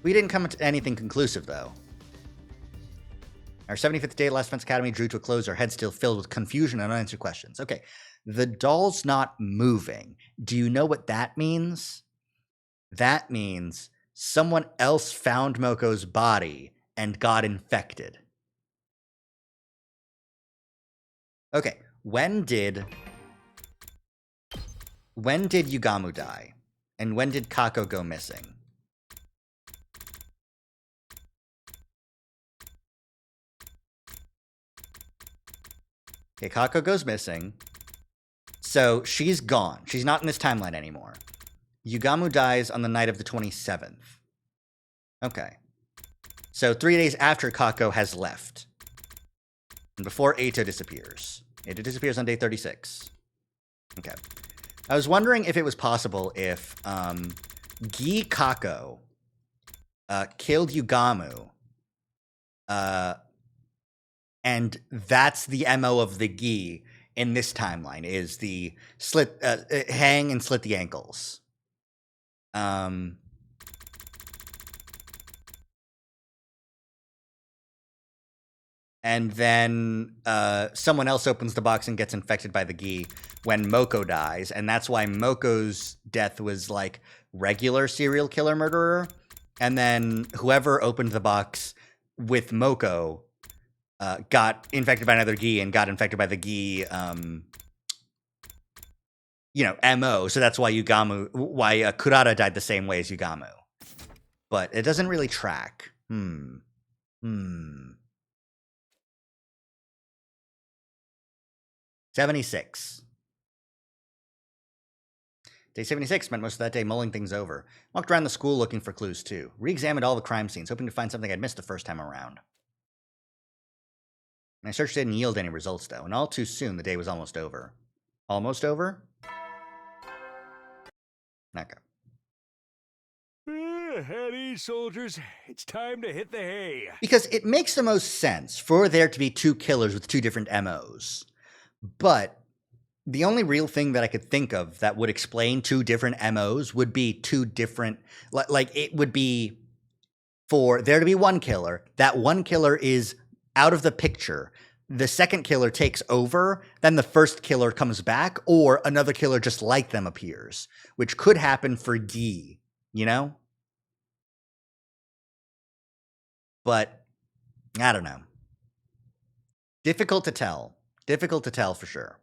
S1: We didn't come to anything conclusive, though. Our 75th day at Last Defense Academy drew to a close, our heads still filled with confusion and unanswered questions. Okay, the doll's not moving. Do you know what that means? That means someone else found Moko's body and got infected. Okay, when did Yugamu die? And when did Kako go missing? Okay, Kako goes missing. So she's gone. She's not in this timeline anymore. Yugamu dies on the night of the 27th. Okay. So 3 days after Kako has left. And before Eita disappears. Eita disappears on day 36. Okay. I was wondering if it was possible if Gi Kako killed Yugamu. And that's the MO of the Gi in this timeline, is the hang and slit the ankles. And then someone else opens the box and gets infected by the Gi when Moko dies. And that's why Moko's death was like regular serial killer murderer. And then whoever opened the box with Moko got infected by another Gi and got infected by the Gi, MO. So that's why Kurata died the same way as Yugamu. But it doesn't really track. 76. Day 76 spent most of that day mulling things over. Walked around the school looking for clues, too. Re-examined all the crime scenes, hoping to find something I'd missed the first time around. My search didn't yield any results, though, and all too soon the day was almost over. Almost over? Okay.
S2: At ease, soldiers. It's time to hit the hay.
S1: Because it makes the most sense for there to be two killers with two different MOs. But the only real thing that I could think of that would explain two different MOs would be two different... Like, it would be for there to be one killer. That one killer is out of the picture. The second killer takes over. Then the first killer comes back. Or another killer just like them appears. Which could happen for Gi. You know? But, I don't know. Difficult to tell. Difficult to tell for sure.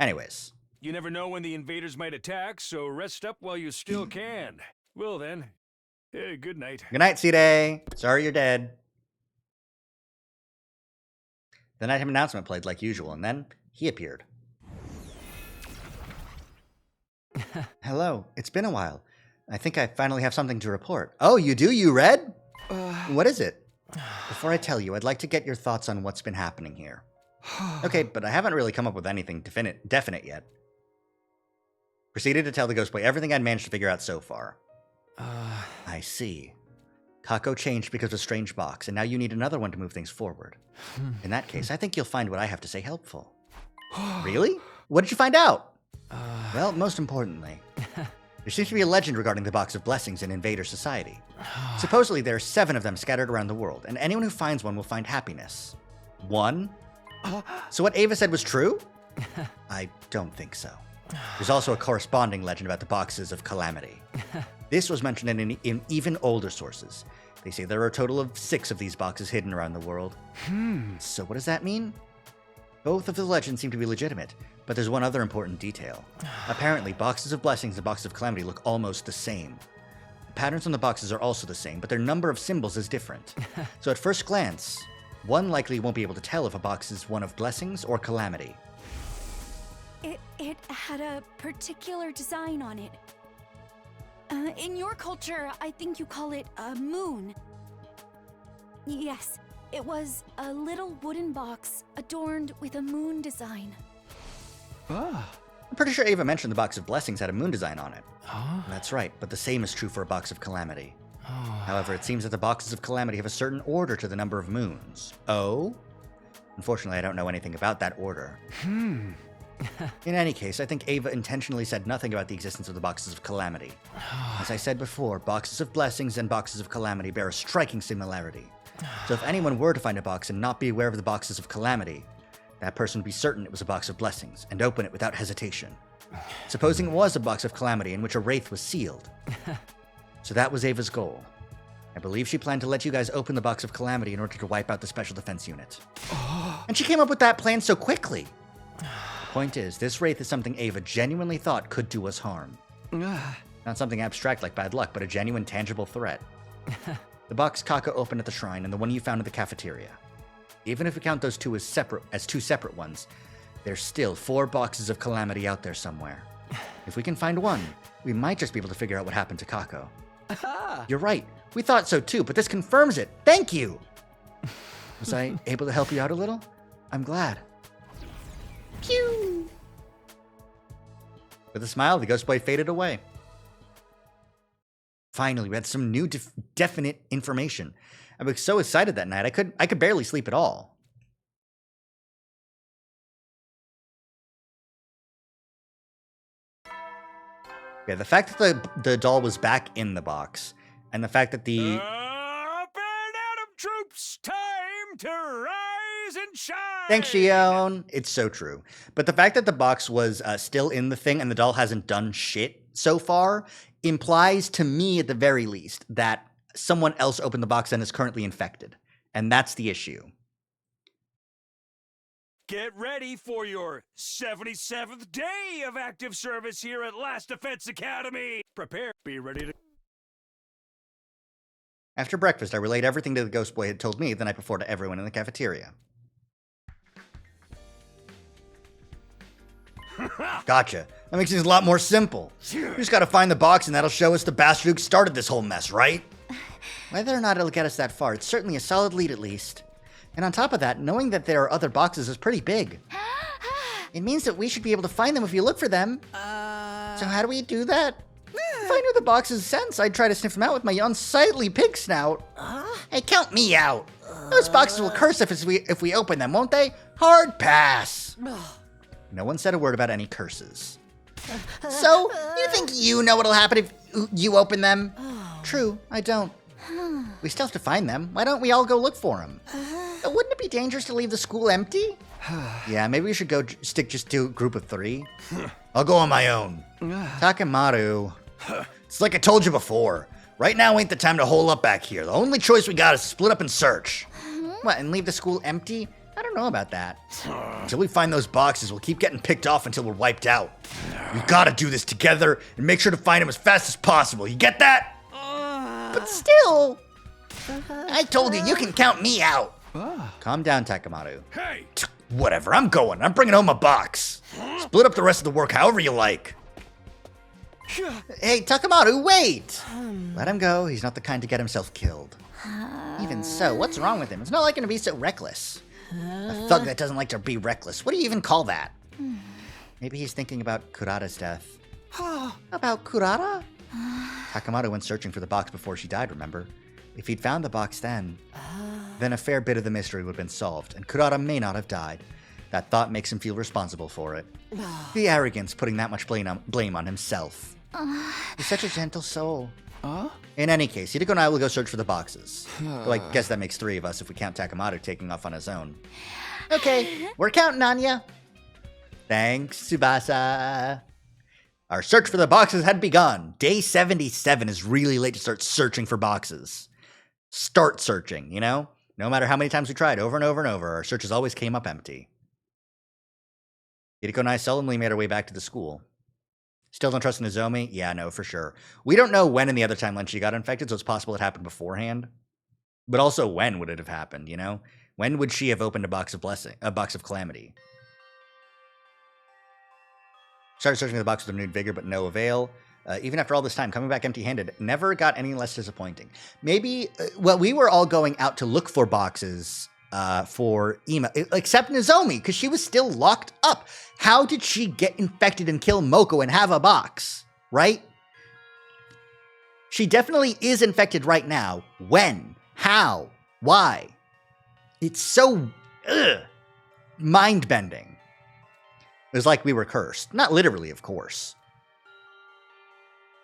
S1: Anyways.
S2: You never know when the invaders might attack, so rest up while you still can. Well then, good night.
S1: Good night, C-Day. Sorry you're dead. The nighttime announcement played like usual, and then he appeared. Hello, it's been a while. I think I finally have something to report. Oh, you do? You read? What is it? Before I tell you, I'd like to get your thoughts on what's been happening here. Okay, but I haven't really come up with anything definite yet. Proceeded to tell the ghost boy everything I'd managed to figure out so far. I see. Kako changed because of a strange box, and now you need another one to move things forward. In that case, I think you'll find what I have to say helpful. Really? What did you find out? Well, most importantly, there seems to be a legend regarding the Box of Blessings in Invader Society. Supposedly there are 7 of them scattered around the world, and anyone who finds one will find happiness. 1? So what Ava said was true? I don't think so. There's also a corresponding legend about the Boxes of Calamity. This was mentioned in even older sources. They say there are a total of 6 of these boxes hidden around the world. So what does that mean? Both of the legends seem to be legitimate, but there's one other important detail. Apparently, Boxes of Blessings and Boxes of Calamity look almost the same. The patterns on the boxes are also the same, but their number of symbols is different. So at first glance, one likely won't be able to tell if a box is one of blessings or calamity.
S3: It had a particular design on it. In your culture, I think you call it a moon. Yes, it was a little wooden box adorned with a moon design.
S1: I'm pretty sure Ava mentioned the Box of Blessings had a moon design on it. That's right, but the same is true for a Box of Calamity. However, it seems that the Boxes of Calamity have a certain order to the number of moons. Oh? Unfortunately, I don't know anything about that order. In any case, I think Ava intentionally said nothing about the existence of the Boxes of Calamity. As I said before, Boxes of Blessings and Boxes of Calamity bear a striking similarity. So if anyone were to find a box and not be aware of the Boxes of Calamity, that person would be certain it was a Box of Blessings and open it without hesitation. Supposing it was a Box of Calamity in which a wraith was sealed. So that was Ava's goal. I believe she planned to let you guys open the Box of Calamity in order to wipe out the Special Defense Unit. And she came up with that plan so quickly. The point is, this wraith is something Ava genuinely thought could do us harm. Not something abstract like bad luck, but a genuine, tangible threat. The box Kako opened at the shrine and the one you found in the cafeteria. Even if we count those two as two separate ones, there's still 4 Boxes of Calamity out there somewhere. If we can find one, we might just be able to figure out what happened to Kako. You're right. We thought so too, but this confirms it. Thank you! Was I able to help you out a little?
S11: I'm glad.
S1: Pew! With a smile, the ghost boy faded away. Finally, we had some new definite information. I was so excited that night, I could barely sleep at all. Yeah, the fact that the doll was back in the box, and the fact that the...
S2: Up and Atom troops, time to rise and shine!
S1: Thanks, Shion. It's so true. But the fact that the box was still in the thing and the doll hasn't done shit so far implies to me, at the very least, that someone else opened the box and is currently infected. And that's the issue.
S2: Get ready for your 77th day of active service here at Last Defense Academy. Prepare. Be ready to...
S1: After breakfast, I relayed everything that the ghost boy had told me the night before to everyone in the cafeteria. Gotcha. That makes things a lot more simple. We just gotta find the box and that'll show us the bastard who started this whole mess, right? Whether or not it'll get us that far, it's certainly a solid lead at least. And on top of that, knowing that there are other boxes is pretty big. It means that we should be able to find them if you look for them. So how do we do that? If I knew the box's sense, I'd try to sniff them out with my unsightly pig snout. Hey, count me out. Those boxes will curse if we open them, won't they? Hard pass. No one said a word about any curses. So, you think you know what'll happen if you open them? True, I don't. We still have to find them. Why don't we all go look for them? Wouldn't it be dangerous to leave the school empty? Yeah, maybe we should go stick just to a group of 3. I'll go on my own. Takemaru. It's like I told you before. Right now ain't the time to hole up back here. The only choice we got is split up and search. What, and leave the school empty? I don't know about that. Until we find those boxes, we'll keep getting picked off until we're wiped out. We've got to do this together and make sure to find them as fast as possible. You get that? But still, I told you can count me out. Calm down, Takemaru.
S2: Hey!
S1: Whatever, I'm going. I'm bringing home a box. Split up the rest of the work however you like. Hey, Takemaru, wait! Let him go. He's not the kind to get himself killed. Even so, what's wrong with him? It's not like him to be so reckless. A thug that doesn't like to be reckless. What do you even call that? Maybe he's thinking about Kurata's death. About Kurata? Takemaru went searching for the box before she died, remember? If he'd found the box then a fair bit of the mystery would have been solved, and Kurata may not have died. That thought makes him feel responsible for it. The arrogance, putting that much blame on himself. He's such a gentle soul. In any case, Hideko and I will go search for the boxes. Though I guess that makes 3 of us if we count Takemaru taking off on his own. Okay, we're counting on ya. Thanks, Tsubasa. Our search for the boxes had begun. Day 77 is really late to start searching for boxes. Start searching, you know? No matter how many times we tried, over and over and over, our searches always came up empty. Hideko and I solemnly made our way back to the school. Still don't trust Nozomi? Yeah, no, for sure. We don't know when in the other timeline she got infected, so it's possible it happened beforehand. But also, when would it have happened, you know? When would she have opened a box of calamity? Started searching the box with renewed vigor, but no avail. Even after all this time, coming back empty-handed never got any less disappointing. Maybe, we were all going out to look for boxes for Ima, except Nozomi, because she was still locked up. How did she get infected and kill Moko and have a box, right? She definitely is infected right now. When? How? Why? It's so mind-bending. It was like we were cursed. Not literally, of course.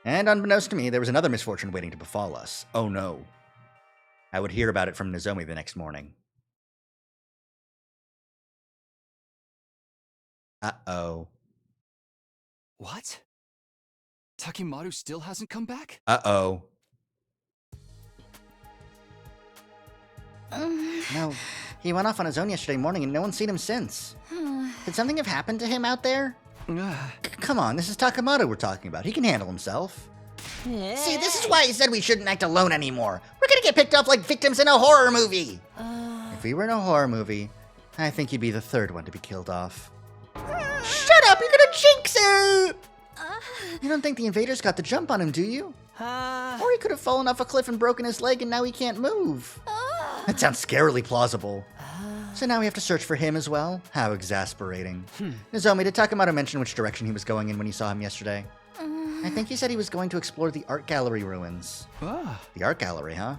S1: And unbeknownst to me, there was another misfortune waiting to befall us. Oh no. I would hear about it from Nozomi the next morning. Uh-oh.
S5: What? Takemaru still hasn't come back?
S1: Uh-oh. No, he went off on his own yesterday morning and no one's seen him since. Did something have happened to him out there? Come on, this is Takemaru we're talking about. He can handle himself. See, this is why he said we shouldn't act alone anymore. We're gonna get picked up like victims in a horror movie. If we were in a horror movie, I think you'd be the 3rd one to be killed off. Shut up, you're gonna jinx it! You don't think the invaders got the jump on him, do you? Or he could have fallen off a cliff and broken his leg and now he can't move. That sounds scarily plausible. So now we have to search for him as well? How exasperating. Nozomi, did Takemoto mention which direction he was going in when you saw him yesterday? I think he said he was going to explore the art gallery ruins.
S5: Ah.
S1: The art gallery, huh?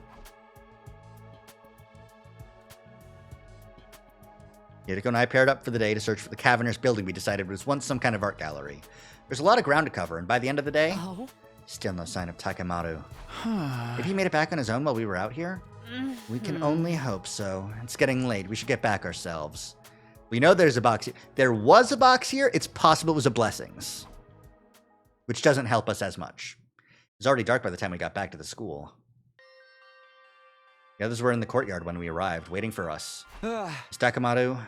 S1: Hideko and I paired up for the day to search for the cavernous building we decided was once some kind of art gallery. There's a lot of ground to cover, and by the end of the day, still no sign of Takemoto. If he made it back on his own while we were out here? We can only hope so. It's getting late. We should get back ourselves. We know there's a box here. There was a box here. It's possible it was a blessings. Which doesn't help us as much. It was already dark by the time we got back to the school. The others were in the courtyard when we arrived, waiting for us. Takemoto,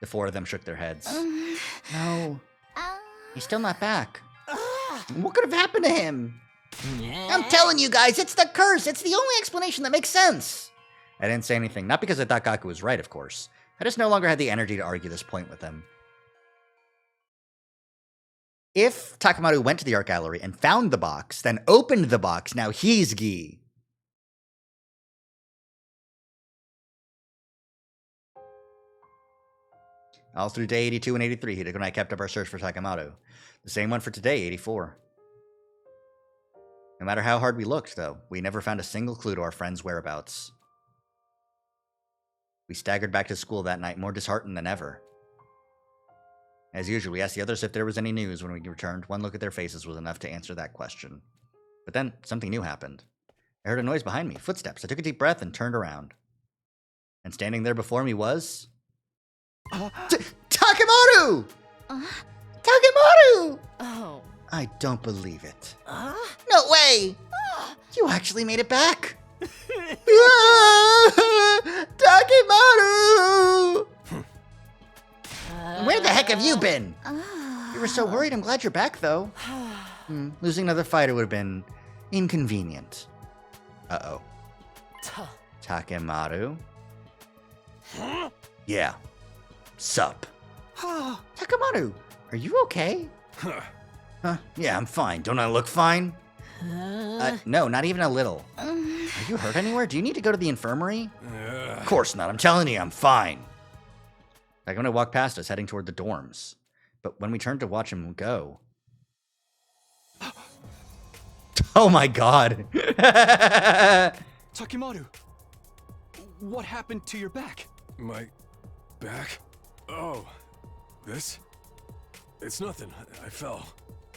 S1: the four of them shook their heads. No. He's still not back. What could have happened to him? I'm telling you guys, it's the curse. It's the only explanation that makes sense. I didn't say anything, not because I thought Gaku was right, of course. I just no longer had the energy to argue this point with him. If Takemoto went to the art gallery and found the box, then opened the box, now he's Gi. All through day 82 and 83, Hideko and I kept up our search for Takemoto. The same one for today, 84. No matter how hard we looked, though, we never found a single clue to our friend's whereabouts. We staggered back to school that night, more disheartened than ever. As usual, we asked the others if there was any news when we returned. One look at their faces was enough to answer that question. But then, something new happened. I heard a noise behind me, footsteps. I took a deep breath and turned around. And standing there before me was... Takemoto! Takemoto!
S4: Oh.
S1: I don't believe it. No way! You actually made it back! Takemoto! Where the heck have you been? You were so worried. I'm glad you're back, though. Losing another fighter would have been inconvenient. Uh-oh. Takemoto? Yeah. Sup? Takemoto, are you okay? Huh? Yeah, I'm fine. Don't I look fine? No, not even a little. Are you hurt anywhere? Do you need to go to the infirmary? Of course not. I'm telling you, I'm fine. Takemoto walked past us, heading toward the dorms. But when we turned to watch him go... Oh my god.
S5: Takemoto, what happened to your back?
S2: My back? Oh, this? It's nothing. I fell.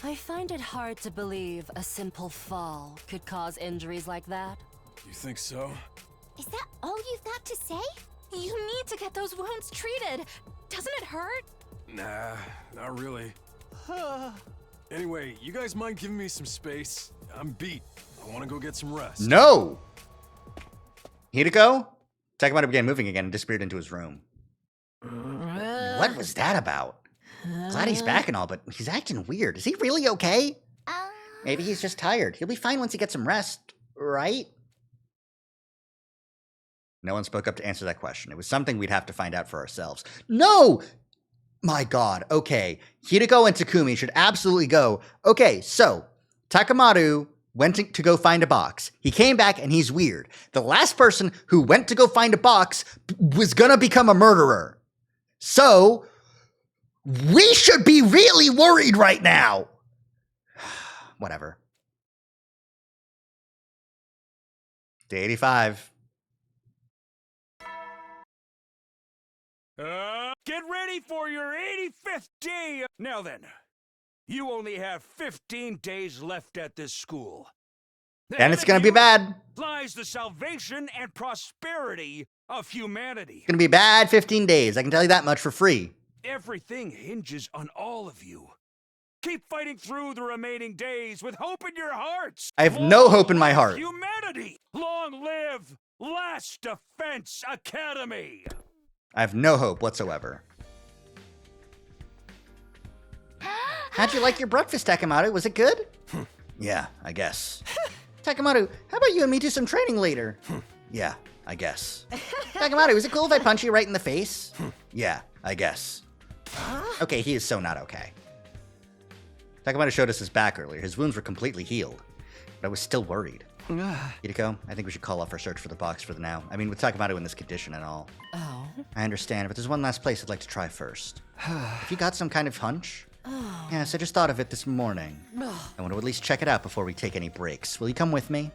S4: I find it hard to believe a simple fall could cause injuries like that.
S2: You think so?
S12: Is that all you've got to say? You need to get those wounds treated. Doesn't it hurt?
S2: Nah, not really. Anyway, you guys mind giving me some space? I'm beat. I want to go get some rest.
S1: No! Hideko? Takemoto began moving again and disappeared into his room. What was that about? Glad he's back and all, but he's acting weird. Is he really okay? Maybe he's just tired. He'll be fine once he gets some rest, right? No one spoke up to answer that question. It was something we'd have to find out for ourselves. No! My god, okay. Hideko and Takumi should absolutely go. Okay, so, Takemoto went to go find a box. He came back and he's weird. The last person who went to go find a box was gonna become a murderer. So, we should be really worried right now. Whatever. Day 85.
S2: Get ready for your 85th day. Now then, you only have 15 days left at this school.
S1: And it's gonna be bad.
S2: Lies the salvation and prosperity of humanity.
S1: It's gonna be bad 15 days. I can tell you that much for free.
S2: Everything hinges on all of you. Keep fighting through the remaining days with hope in your hearts.
S1: I have no hope in my heart.
S2: Humanity! Long live Last Defense Academy!
S1: I have no hope whatsoever. How'd you like your breakfast, Takemoto? Was it good? Yeah, I guess. Takemoto, how about you and me do some training later? Yeah, I guess. Takemoto, is it cool if I punch you right in the face? Yeah, I guess. Okay, he is so not okay. Takemoto showed us his back earlier. His wounds were completely healed, but I was still worried. Hideko, I think we should call off our search for the box for the now. I mean, with Takemoto in this condition and all.
S4: Oh?
S1: I understand, but there's one last place I'd like to try first. Have you got some kind of hunch? Yes, I just thought of it this morning. I want to at least check it out before we take any breaks. Will you come with me?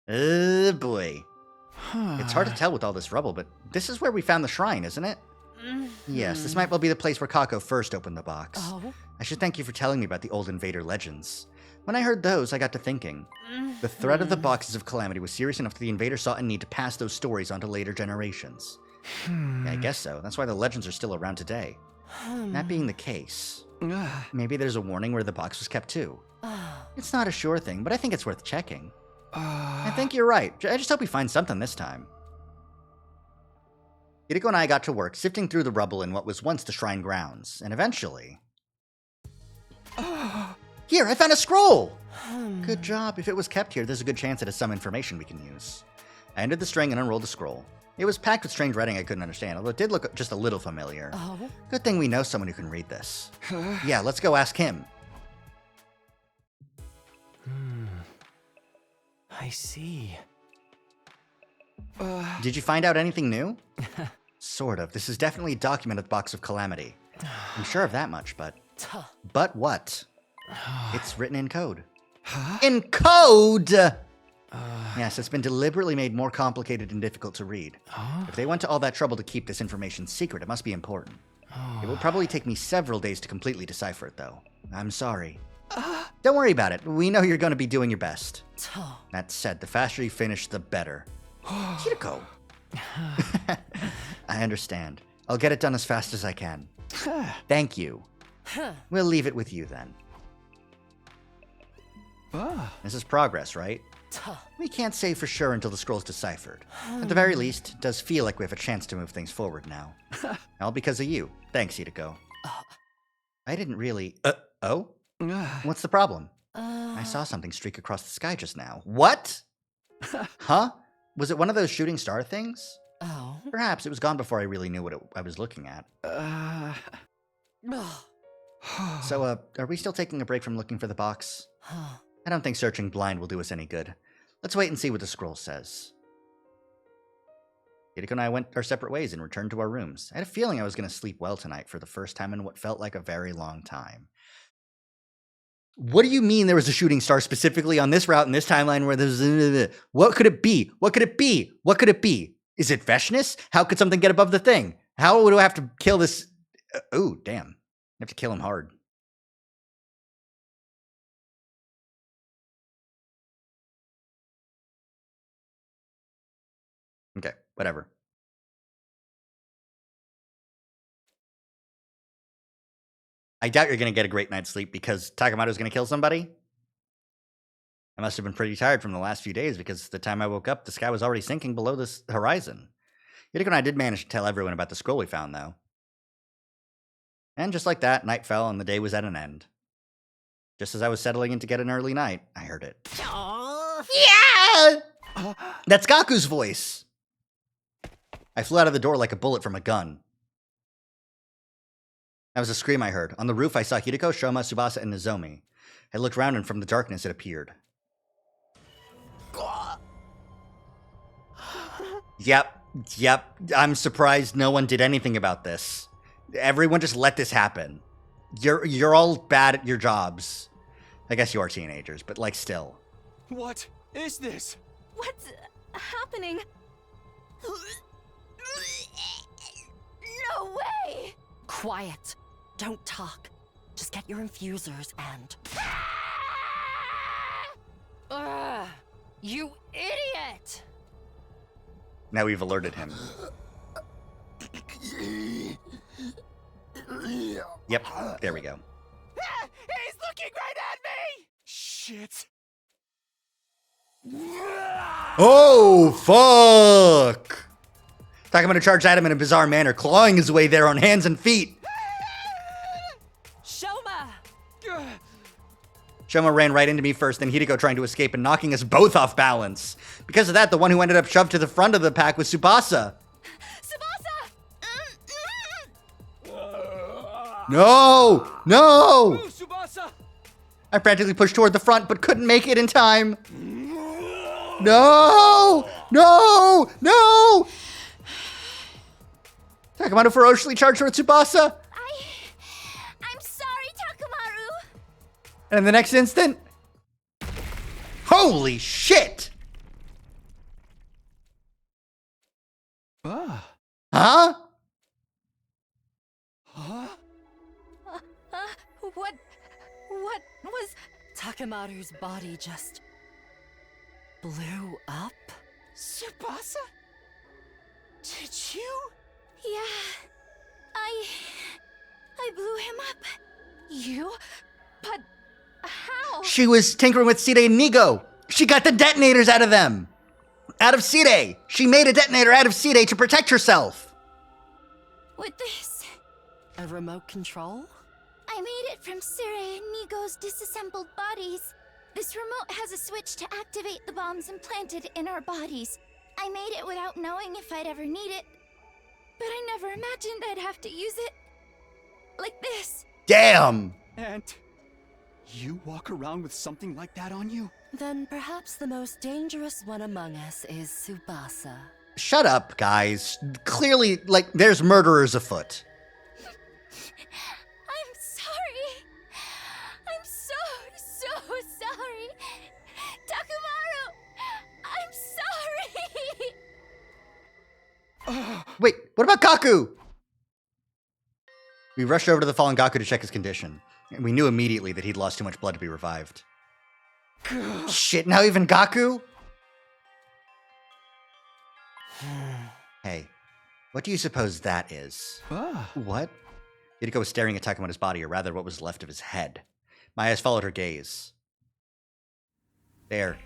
S1: Oh boy. It's hard to tell with all this rubble, but this is where we found the shrine, isn't it? Yes, this might well be the place where Kako first opened the box. I should thank you for telling me about the old invader legends. When I heard those, I got to thinking. The threat of the boxes of calamity was serious enough that the invader saw a need to pass those stories on to later generations. Yeah, I guess so. That's why the legends are still around today. That being the case, maybe there's a warning where the box was kept too. It's not a sure thing, but I think it's worth checking. I think you're right. I just hope we find something this time. Hideko and I got to work sifting through the rubble in what was once the shrine grounds, and eventually... Here, I found a scroll! Good job. If it was kept here, there's a good chance it has some information we can use. I ended the string and unrolled the scroll. It was packed with strange writing I couldn't understand, although it did look just a little familiar. Good thing we know someone who can read this. Yeah, let's go ask him.
S6: I see.
S1: Did you find out anything new? Sort of. This is definitely a documented box of calamity. I'm sure of that much, but... But what? It's written in code. In code?! Yes, it's been deliberately made more complicated and difficult to read. If they went to all that trouble to keep this information secret, it must be important. It will probably take me several days to completely decipher it, though. I'm sorry. Don't worry about it. We know you're going to be doing your best. That said, the faster you finish, the better. Hideko! I understand. I'll get it done as fast as I can. Thank you. We'll leave it with you, then. This is progress, right? We can't say for sure until the scroll's deciphered. At the very least, it does feel like we have a chance to move things forward now. All because of you. Thanks, Hideko. I didn't really... Oh? What's the problem? I saw something streak across the sky just now. What? Huh? Was it one of those shooting star things? Perhaps it was gone before I really knew what I was looking at. So, are we still taking a break from looking for the box? I don't think searching blind will do us any good. Let's wait and see what the scroll says. Hideko and I went our separate ways and returned to our rooms. I had a feeling I was going to sleep well tonight for the first time in what felt like a very long time. What do you mean there was a shooting star specifically on this route in this timeline where there's... What could it be? What could it be? What could it be? Is it Veshness? How could something get above the thing? How would I have to kill this... Oh, damn. I have to kill him hard. Okay, whatever. I doubt you're going to get a great night's sleep because Takamato's going to kill somebody. I must have been pretty tired from the last few days because the time I woke up, the sky was already sinking below this horizon. Hideko and I did manage to tell everyone about the scroll we found, though. And just like that, night fell and the day was at an end. Just as I was settling in to get an early night, I heard it. Yeah! That's Gaku's voice! I flew out of the door like a bullet from a gun. That was a scream I heard. On the roof, I saw Hideko, Shoma, Tsubasa, and Nozomi. I looked around and from the darkness it appeared. Yep. I'm surprised no one did anything about this. Everyone just let this happen. You're all bad at your jobs. I guess you are teenagers, but like still.
S6: What is this?
S3: What's happening? No way!
S4: Quiet. Don't talk. Just get your infusers and... You idiot!
S1: Now we've alerted him. Yep, there we go.
S6: He's looking right at me! Shit.
S1: Oh, fuck! Takamoto charged at him in a bizarre manner, clawing his way there on hands and feet.
S4: Shoma!
S1: Shoma ran right into me first, then Hideko trying to escape and knocking us both off balance. Because of that, the one who ended up shoved to the front of the pack was Tsubasa. No! No!
S6: Move, Tsubasa!
S1: I frantically pushed toward the front, but couldn't make it in time. No! No! No! Takamaru ferociously charged toward Tsubasa.
S12: I'm sorry, Takamaru.
S1: And in the next instant, holy shit!
S5: Ah.
S1: Huh?
S5: Huh?
S4: What was... Takamaru's body just... blew up?
S9: Tsubasa? Did you?
S3: Yeah. I blew him up. You? But how?
S1: She was tinkering with Side and Nigo. She got the detonators out of them. Out of Side. She made a detonator out of Side to protect herself.
S3: With this,
S4: A remote control?
S12: I made it from Sire and Nigo's disassembled bodies. This remote has a switch to activate the bombs implanted in our bodies. I made it without knowing if I'd ever need it. But I never imagined I'd have to use it. Like this.
S1: Damn.
S5: And you walk around with something like that on you?
S4: Then perhaps the most dangerous one among us is Tsubasa.
S1: Shut up, guys. Clearly, there's murderers afoot.
S12: I'm sorry. I'm so sorry. Takamaru, I'm sorry.
S1: Wait, what about Gaku? We rushed over to the fallen Gaku to check his condition, and we knew immediately that he'd lost too much blood to be revived. Shit, now even Gaku? Hey, what do you suppose that is? What? Hideko was staring at Takamaru's body, or rather what was left of his head. My eyes followed her gaze. There,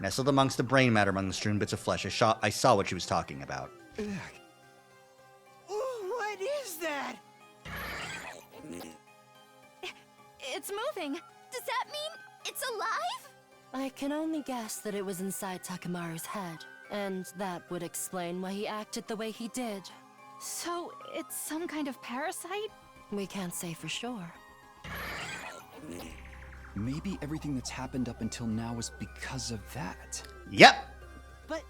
S1: nestled amongst the brain matter among the strewn bits of flesh, I saw what she was talking about.
S9: What is that?
S12: It's moving. Does that mean it's alive?
S4: I can only guess that it was inside Takamaru's head, and that would explain why he acted the way he did.
S3: So it's some kind of parasite?
S4: We can't say for sure.
S5: Maybe everything that's happened up until now is because of that.
S1: Yep.
S9: But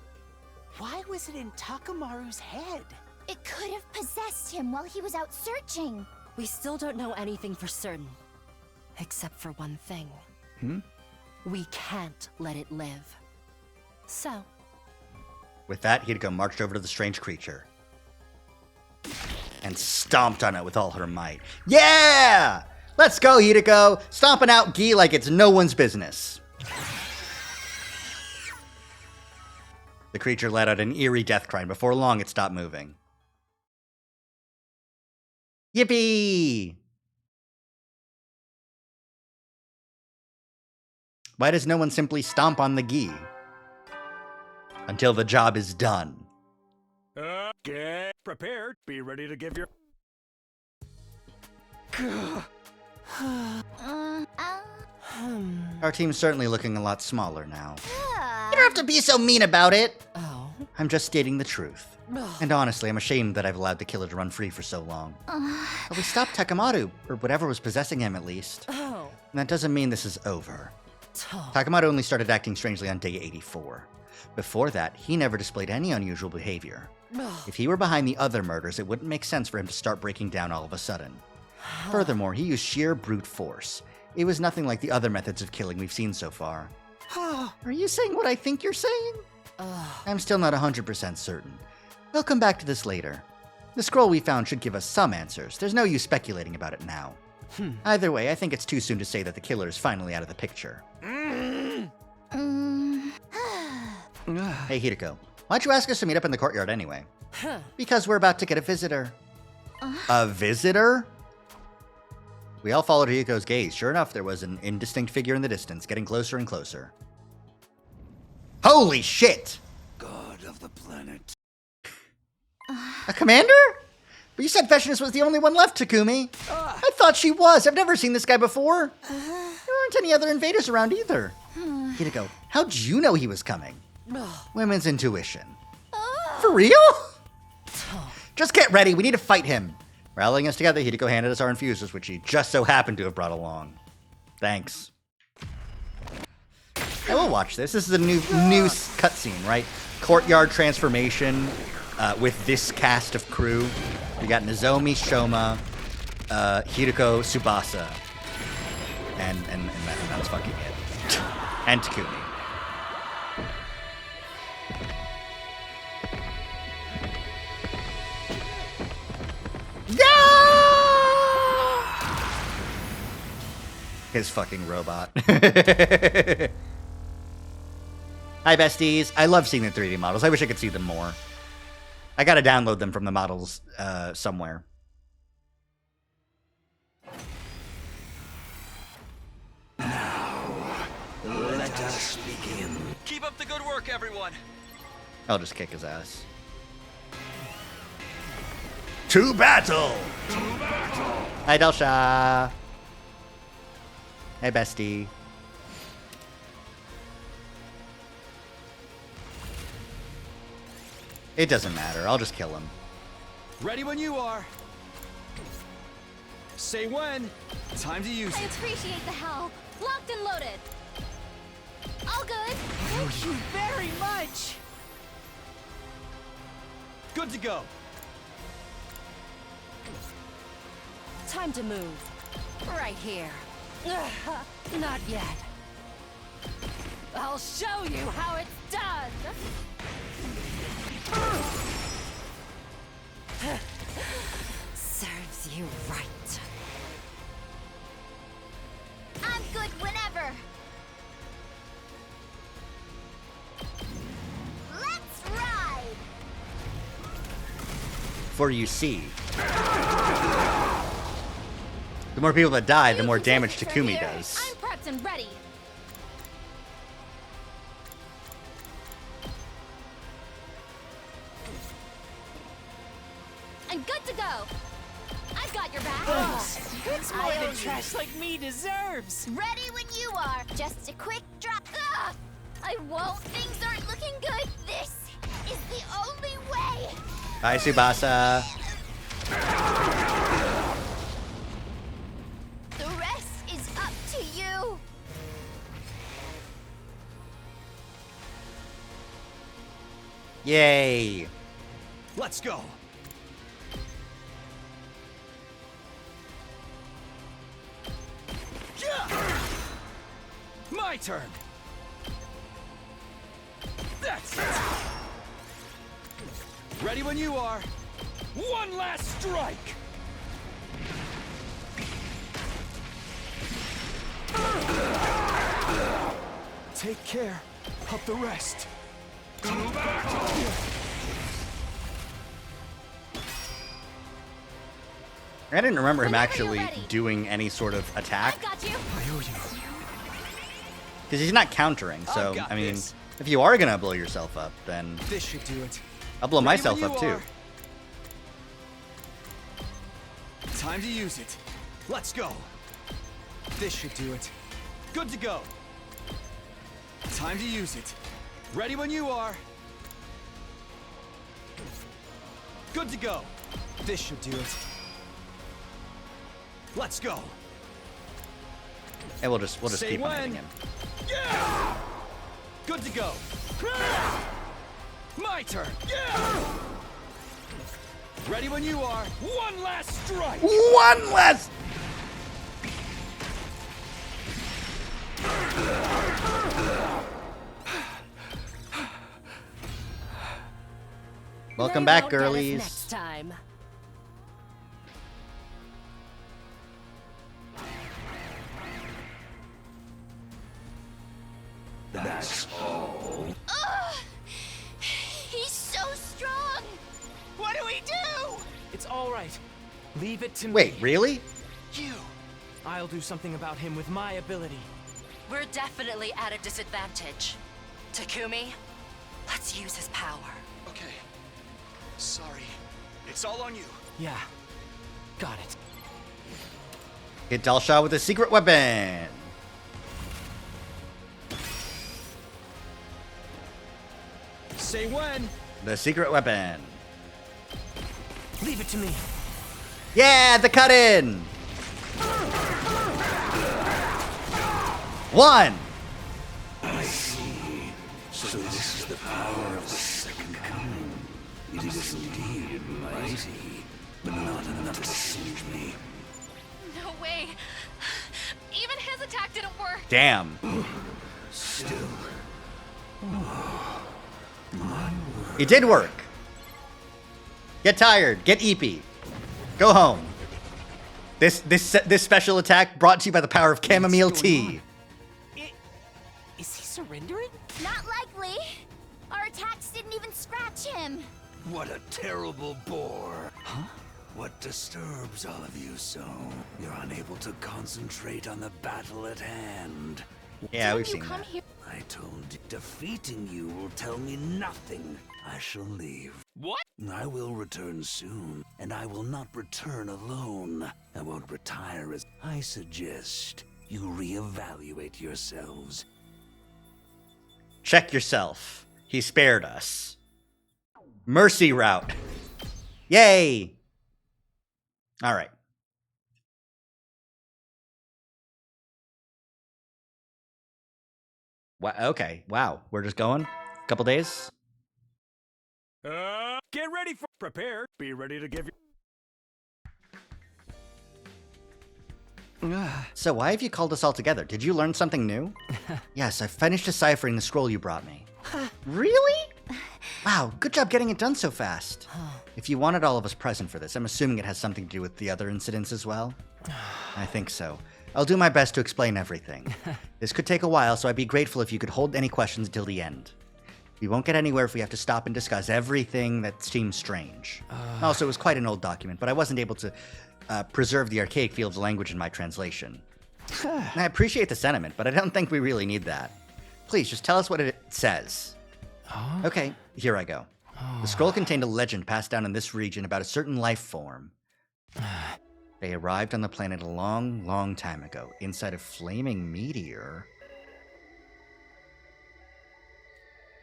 S9: why was it in Takamaru's head?
S12: It could have possessed him while he was out searching.
S4: We still don't know anything for certain. Except for one thing. We can't let it live. So.
S1: With that, Hideko marched over to the strange creature and stomped on it with all her might. Yeah! Let's go, Hideko! Stomping out Gi like it's no one's business. The creature let out an eerie death cry, and before long it stopped moving. Yippee! Why does no one simply stomp on the Gi? Until the job is done.
S2: Get prepared. Be ready to give your...
S1: Our team's certainly looking a lot smaller now. You don't have to be so mean about it.
S4: Oh.
S1: I'm just stating the truth. And honestly, I'm ashamed that I've allowed the killer to run free for so long. But we stopped Takamaru, or whatever was possessing him at least.
S4: Oh.
S1: And that doesn't mean this is over. Takamaru only started acting strangely on day 84. Before that, he never displayed any unusual behavior. If he were behind the other murders, it wouldn't make sense for him to start breaking down all of a sudden. Furthermore, he used sheer brute force. It was nothing like the other methods of killing we've seen so far. Are you saying what I think you're saying? I'm still not 100% certain. We'll come back to this later. The scroll we found should give us some answers. There's no use speculating about it now. Either way, I think it's too soon to say that the killer is finally out of the picture. Hey, Hideko, why'd you ask us to meet up in the courtyard anyway? Because we're about to get a visitor. A visitor? We all followed Hideko's gaze. Sure enough, there was an indistinct figure in the distance, getting closer and closer. Holy shit!
S2: God of the planet.
S1: A commander? But you said Veshinus was the only one left, Takumi. I thought she was. I've never seen this guy before. There aren't any other invaders around either. Hideko, how'd you know he was coming? Women's intuition. For real? Just get ready. We need to fight him. Rallying us together, Hideko handed us our infusers, which he just so happened to have brought along. Thanks. I will watch this. This is a new cutscene, right? Courtyard transformation. with this cast of crew. We got Nozomi, Shoma, Hiriko, Tsubasa, and that's fucking it. And Takumi. His fucking robot. Hi, besties. I love seeing the 3D models. I wish I could see them more. I gotta download them from the models somewhere.
S14: Let us begin. Keep up the good work, everyone.
S1: I'll just kick his ass. To battle! Hi, Delsha. Hey, bestie. It doesn't matter. I'll just kill him.
S5: Ready when you are. Say when. Time to use
S12: I
S5: it.
S12: appreciate the help. Locked and loaded. All good.
S6: Thank you very much.
S5: Good to go.
S4: Time to move. Right here. Not yet. I'll show you how it's done. Serves you right.
S12: I'm good whenever. Let's ride.
S1: For you see. The more people that die, the more damage Takumi does.
S12: I'm prepped and ready. I'm good to go. I've got your back.
S6: It's more than trash like me deserves.
S12: Ready when you are. Just a quick drop. Ugh! I won't. Things aren't looking good. This is the only way.
S1: Hi, Tsubasa.
S12: The rest is up to you.
S1: Yay.
S5: Let's go. My turn. That's it. Ready when you are. One last strike. Take care of the rest.
S1: I didn't remember him
S12: Whenever
S1: actually
S12: you're ready.
S1: doing any sort of attack.
S12: I got you.
S5: I owe you.
S1: Because he's not countering, so,
S5: I've got
S1: I mean,
S5: this.
S1: if you are gonna blow yourself up, then
S5: This should do it.
S1: I'll blow
S5: Ready
S1: myself
S5: when
S1: up
S5: you
S1: too.
S5: are. Time to use it. Let's go. This should do it. Good to go. Time to use it. Ready when you are. Good to go. This should do it. Let's go.
S1: And we'll just
S5: Say
S1: keep on
S5: when.
S1: hitting him.
S5: Yeah! Good to go. My turn. Yeah! Ready when you are. One last strike.
S1: One less. Welcome
S4: They
S1: back,
S4: won't get us
S1: girlies.
S4: Next time.
S14: That's all.
S12: Ugh! He's so strong.
S6: What do we do? It's all right. Leave it to me.
S1: Wait, really?
S6: You. I'll do something about him with my ability.
S4: We're definitely at a disadvantage. Takumi, let's use his power.
S5: Okay. Sorry. It's all on you.
S6: Yeah. Got it.
S1: Hit Dalsha with a secret weapon.
S5: Say when.
S1: The secret weapon.
S6: Leave it to me.
S1: Yeah, the cut in. One.
S14: I see. So this is the power of the second coming. It is indeed mighty, but not enough to sink me.
S13: No way. Even his attack didn't work.
S1: Damn.
S14: Still.
S1: It did work. Get tired. Get eepy. Go home. This special attack brought to you by the power of chamomile tea.
S10: Is he surrendering?
S12: Not likely. Our attacks didn't even scratch him.
S14: What a terrible bore. Huh? What disturbs all of you so? You're unable to concentrate on the battle at hand.
S1: Yeah, we've seen that.
S14: I told you, defeating you will tell me nothing. I shall leave.
S2: What?
S14: I will return soon, and I will not return alone. I won't retire as I suggest you reevaluate yourselves.
S1: Check yourself. He spared us. Mercy route. Yay! All right. Okay. Wow. We're just going? Couple days?
S2: Get ready for... Prepare. Be ready to give you...
S1: So why have you called us all together? Did you learn something new? Yes, I finished deciphering the scroll you brought me. Really? Wow, good job getting it done so fast. If you wanted all of us present for this, I'm assuming it has something to do with the other incidents as well? I think so. I'll do my best to explain everything. This could take a while, so I'd be grateful if you could hold any questions until the end. We won't get anywhere if we have to stop and discuss everything that seems strange. Also, it was quite an old document, but I wasn't able to preserve the archaic feel of the language in my translation. I appreciate the sentiment, but I don't think we really need that. Please, just tell us what it says. Okay, here I go. The scroll contained a legend passed down in this region about a certain life form. They arrived on the planet a long, long time ago, inside a flaming meteor.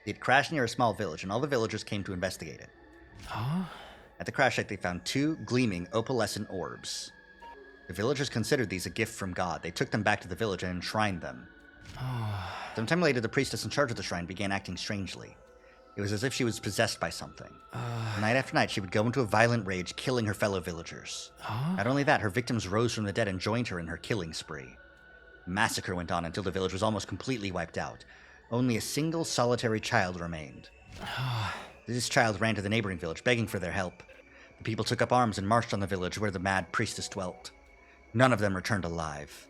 S1: It crashed near a small village, and all the villagers came to investigate it. At the crash site, they found two gleaming, opalescent orbs. The villagers considered these a gift from God. They took them back to the village and enshrined them. Sometime later, the priestess in charge of the shrine began acting strangely. It was as if she was possessed by something. Night after night, she would go into a violent rage, killing her fellow villagers. Not only that, her victims rose from the dead and joined her in her killing spree. Massacre went on until the village was almost completely wiped out. Only a single solitary child remained. This child ran to the neighboring village, begging for their help. The people took up arms and marched on the village where the mad priestess dwelt. None of them returned alive.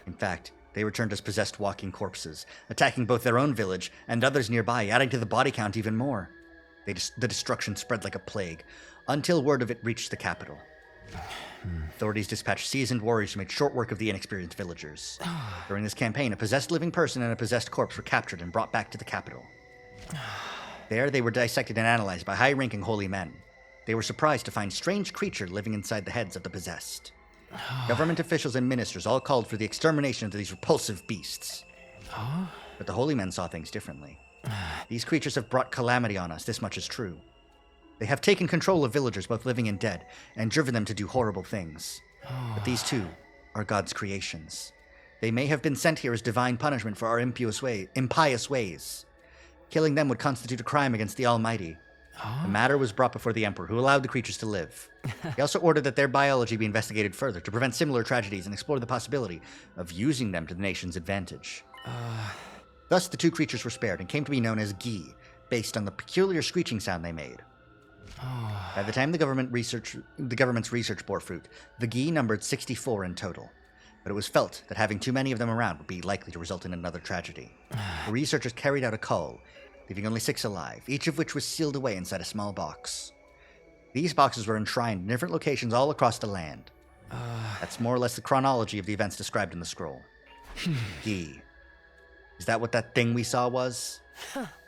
S1: In fact, they returned as possessed walking corpses, attacking both their own village and others nearby, adding to the body count even more. The destruction spread like a plague, until word of it reached the capital. Authorities dispatched seasoned warriors who made short work of the inexperienced villagers. During this campaign, a possessed living person and a possessed corpse were captured and brought back to the capital. There, they were dissected and analyzed by high-ranking holy men. They were surprised to find a strange creature living inside the heads of the possessed. Government officials and ministers all called for the extermination of these repulsive beasts. But the holy men saw things differently. These creatures have brought calamity on us, this much is true. They have taken control of villagers, both living and dead, and driven them to do horrible things. But these too are God's creations. They may have been sent here as divine punishment for our impious ways. Killing them would constitute a crime against the Almighty. The matter was brought before the Emperor, who allowed the creatures to live. He also ordered that their biology be investigated further to prevent similar tragedies and explore the possibility of using them to the nation's advantage. Thus, the two creatures were spared and came to be known as Gi, based on the peculiar screeching sound they made. By the time the government's research bore fruit, the Gi numbered 64 in total. But it was felt that having too many of them around would be likely to result in another tragedy. The researchers carried out a cull, leaving only 6 alive, each of which was sealed away inside a small box. These boxes were enshrined in different locations all across the land. That's more or less the chronology of the events described in the scroll. Gi. Is that what that thing we saw was?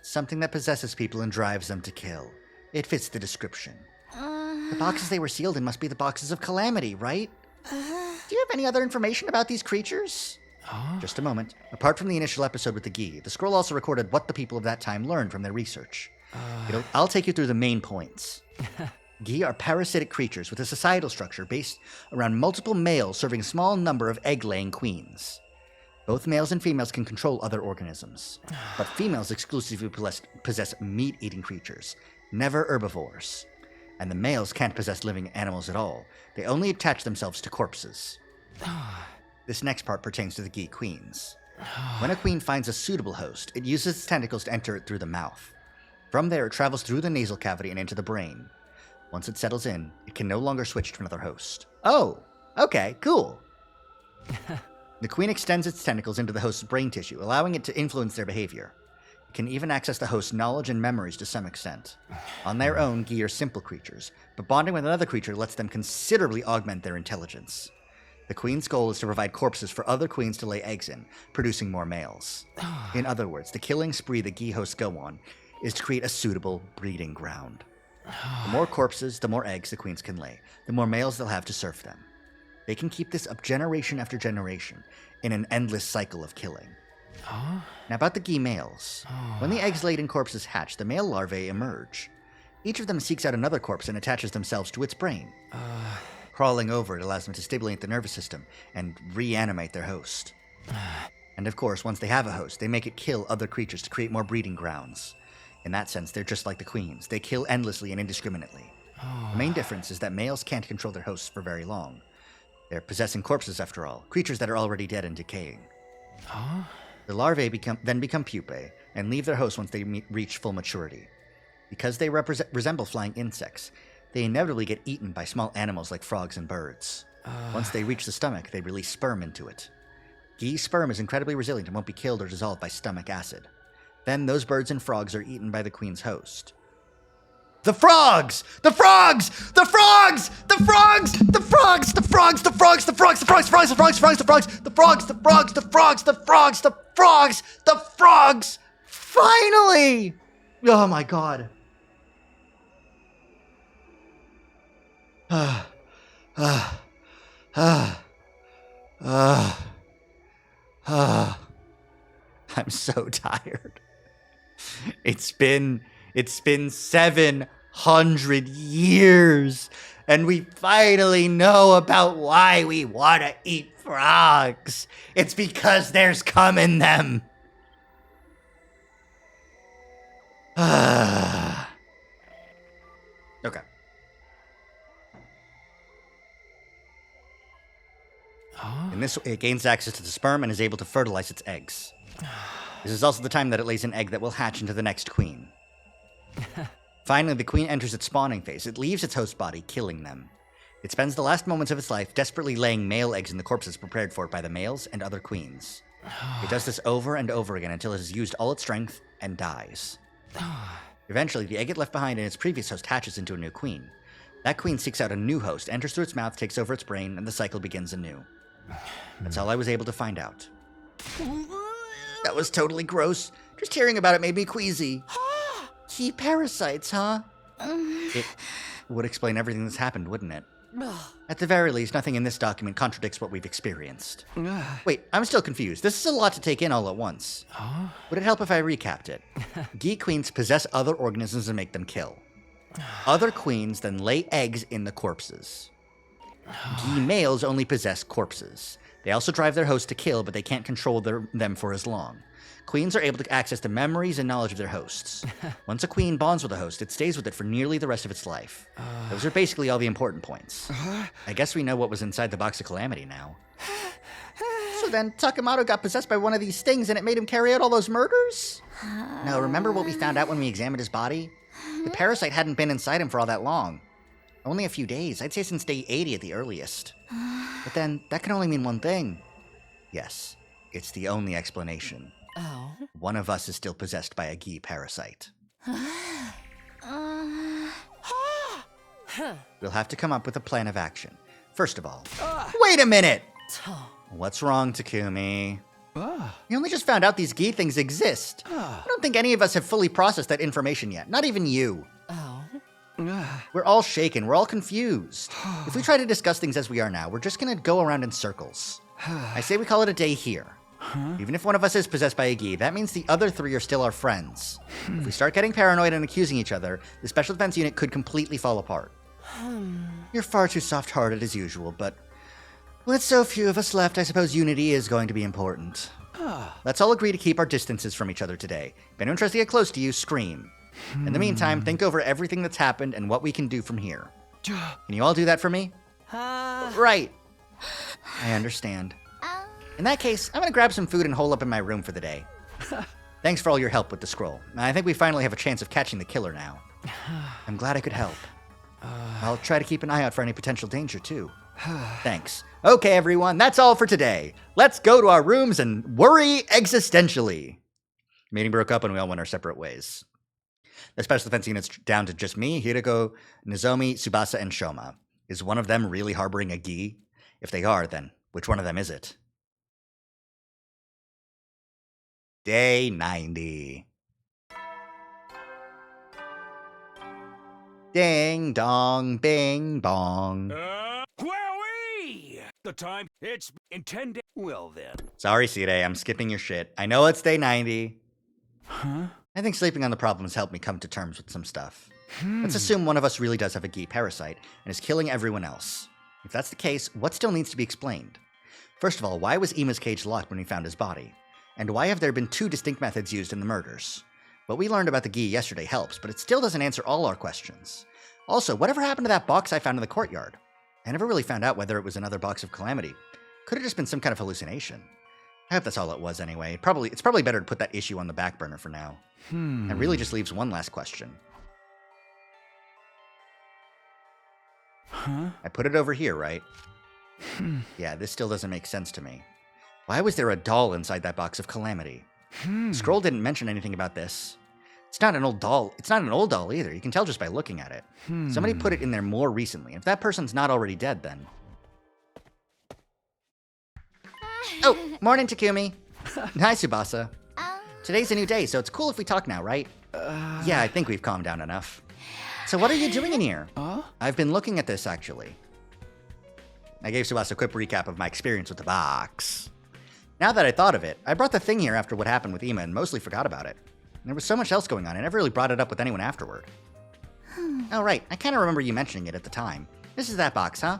S1: Something that possesses people and drives them to kill. It fits the description. The boxes they were sealed in must be the boxes of calamity, right? Do you have any other information about these creatures? Just a moment. Apart from the initial episode with the Gi, the scroll also recorded what the people of that time learned from their research. I'll take you through the main points. Gi are parasitic creatures with a societal structure based around multiple males serving a small number of egg-laying queens. Both males and females can control other organisms, but females exclusively possess meat-eating creatures, never herbivores. And the males can't possess living animals at all. They only attach themselves to corpses. This next part pertains to the Gi queens. When a queen finds a suitable host, it uses its tentacles to enter it through the mouth. From there, it travels through the nasal cavity and into the brain. Once it settles in, it can no longer switch to another host. Oh, okay, cool. The queen extends its tentacles into the host's brain tissue, allowing it to influence their behavior. It can even access the host's knowledge and memories to some extent. On their own, Gi are simple creatures, but bonding with another creature lets them considerably augment their intelligence. The queen's goal is to provide corpses for other queens to lay eggs in, producing more males. In other words, the killing spree the Gi hosts go on is to create a suitable breeding ground. The more corpses, the more eggs the queens can lay, the more males they'll have to serve them. They can keep this up generation after generation in an endless cycle of killing. Now about the Gi males. When the eggs laid in corpses hatch, the male larvae emerge. Each of them seeks out another corpse and attaches themselves to its brain. Crawling over, it allows them to stimulate the nervous system and reanimate their host. And of course, once they have a host, they make it kill other creatures to create more breeding grounds. In that sense, they're just like the queens. They kill endlessly and indiscriminately. The main difference is that males can't control their hosts for very long. They're possessing corpses after all, creatures that are already dead and decaying. The larvae then become pupae and leave their host once they reach full maturity. Because they resemble flying insects, they inevitably get eaten by small animals like frogs and birds. Once they reach the stomach, they release sperm into it. Gi sperm is incredibly resilient and won't be killed or dissolved by stomach acid. Then those birds and frogs are eaten by the queen's host. The frogs! The frogs! The frogs! The frogs! The frogs! The frogs! The frogs! The frogs! The frogs! The frogs! The frogs! The frogs! The frogs! The frogs! The frogs! The frogs! The frogs! The frogs! The frogs! Finally! Oh my god. I'm so tired. It's been 700 years, and we finally know about why we want to eat frogs. It's because there's cum in them. Okay. In this way, it gains access to the sperm and is able to fertilize its eggs. This is also the time that it lays an egg that will hatch into the next queen. Finally, the queen enters its spawning phase. It leaves its host body, killing them. It spends the last moments of its life desperately laying male eggs in the corpses prepared for it by the males and other queens. It does this over and over again until it has used all its strength and dies. Eventually, the egg it left behind in its previous host hatches into a new queen. That queen seeks out a new host, enters through its mouth, takes over its brain, and the cycle begins anew. That's all I was able to find out. That was totally gross. Just hearing about it made me queasy. Key parasites, huh? It would explain everything that's happened, wouldn't it? At the very least, nothing in this document contradicts what we've experienced. Wait, I'm still confused. This is a lot to take in all at once. Would it help if I recapped it? Gi queens possess other organisms and make them kill. Other queens then lay eggs in the corpses. Gi males only possess corpses. They also drive their host to kill, but they can't control them for as long. Queens are able to access the memories and knowledge of their hosts. Once a queen bonds with a host, it stays with it for nearly the rest of its life. Those are basically all the important points. I guess we know what was inside the box of Calamity now. So then, Takemoto got possessed by one of these things and it made him carry out all those murders? No, remember what we found out when we examined his body? The parasite hadn't been inside him for all that long. Only a few days, I'd say since day 80 at the earliest. But then, that can only mean one thing. Yes, it's the only explanation. One of us is still possessed by a Gi parasite. We'll have to come up with a plan of action. First of all, wait a minute! What's wrong, Takumi? You only just found out these Gi things exist. I don't think any of us have fully processed that information yet, not even you. We're all shaken, we're all confused. If we try to discuss things as we are now, we're just gonna go around in circles. I say we call it a day here. Even if one of us is possessed by a Gi, that means the other three are still our friends. If we start getting paranoid and accusing each other, the Special Defense Unit could completely fall apart. You're far too soft-hearted as usual, but with so few of us left, I suppose unity is going to be important. Let's all agree to keep our distances from each other today. If anyone tries to get close to you, scream. In the meantime, think over everything that's happened and what we can do from here. Can you all do that for me? Right. I understand. In that case, I'm gonna grab some food and hole up in my room for the day. Thanks for all your help with the scroll. I think we finally have a chance of catching the killer now. I'm glad I could help. I'll try to keep an eye out for any potential danger, too. Thanks. Okay, everyone, that's all for today. Let's go to our rooms and worry existentially. Meeting broke up and we all went our separate ways. The special defense unit's down to just me, Hiroko, Nozomi, Tsubasa, and Shoma. Is one of them really harboring a gi? If they are, then which one of them is it? Day 90. Ding dong, bing bong.
S2: Wowee! The time, it's intended. Well then.
S1: Sorry, Sire, I'm skipping your shit. I know it's day 90. Huh? I think sleeping on the problem has helped me come to terms with some stuff. Let's assume one of us really does have a gi parasite and is killing everyone else. If that's the case, what still needs to be explained? First of all, why was Ima's cage locked when we found his body? And why have there been two distinct methods used in the murders? What we learned about the gi yesterday helps, but it still doesn't answer all our questions. Also, whatever happened to that box I found in the courtyard? I never really found out whether it was another box of calamity. Could have just been some kind of hallucination. I hope that's all it was anyway. It's probably better to put that issue on the back burner for now. That really just leaves one last question. I put it over here, right? Yeah, this still doesn't make sense to me. Why was there a doll inside that box of calamity? Scroll didn't mention anything about this. It's not an old doll. It's not an old doll either. You can tell just by looking at it. Somebody put it in there more recently. If that person's not already dead, then. Oh, morning, Takumi. Hi, Tsubasa. Today's a new day, so it's cool if we talk now, right? Yeah, I think we've calmed down enough. So what are you doing in here? I've been looking at this, actually. I gave Tsubasa a quick recap of my experience with the box. Now that I thought of it, I brought the thing here after what happened with Ima and mostly forgot about it. There was so much else going on, I never really brought it up with anyone afterward. Oh, right, I kind of remember you mentioning it at the time. This is that box, huh?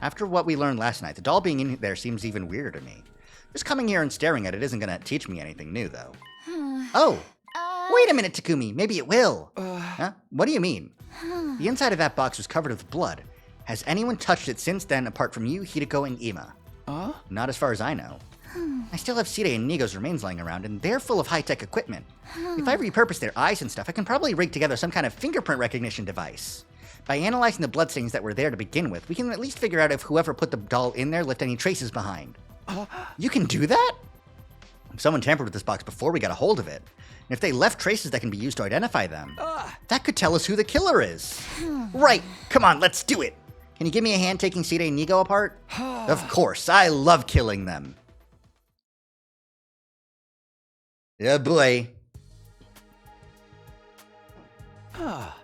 S1: After what we learned last night, the doll being in there seems even weirder to me. Just coming here and staring at it isn't gonna teach me anything new, though. Oh! Wait a minute, Takumi, maybe it will! Huh? What do you mean? The inside of that box was covered with blood. Has anyone touched it since then apart from you, Hideko, and Ima? Not as far as I know. I still have Sire and Nigo's remains lying around, and they're full of high-tech equipment. If I repurpose their eyes and stuff, I can probably rig together some kind of fingerprint recognition device. By analyzing the bloodstains that were there to begin with, we can at least figure out if whoever put the doll in there left any traces behind. You can do that? If someone tampered with this box before we got a hold of it, and if they left traces that can be used to identify them, that could tell us who the killer is. Right, come on, let's do it. Can you give me a hand taking Sire and Nigo apart? Of course, I love killing them. Yeah, boy.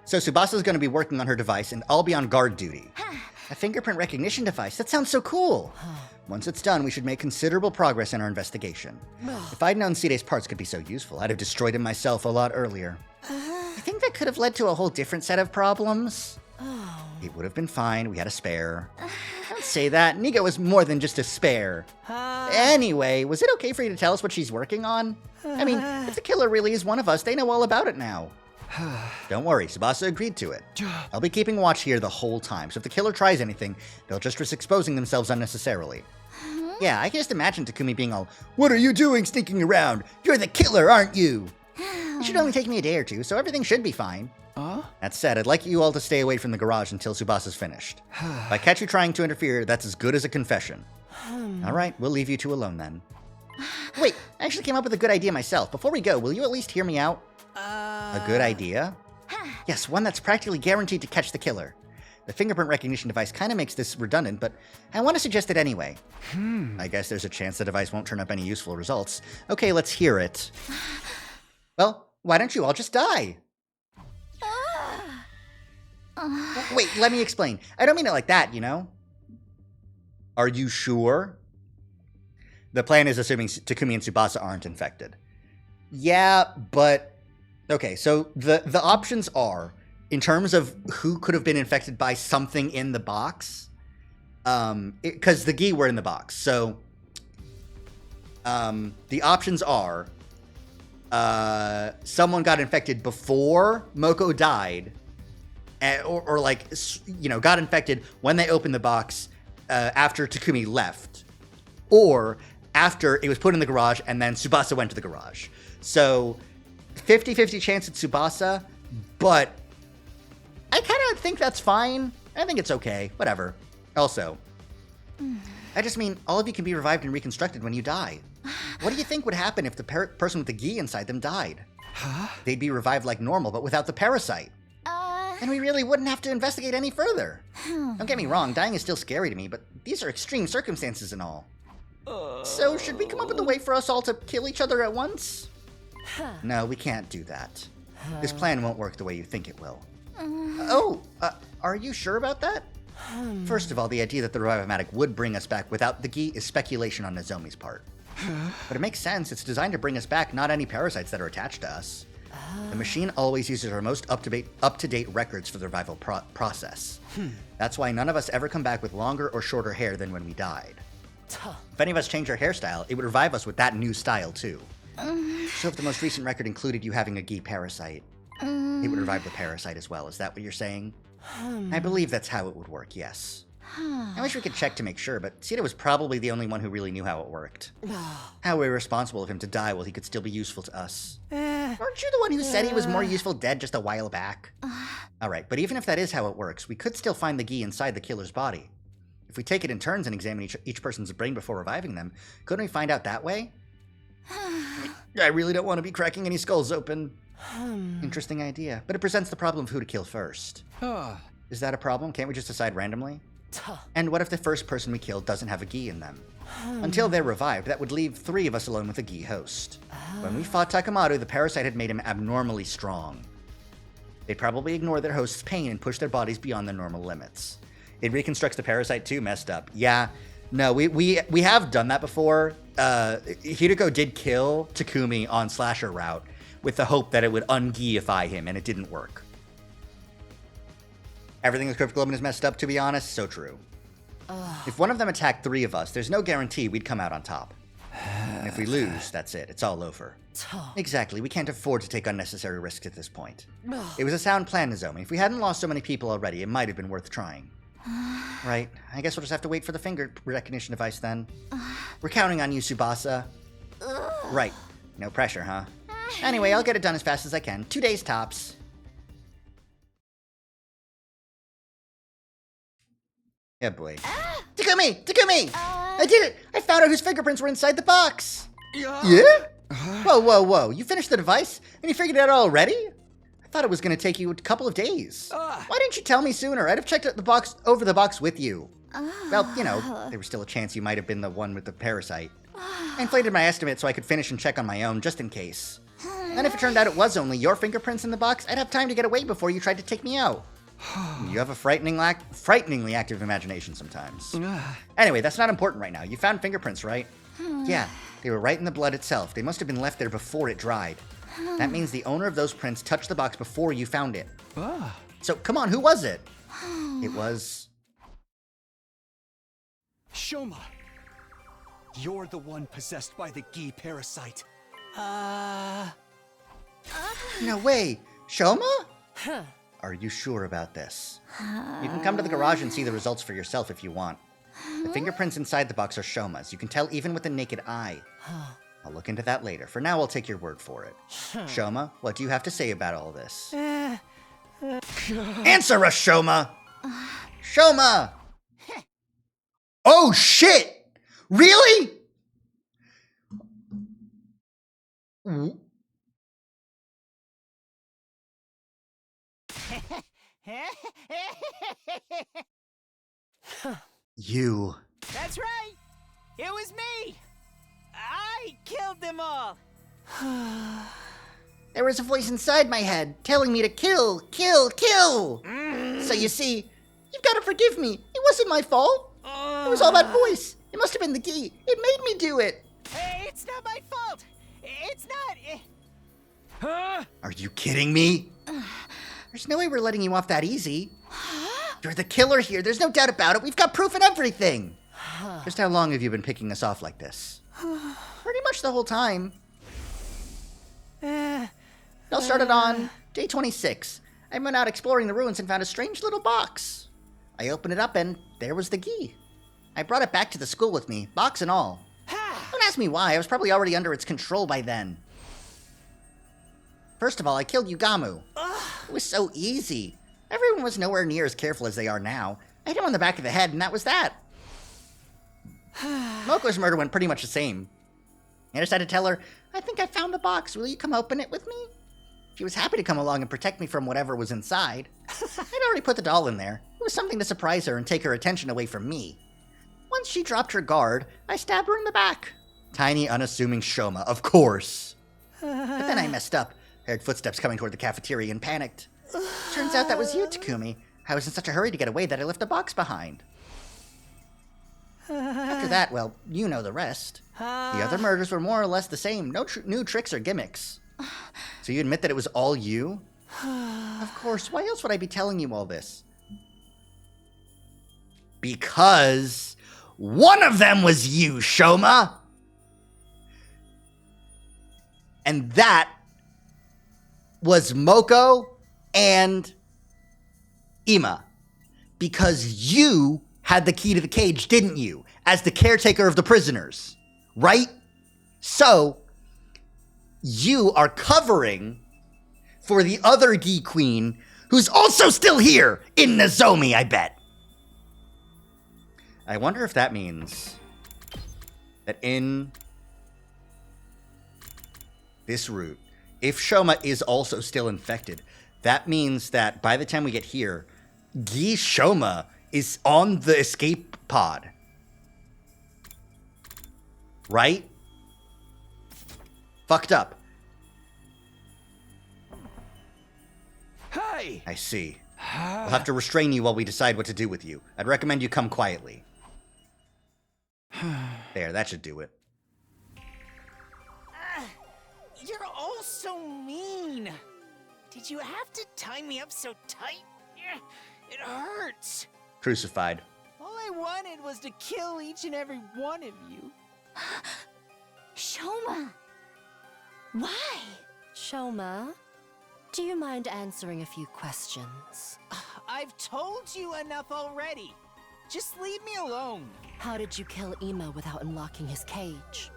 S1: So Tsubasa's going to be working on her device, and I'll be on guard duty. A fingerprint recognition device? That sounds so cool. Once it's done, we should make considerable progress in our investigation. If I'd known Sire's parts could be so useful, I'd have destroyed him myself a lot earlier. I think that could have led to a whole different set of problems. It would have been fine. We had a spare. Don't say that. Nigo was more than just a spare. Anyway, was it okay for you to tell us what she's working on? I mean, if the killer really is one of us, they know all about it now. Don't worry, Tsubasa agreed to it. I'll be keeping watch here the whole time, so if the killer tries anything, they'll just risk exposing themselves unnecessarily. Yeah, I can just imagine Takumi being all, "What are you doing sneaking around? You're the killer, aren't you?" It should only take me a day or two, so everything should be fine. That said, I'd like you all to stay away from the garage until Tsubasa's finished. If I catch you trying to interfere, that's as good as a confession. Alright, we'll leave you two alone then. Wait, I actually came up with a good idea myself. Before we go, will you at least hear me out? A good idea? Yes, one that's practically guaranteed to catch the killer. The fingerprint recognition device kind of makes this redundant, but I want to suggest it anyway. I guess there's a chance the device won't turn up any useful results. Okay, let's hear it. Well, why don't you all just die? Wait, let me explain. I don't mean it like that, you know? Are you sure? The plan is assuming Takumi and Tsubasa aren't infected. Yeah, but... Okay, so the options are, in terms of who could have been infected by something in the box, because the gi were in the box, so the options are someone got infected before Moko died, or like, you know, got infected when they opened the box after Takumi left, or after it was put in the garage and then Tsubasa went to the garage. So 50-50 chance it's Tsubasa, but I kind of think that's fine. I think it's okay. Whatever. Also, I just mean, all of you can be revived and reconstructed when you die. What do you think would happen if the person with the gi inside them died?
S5: Huh?
S1: They'd be revived like normal, but without the parasite. And we really wouldn't have to investigate any further. Don't get me wrong, dying is still scary to me, but these are extreme circumstances and all. So should we come up with a way for us all to kill each other at once? No, we can't do that. This plan won't work the way you think it will. Are you sure about that? First of all, the idea that the Revive-O-Matic would bring us back without the gi is speculation on Nozomi's part. But it makes sense. It's designed to bring us back, not any parasites that are attached to us. The machine always uses our most up-to-date records for the revival process. That's why none of us ever come back with longer or shorter hair than when we died. If any of us change our hairstyle, it would revive us with that new style too. So if the most recent record included you having a gi parasite, it would revive the parasite as well. Is that what you're saying? I believe that's how it would work, yes. I wish we could check to make sure, but Sita was probably the only one who really knew how it worked. How irresponsible of him to die while he could still be useful to us. Aren't you the one who said he was more useful dead just a while back? Alright, but even if that is how it works, we could still find the gi inside the killer's body. If we take it in turns and examine each person's brain before reviving them, couldn't we find out that way? I really don't want to be cracking any skulls open. Interesting idea, but it presents the problem of who to kill first. Is that a problem? Can't we just decide randomly? And what if the first person we kill doesn't have a gi in them? Until they're revived, that would leave 3 of us alone with a gi host. When we fought Takamaru, the parasite had made him abnormally strong. They'd probably ignore their host's pain and push their bodies beyond their normal limits. It reconstructs the parasite too, messed up. Yeah, no, we have done that before. Hiriko did kill Takumi on Slasher Route with the hope that it would un-giify him, and it didn't work. Everything with Crypt Globin is messed up, to be honest. So true. If one of them attacked 3 of us, there's no guarantee we'd come out on top. And if we lose, that's it. It's all over. Exactly. We can't afford to take unnecessary risks at this point. It was a sound plan, Nozomi. If we hadn't lost so many people already, it might have been worth trying. Right. I guess we'll just have to wait for the finger recognition device then. We're counting on you, Tsubasa. Right. No pressure, huh? Anyway, I'll get it done as fast as I can. 2 days tops. Yeah, boy. Takumi! Takumi! I did it! I found out whose fingerprints were inside the box! Yeah? Whoa, whoa, whoa. You finished the device? And you figured it out already? I thought it was going to take you a couple of days. Why didn't you tell me sooner? I'd have checked over the box with you. Well, you know, there was still a chance you might have been the one with the parasite. I inflated my estimate so I could finish and check on my own, just in case. And if it turned out it was only your fingerprints in the box, I'd have time to get away before you tried to take me out. You have a frighteningly active imagination sometimes. Anyway, that's not important right now. You found fingerprints, right? Yeah, they were right in the blood itself. They must have been left there before it dried. That means the owner of those prints touched the box before you found it. So, come on, who was it? It was...
S5: Shoma! You're the one possessed by the gi parasite.
S1: No way! Shoma? Are you sure about this? You can come to the garage and see the results for yourself if you want. The fingerprints inside the box are Shoma's. You can tell even with the naked eye. I'll look into that later. For now, I'll take your word for it. Shoma, what do you have to say about all this? Answer us, Shoma! Shoma! Oh, shit! Really? You.
S9: That's right! It was me! I killed them all!
S1: There was a voice inside my head telling me to kill, kill, kill! So you see, you've got to forgive me. It wasn't my fault. It was all that voice. It must have been the gi. It made me do it.
S9: It's not my fault! It's not...
S1: Are you kidding me? There's no way we're letting you off that easy. You're the killer here. There's no doubt about it. We've got proof and everything. Just how long have you been picking us off like this? Pretty much the whole time.
S11: It all started on day 26. I went out exploring the ruins and found a strange little box. I opened it up and there was the gi. I brought it back to the school with me, box and all. Don't ask me why, I was probably already under its control by then. First of all, I killed Yugamu. It was so easy. Everyone was nowhere near as careful as they are now. I hit him on the back of the head and that was that. Moko's murder went pretty much the same. I just had to tell her, I think I found the box. Will you come open it with me? She was happy to come along and protect me from whatever was inside. I'd already put the doll in there. It was something to surprise her and take her attention away from me. Once she dropped her guard, I stabbed her in the back. Tiny, unassuming Shoma, of course. But then I messed up. Heard footsteps coming toward the cafeteria and panicked. Turns out that was you, Takumi. I was in such a hurry to get away that I left the box behind. After that, well, you know the rest. The other murders were more or less the same. No new tricks or gimmicks. So you admit that it was all you? Of course, why else would I be telling you all this? Because one of them was you, Shoma! And that was Moko and Ima. Because you had the key to the cage, didn't you? As the caretaker of the prisoners, right? So, you are covering for the other Gi Queen, who's also still here in Nozomi, I bet. I wonder if that means that in this route, if Shoma is also still infected, that means that by the time we get here, Gi Shoma is on the escape pod. Right? Fucked up.
S5: Hey!
S11: I see. We'll have to restrain you while we decide what to do with you. I'd recommend you come quietly. There, that should do it.
S9: You're all so mean. Did you have to tie me up so tight? It hurts.
S11: Crucified.
S9: All I wanted was to kill each and every one of you.
S12: Shoma! Why?
S4: Shoma, do you mind answering a few questions?
S9: I've told you enough already. Just leave me alone.
S4: How did you kill Ima without unlocking his cage?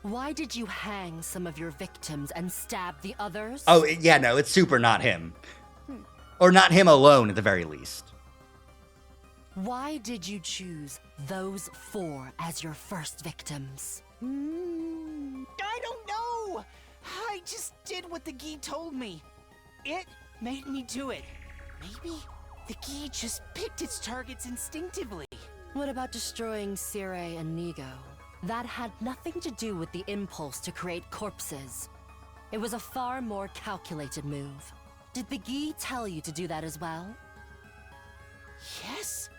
S4: Why did you hang some of your victims and stab the others?
S11: Oh, yeah, no, it's super not him. Or not him alone, at the very least.
S4: Why did you choose those 4 as your first victims?
S9: I don't know. I just did what the Gi told me. It made me do it. Maybe the Gi just picked its targets instinctively.
S4: What about destroying Sire and Nigo? That had nothing to do with the impulse to create corpses. It was a far more calculated move. Did the Gi tell you to do that as well?
S9: Yes,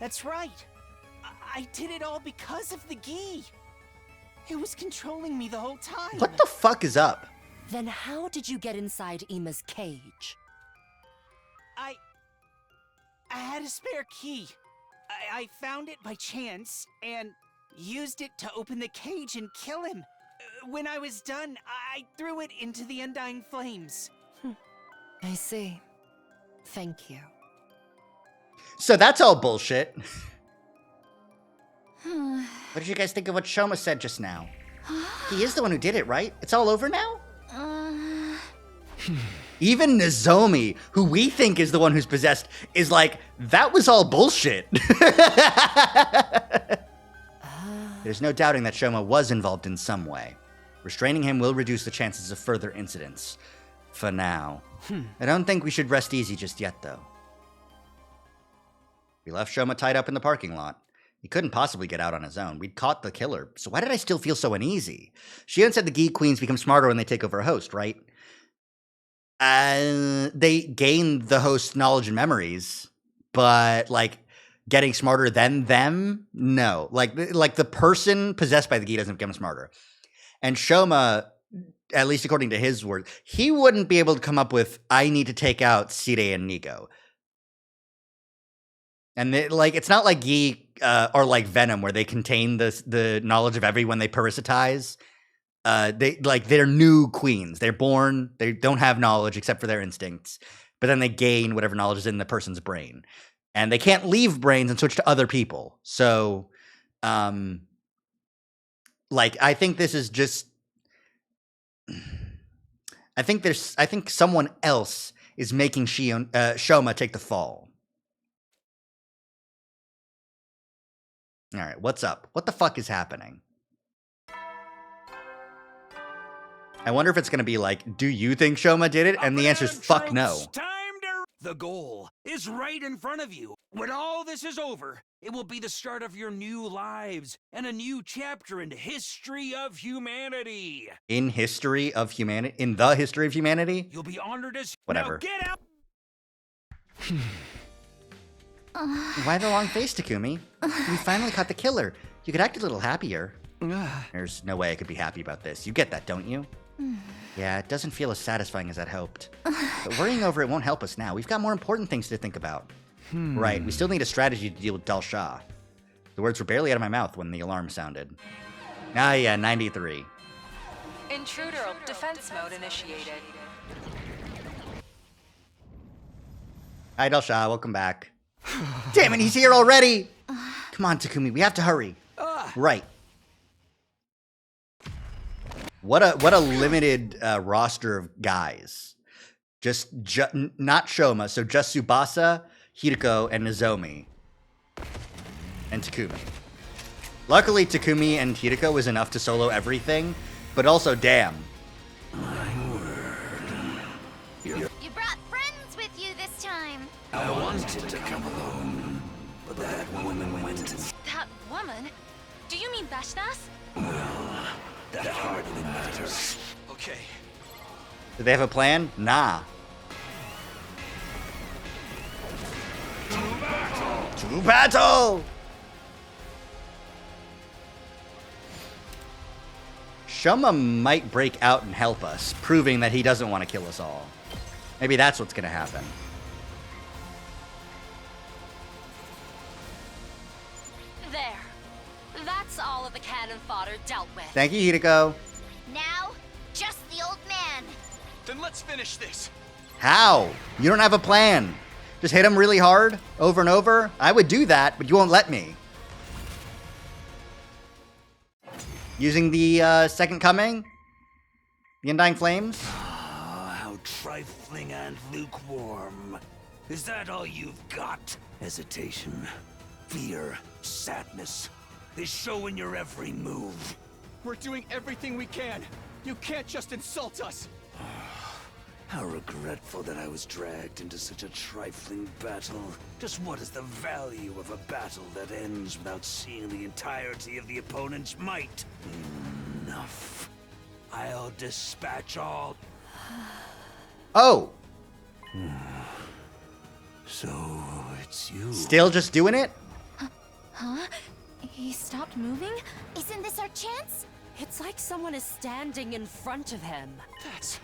S9: that's right. I did it all because of the Gi. It was controlling me the whole time.
S11: What the fuck is up?
S4: Then how did you get inside Ima's cage?
S9: I had a spare key. I found it by chance and used it to open the cage and kill him. When I was done, I threw it into the undying flames.
S4: I see. Thank you.
S11: So that's all bullshit. What did you guys think of what Shoma said just now? He is the one who did it, right? It's all over now? Even Nozomi, who we think is the one who's possessed, is like, that was all bullshit. There's no doubting that Shoma was involved in some way. Restraining him will reduce the chances of further incidents. For now. I don't think we should rest easy just yet, though. We left Shoma tied up in the parking lot. He couldn't possibly get out on his own. We'd caught the killer, so why did I still feel so uneasy? Shion said the Gi Queens become smarter when they take over a host, right? They gain the host's knowledge and memories, but, like, getting smarter than them? No. Like the person possessed by the Gi doesn't become smarter. And Shoma, at least according to his words, he wouldn't be able to come up with, I need to take out Sire and Nigo. And it's not like Gi or like Venom where they contain the knowledge of everyone they parasitize.
S1: they're new queens. They're born, they don't have knowledge except for their instincts, but then they gain whatever knowledge is in the person's brain. And they can't leave brains and switch to other people. So, I think this is just, I think someone else is making Shoma take the fall. All right, what's up? What the fuck is happening? I wonder if it's going to be like, do you think Shoma did it? And the answer is fuck no.
S2: The goal is right in front of you. When all this is over, it will be the start of your new lives and a new chapter in the history of humanity.
S1: In history of humanity? In the history of humanity?
S2: You'll be honored as...
S1: Whatever.
S2: Now get out!
S1: Why the long face, Takumi? We finally caught the killer. You could act a little happier. There's no way I could be happy about this. You get that, don't you? Yeah, it doesn't feel as satisfying as I'd hoped. But worrying over it won't help us now. We've got more important things to think about. Right, we still need a strategy to deal with Dal Shah. The words were barely out of my mouth when the alarm sounded. Ah, yeah, 93.
S13: Intruder defense mode initiated.
S1: Hi, Dal Shah, welcome back. Damn it, he's here already! Come on, Takumi, we have to hurry. Right. What a limited roster of guys. Not Shoma, so just Tsubasa, Hiriko, and Nozomi. And Takumi. Luckily, Takumi and Hiriko was enough to solo everything, but also, damn.
S12: You brought friends with you this time.
S14: I wanted to come alone, but that woman went and...
S13: That woman? Do you mean Bashnas?
S14: Well, that hardly matters.
S5: Okay.
S1: Do they have a plan? Nah. To battle! Shoma might break out and help us, proving that he doesn't want to kill us all. Maybe that's what's going to happen.
S15: There. That's all of the cannon fodder dealt with.
S1: Thank you, Hiriko.
S12: Now, just the old man.
S5: Then let's finish this.
S1: How? You don't have a plan. Just hit him really hard, over and over? I would do that, but you won't let me. Using the second coming? The Undying Flames?
S14: Ah, how trifling and lukewarm. Is that all you've got? Hesitation, fear, sadness. They show in your every move.
S5: We're doing everything we can. You can't just insult us.
S14: How regretful that I was dragged into such a trifling battle. Just what is the value of a battle that ends without seeing the entirety of the opponent's might? Enough. I'll dispatch all...
S1: Oh!
S14: So, it's you.
S1: Still just doing it?
S3: Huh? He stopped moving?
S12: Isn't this our chance?
S4: It's like someone is standing in front of him.
S5: That's...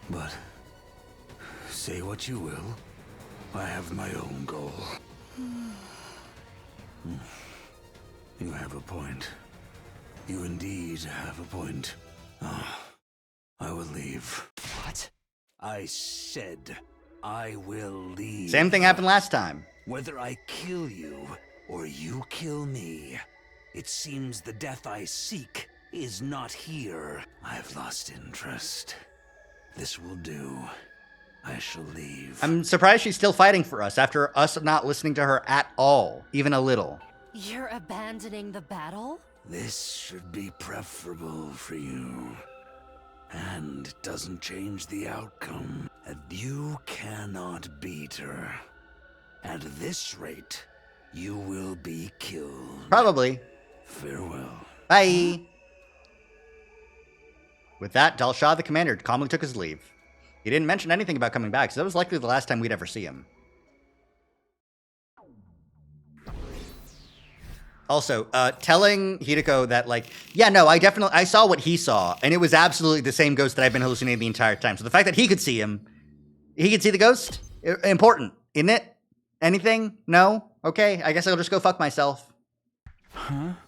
S14: But say what you will, I have my own goal. You have a point. You indeed have a point. I will leave.
S5: What?
S14: I said I will leave.
S1: Same thing happened last time.
S14: Whether I kill you or you kill me, it seems the death I seek is not here. I have lost interest. This will do. I shall leave.
S1: I'm surprised she's still fighting for us after us not listening to her at all, even a little.
S4: You're abandoning the battle?
S14: This should be preferable for you. And it doesn't change the outcome. And you cannot beat her. At this rate, you will be killed.
S1: Probably.
S14: Farewell.
S1: Bye. With that, Dal Shah, the commander, calmly took his leave. He didn't mention anything about coming back, so that was likely the last time we'd ever see him. Also, telling Hiriko that, like, yeah, no, I saw what he saw, and it was absolutely the same ghost that I've been hallucinating the entire time. So the fact that he could see him, he could see the ghost, important, isn't it? Anything? No? Okay, I guess I'll just go fuck myself.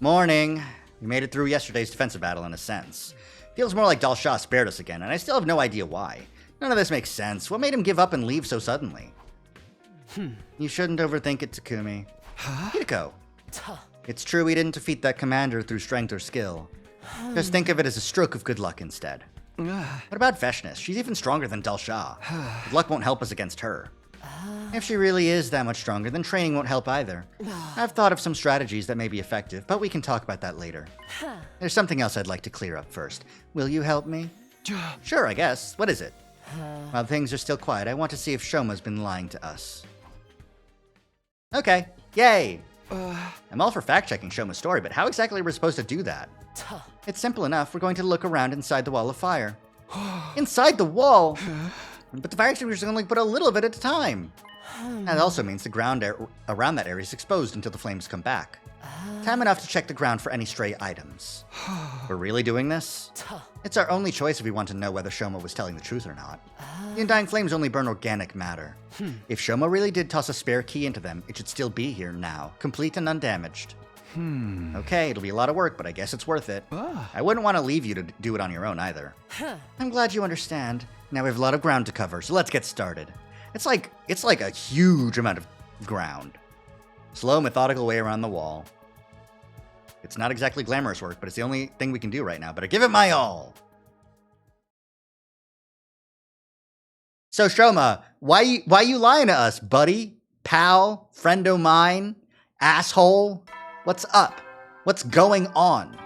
S1: Morning. We made it through yesterday's defensive battle in a sense. Feels more like Dalsha spared us again, and I still have no idea why. None of this makes sense. What made him give up and leave so suddenly? You shouldn't overthink it, Takumi. Hideko. It's true we didn't defeat that commander through strength or skill. Just think of it as a stroke of good luck instead. What about Veshness? She's even stronger than Dalsha. Good luck won't help us against her. If she really is that much stronger, then training won't help either. I've thought of some strategies that may be effective, but we can talk about that later. There's something else I'd like to clear up first. Will you help me? Sure, I guess. What is it? While things are still quiet, I want to see if Shoma's been lying to us. Okay. Yay! I'm all for fact-checking Shoma's story, but how exactly are we supposed to do that? It's simple enough. We're going to look around inside the wall of fire. Inside the wall? But the fire extinguishers only put a little of it at a time. That also means the ground around that area is exposed until the flames come back. Time enough to check the ground for any stray items. We're really doing this? It's our only choice if we want to know whether Shoma was telling the truth or not. The undying flames only burn organic matter. If Shoma really did toss a spare key into them, it should still be here now, complete and undamaged. Okay, it'll be a lot of work, but I guess it's worth it. I wouldn't want to leave you to do it on your own either. I'm glad you understand. Now we have a lot of ground to cover, so let's get started. It's like a huge amount of ground. Slow, methodical way around the wall. It's not exactly glamorous work, but it's the only thing we can do right now. But I give it my all. So Shoma, why you lying to us, buddy? Pal? Friend o' mine? Asshole? What's up? What's going on?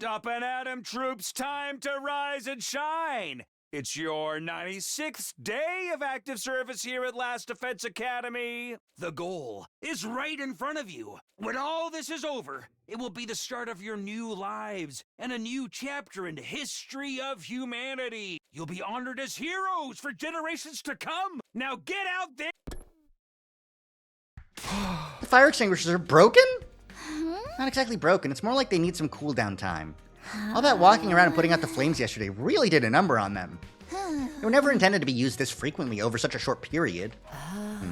S2: Up and Atom troops, time to rise and shine! It's your 96th day of active service here at Last Defense Academy. The goal is right in front of you. When all this is over, it will be the start of your new lives and a new chapter in the history of humanity. You'll be honored as heroes for generations to come. Now get out there!
S1: The fire extinguishers are broken? Not exactly broken. It's more like they need some cooldown time. All that walking around and putting out the flames yesterday really did a number on them. They were never intended to be used this frequently over such a short period.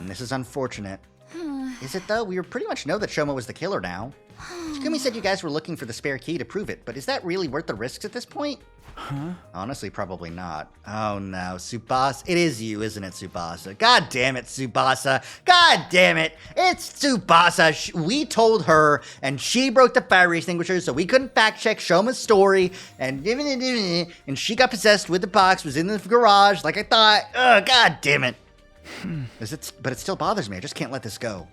S1: This is unfortunate. Is it though? We pretty much know that Shoma was the killer now. Takumi said you guys were looking for the spare key to prove it, but is that really worth the risks at this point? Honestly, probably not. Oh no, Tsubasa. It is you, isn't it, Tsubasa? God damn it, Tsubasa. God damn it. It's Tsubasa. We told her, and she broke the fire extinguisher, so we couldn't fact check Shoma's story, and she got possessed with the box, was in the garage, like I thought. Ugh, God damn it. But it still bothers me. I just can't let this go.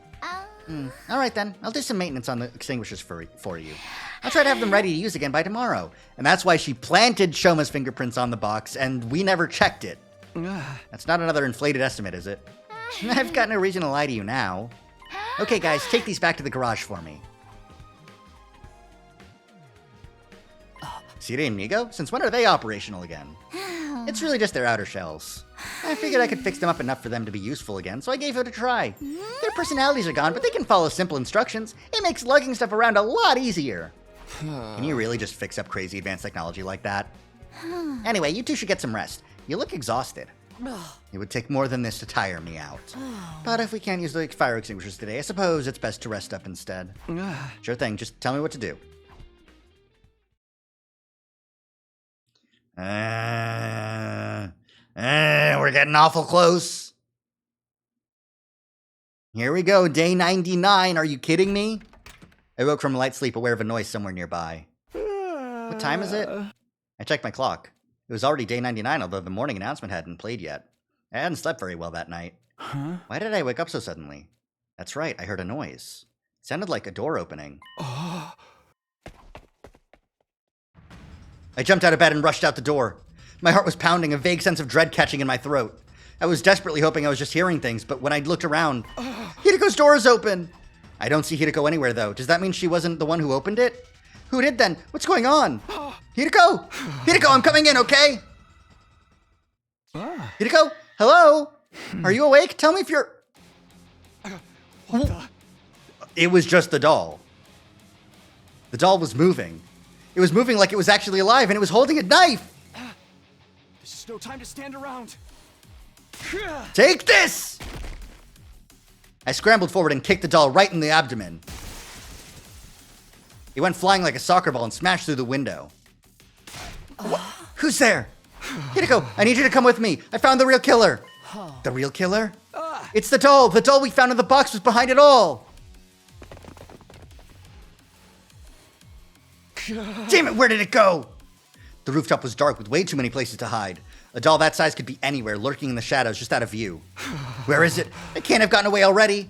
S1: All right then, I'll do some maintenance on the extinguishers for you. I'll try to have them ready to use again by tomorrow. And that's why she planted Shoma's fingerprints on the box, and we never checked it. That's not another inflated estimate, is it? I've got no reason to lie to you now. Okay guys, take these back to the garage for me. Siri and Migo? Since when are they operational again? It's really just their outer shells. I figured I could fix them up enough for them to be useful again, so I gave it a try. Their personalities are gone, but they can follow simple instructions. It makes lugging stuff around a lot easier. Can you really just fix up crazy advanced technology like that? Anyway, you two should get some rest. You look exhausted. It would take more than this to tire me out. But if we can't use the fire extinguishers today, I suppose it's best to rest up instead. Sure thing, just tell me what to do. We're getting awful close. Here we go, day 99. Are you kidding me? I woke from a light sleep aware of a noise somewhere nearby. What time is it? I checked my clock. It was already day 99, although the morning announcement hadn't played yet. I hadn't slept very well that night. Why did I wake up so suddenly? That's right, I heard a noise. It sounded like a door opening. I jumped out of bed and rushed out the door. My heart was pounding, a vague sense of dread catching in my throat. I was desperately hoping I was just hearing things, but when I looked around, Hideko's door is open! I don't see Hideko anywhere, though. Does that mean she wasn't the one who opened it? Who did then? What's going on? Hideko! Hideko, I'm coming in, okay? Hideko? Hello? Are you awake? Tell me if you're... What the... It was just the doll. The doll was moving. It was moving like it was actually alive, and it was holding a knife!
S5: This is no time to stand around.
S1: Take this! I scrambled forward and kicked the doll right in the abdomen. He went flying like a soccer ball and smashed through the window. What? Who's there? Hideko, I need you to come with me. I found the real killer. The real killer? It's the doll. The doll we found in the box was behind it all. Damn it, where did it go? The rooftop was dark with way too many places to hide. A doll that size could be anywhere, lurking in the shadows just out of view. Where is it? It can't have gotten away already.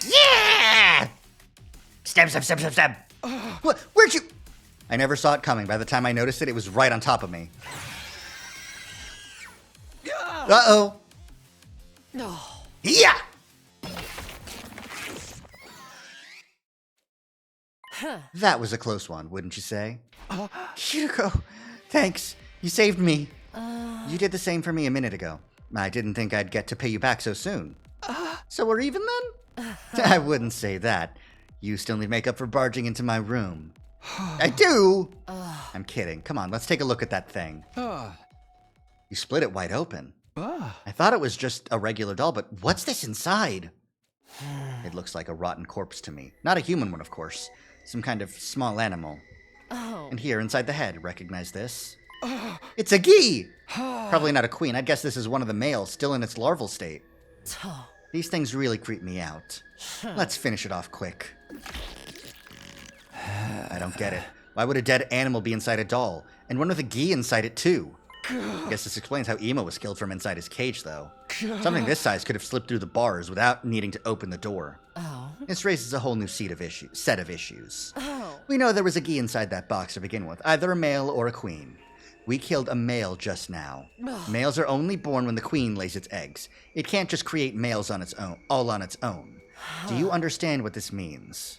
S1: Yeah! Stab, stab, stab, stab, stab. What? Where'd you... I never saw it coming. By the time I noticed it, it was right on top of me. Uh-oh.
S4: No.
S1: Yeah! That was a close one, wouldn't you say? Hideko, thanks. You saved me. You did the same for me a minute ago. I didn't think I'd get to pay you back so soon. So we're even then? I wouldn't say that. You still need makeup for barging into my room. I do! I'm kidding. Come on, let's take a look at that thing. You split it wide open. I thought it was just a regular doll, but what's this inside? It looks like a rotten corpse to me. Not a human one, of course. Some kind of small animal. And here, inside the head, recognize this? It's a gi! Probably not a queen. I'd guess this is one of the males, still in its larval state. These things really creep me out. Let's finish it off quick. I don't get it. Why would a dead animal be inside a doll? And one with a gi inside it, too? I guess this explains how Emo was killed from inside his cage, though. Something this size could have slipped through the bars without needing to open the door. This raises a whole new set of issues. We know there was a gi inside that box to begin with, either a male or a queen. We killed a male just now. Males are only born when the queen lays its eggs. It can't just create males on its own, all on its own. Do you understand what this means?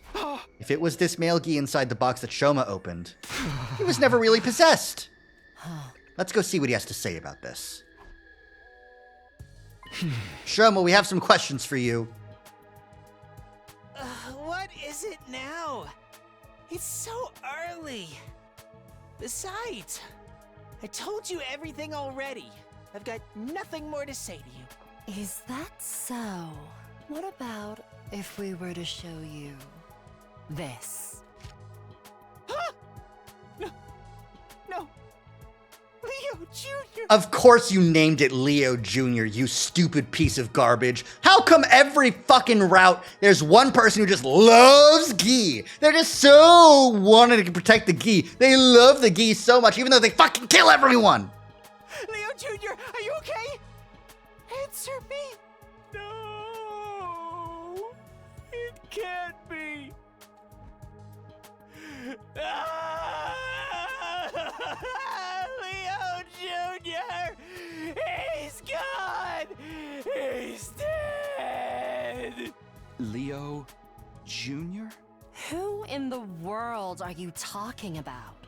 S1: If it was this male gi inside the box that Shoma opened, he was never really possessed. Let's go see what he has to say about this. Shoma, we have some questions for you.
S9: What is it now? It's so early. Besides, I told you everything already. I've got nothing more to say to you.
S4: Is that so? What about if we were to show you this?
S9: No. Leo Jr.
S1: Of course you named it Leo Jr., you stupid piece of garbage. How come every fucking route there's one person who just loves gi? They're just so wanting to protect the gi. They love the gi so much, even though they fucking kill everyone.
S9: Leo Jr., are you okay? Answer me. No, it can't be. Leo Jr., he's gone. He's dead.
S5: Leo Jr.?
S4: Who in the world are you talking about?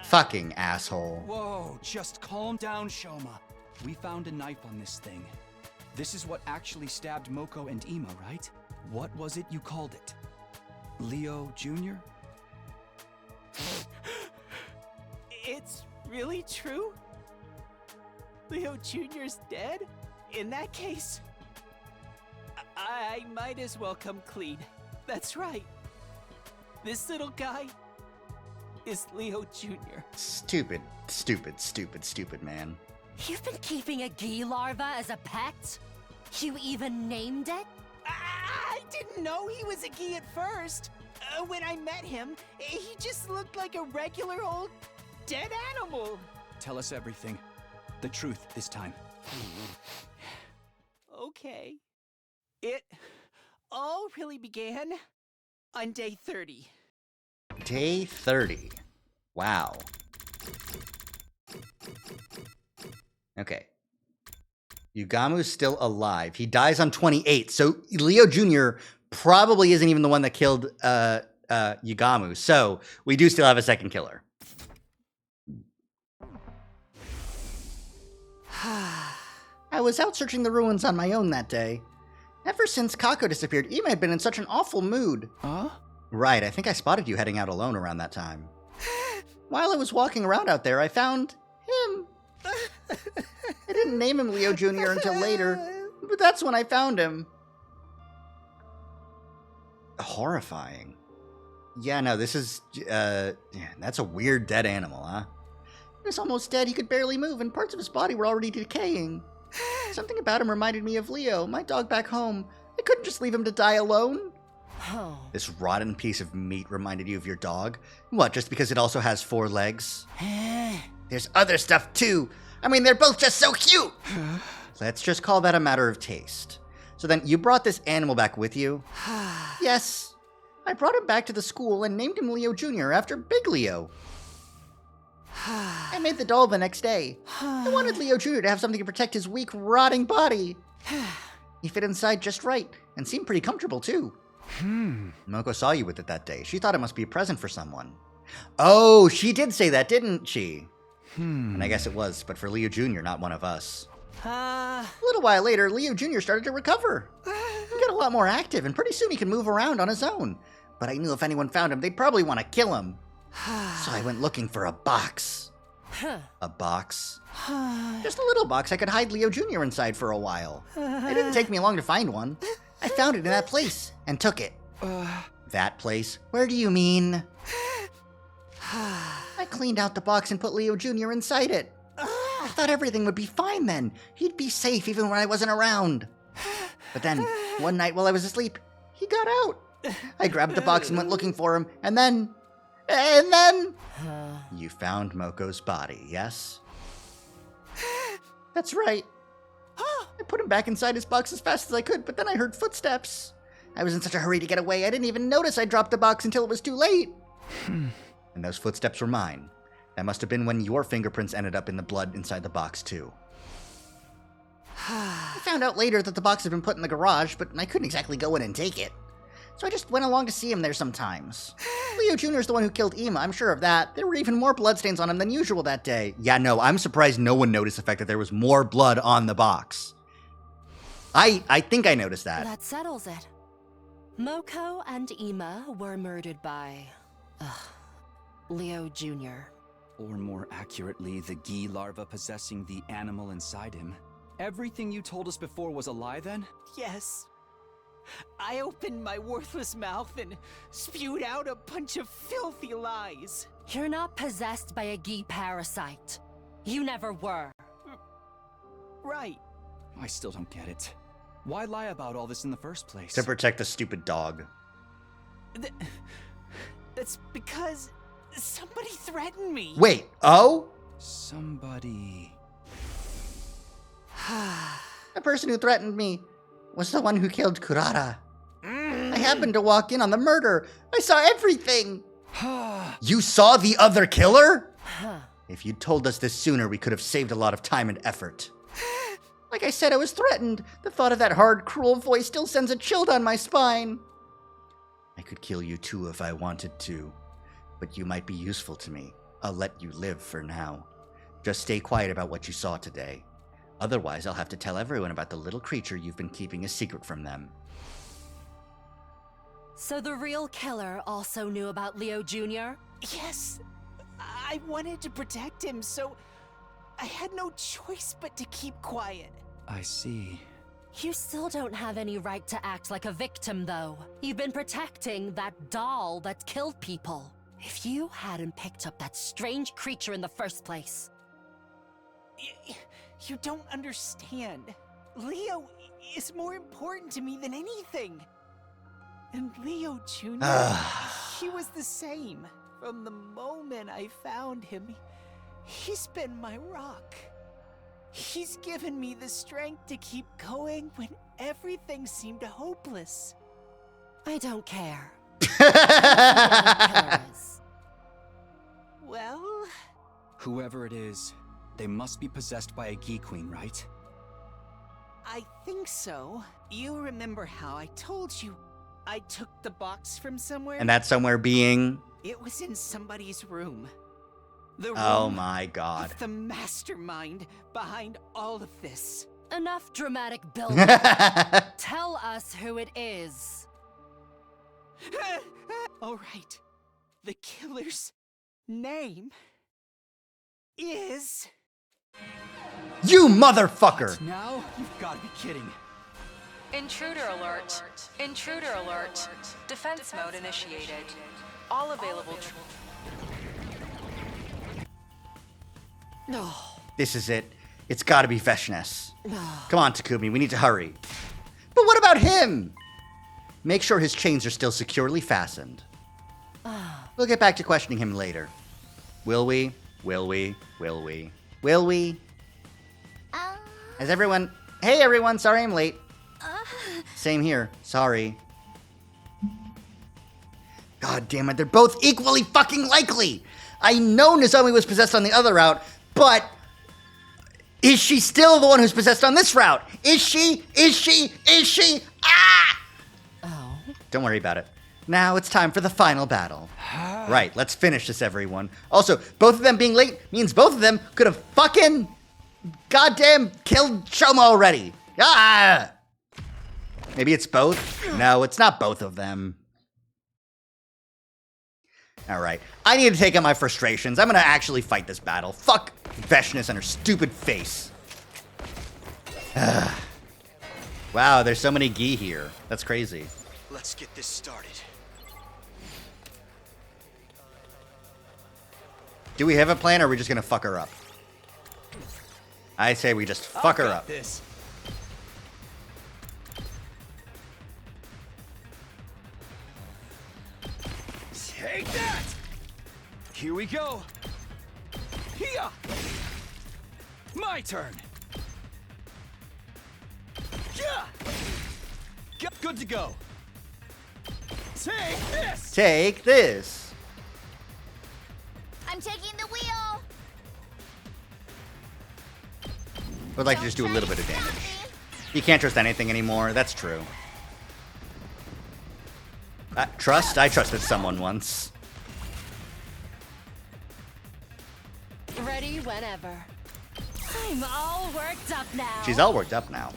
S1: Fucking asshole.
S5: Whoa, just calm down, Shoma. We found a knife on this thing. This is what actually stabbed Moko and Ema, right? What was it you called it? Leo Jr.?
S9: It's really true? Leo Jr.'s dead? In that case, I might as well come clean. That's right. This little guy is Leo Jr.
S1: Stupid, stupid, stupid, stupid, man.
S4: You've been keeping a gi larva as a pet? You even named it?
S9: I didn't know he was a gi at first. When I met him, he just looked like a regular old dead animal.
S5: Tell us everything. The truth this time.
S9: Okay. It all really began on day 30.
S1: Day 30. Wow. Okay. Yugamu's still alive. He dies on 28. So Leo Jr. probably isn't even the one that killed Yugamu. So we do still have a second killer. I was out searching the ruins on my own that day. Ever since Kako disappeared, Ema had been in such an awful mood.
S5: Huh?
S1: Right, I think I spotted you heading out alone around that time. While I was walking around out there, I found him. I didn't name him Leo Jr. until later, but that's when I found him. horrifying. Yeah, no, this is, that's a weird dead animal, huh?
S11: He was almost dead. He could barely move, and parts of his body were already decaying. Something about him reminded me of Leo, my dog back home. I couldn't just leave him to die alone.
S4: Oh.
S1: This rotten piece of meat reminded you of your dog? What, just because it also has 4 legs?
S11: There's other stuff, too. I mean, they're both just so cute.
S1: Let's just call that a matter of taste. So then, you brought this animal back with you?
S11: Yes. I brought him back to the school and named him Leo Jr. after Big Leo. I made the doll the next day. I wanted Leo Jr. to have something to protect his weak, rotting body. He fit inside just right, and seemed pretty comfortable, too.
S1: Moko saw you with it that day. She thought it must be a present for someone. Oh, she did say that, didn't she? And I guess it was, but for Leo Jr., not one of us.
S11: A little while later, Leo Jr. started to recover. He got a lot more active, and pretty soon he could move around on his own. But I knew if anyone found him, they'd probably want to kill him. So I went looking for a box.
S1: A box?
S11: Just a little box I could hide Leo Jr. inside for a while. It didn't take me long to find one. I found it in that place and took it.
S1: That place?
S11: Where do you mean? I cleaned out the box and put Leo Jr. inside it. I thought everything would be fine then. He'd be safe even when I wasn't around. But then, one night while I was asleep, he got out. I grabbed the box and went looking for him, and then...
S1: You found Moko's body, yes?
S11: That's right. I put him back inside his box as fast as I could, but then I heard footsteps. I was in such a hurry to get away, I didn't even notice I dropped the box until it was too late.
S1: And those footsteps were mine. That must have been when your fingerprints ended up in the blood inside the box, too.
S11: I found out later that the box had been put in the garage, but I couldn't exactly go in and take it. So I just went along to see him there sometimes. Leo Jr. is the one who killed Ima, I'm sure of that. There were even more bloodstains on him than usual that day.
S1: Yeah, no, I'm surprised no one noticed the fact that there was more blood on the box. I think I noticed that.
S4: That settles it. Moko and Ima were murdered by... Leo Jr.
S5: Or more accurately, the Gi larva possessing the animal inside him. Everything you told us before was a lie then?
S9: Yes. I opened my worthless mouth and spewed out a bunch of filthy lies.
S4: You're not possessed by a Gi parasite. You never were.
S9: Right.
S5: I still don't get it. Why lie about all this in the first place?
S1: To protect the stupid dog.
S9: That's because somebody threatened me.
S1: Wait, oh?
S5: Somebody...
S11: The person who threatened me was the one who killed Kurara. I happened to walk in on the murder. I saw everything.
S1: You saw the other killer? If you'd told us this sooner, we could have saved a lot of time and effort.
S11: Like I said, I was threatened. The thought of that hard, cruel voice still sends a chill down my spine.
S1: I could kill you too if I wanted to, but you might be useful to me. I'll let you live for now. Just stay quiet about what you saw today. Otherwise, I'll have to tell everyone about the little creature you've been keeping a secret from them.
S4: So the real killer also knew about Leo Jr.?
S9: Yes. I wanted to protect him, so I had no choice but to keep quiet.
S5: I see.
S4: You still don't have any right to act like a victim, though. You've been protecting that doll that killed people. If you hadn't picked up that strange creature in the first place...
S9: You don't understand. Leo is more important to me than anything. And Leo Jr., he was the same. From the moment I found him, he's been my rock. He's given me the strength to keep going when everything seemed hopeless.
S4: I don't care.
S9: Well...
S5: Whoever it is, they must be possessed by a Gi Queen, right?
S9: I think so. You remember how I told you I took the box from somewhere?
S1: And that somewhere being...
S9: It was in somebody's room. The room
S1: oh my god.
S9: of the mastermind behind all of this.
S4: Enough dramatic build-up. Tell us who it is.
S9: All right. The killer's name is...
S1: You motherfucker!
S5: Now? You've got to be kidding.
S13: Intruder alert. Intruder alert. Defense mode initiated. All available.
S4: No.
S1: This is it. It's gotta be Veshness. Come on, Takumi, we need to hurry. But what about him? Make sure his chains are still securely fastened. We'll get back to questioning him later. Will we? Will we? Will we? Will we? Has everyone... Hey everyone, sorry I'm late. Same here, sorry. God damn it, they're both equally fucking likely! I know Nozomi was possessed on the other route, but... Is she still the one who's possessed on this route? Is she? Is she? Is she? Ah!
S4: Oh.
S1: Don't worry about it. Now it's time for the final battle. Right, let's finish this, everyone. Also, both of them being late means both of them could have fucking goddamn killed Shoma already. Ah! Maybe it's both? No, it's not both of them. Alright, I need to take out my frustrations. I'm gonna actually fight this battle. Fuck Veshness and her stupid face. Wow, there's so many gi here. That's crazy.
S5: Let's get this started.
S1: Do we have a plan, or are we just gonna fuck her up? I say we just fuck her up.
S5: This. Take that! Here we go. Here. My turn. Yeah. Good to go. Take this.
S1: Take this.
S12: I'm taking the wheel.
S1: Would like to just do a little bit of damage. You can't trust anything anymore. That's true. Trust? I trusted someone once.
S4: Ready whenever.
S8: I'm all worked up now.
S1: She's all worked up now.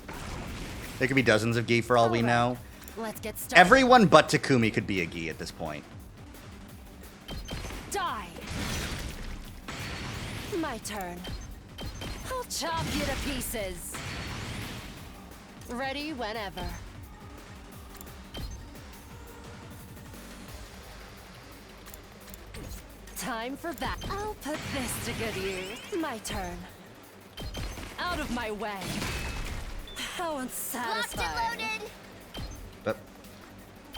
S1: There could be dozens of gi for all we know.
S4: Let's get started.
S1: Everyone but Takumi could be a gi at this point.
S8: Die.
S4: My turn. I'll chop you to pieces. Ready whenever. Time for that. I'll put this to good use. My turn. Out of my way. How unsatisfying.
S12: Locked and loaded.
S1: But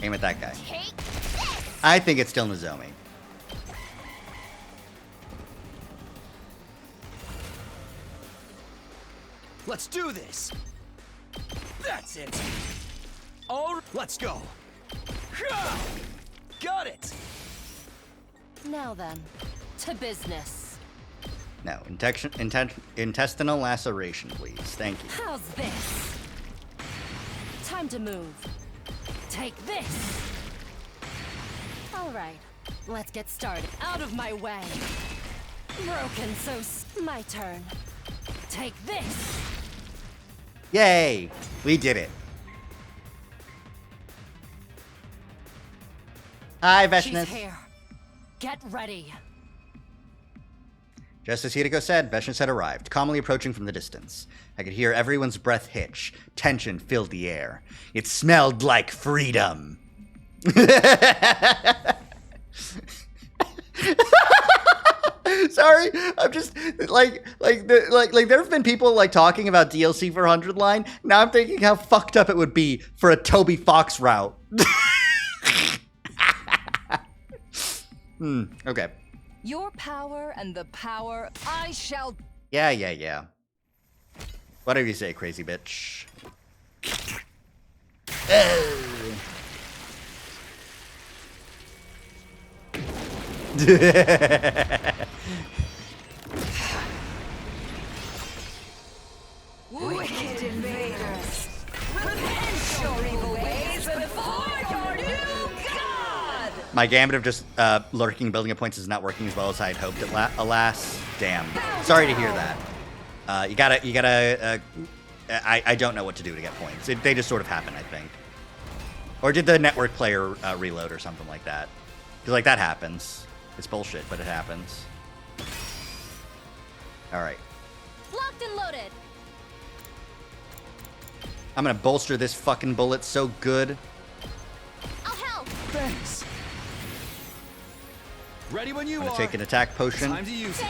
S1: aim at that guy.
S12: Take this.
S1: I think it's still Nozomi.
S5: Let's do this. That's it. All right, let's go. Got it.
S4: Now then, to business.
S1: No, intestinal laceration, please. Thank you.
S4: How's this? Time to move. Take this. All right, let's get started. Out of my way. Broken my turn. Take this.
S1: Yay! We did it. Hi, Veshness.
S4: She's here. Get ready.
S1: Just as Hideko said, Veshness had arrived, calmly approaching from the distance. I could hear everyone's breath hitch. Tension filled the air. It smelled like freedom. Sorry, I'm just like there have been people like talking about DLC for 100 line. Now I'm thinking how fucked up it would be for a Toby Fox route. Okay.
S8: Your power and the power I shall.
S1: Yeah. Whatever you say, crazy bitch.
S8: Wicked invaders! Repent your evil ways before your new god!
S1: My gambit of just lurking building up points is not working as well as I had hoped. Alas, damn. Sorry to hear that. You gotta. I don't know what to do to get points. They just sort of happen, I think. Or did the network player reload or something like that? Because like that happens. It's bullshit, but it happens. All right.
S12: Locked and loaded.
S1: I'm gonna bolster this fucking bullet so good.
S12: I'll help.
S5: Thanks. Ready when you
S1: I'm
S5: are.
S1: gonna take an attack potion.
S5: Time to use it.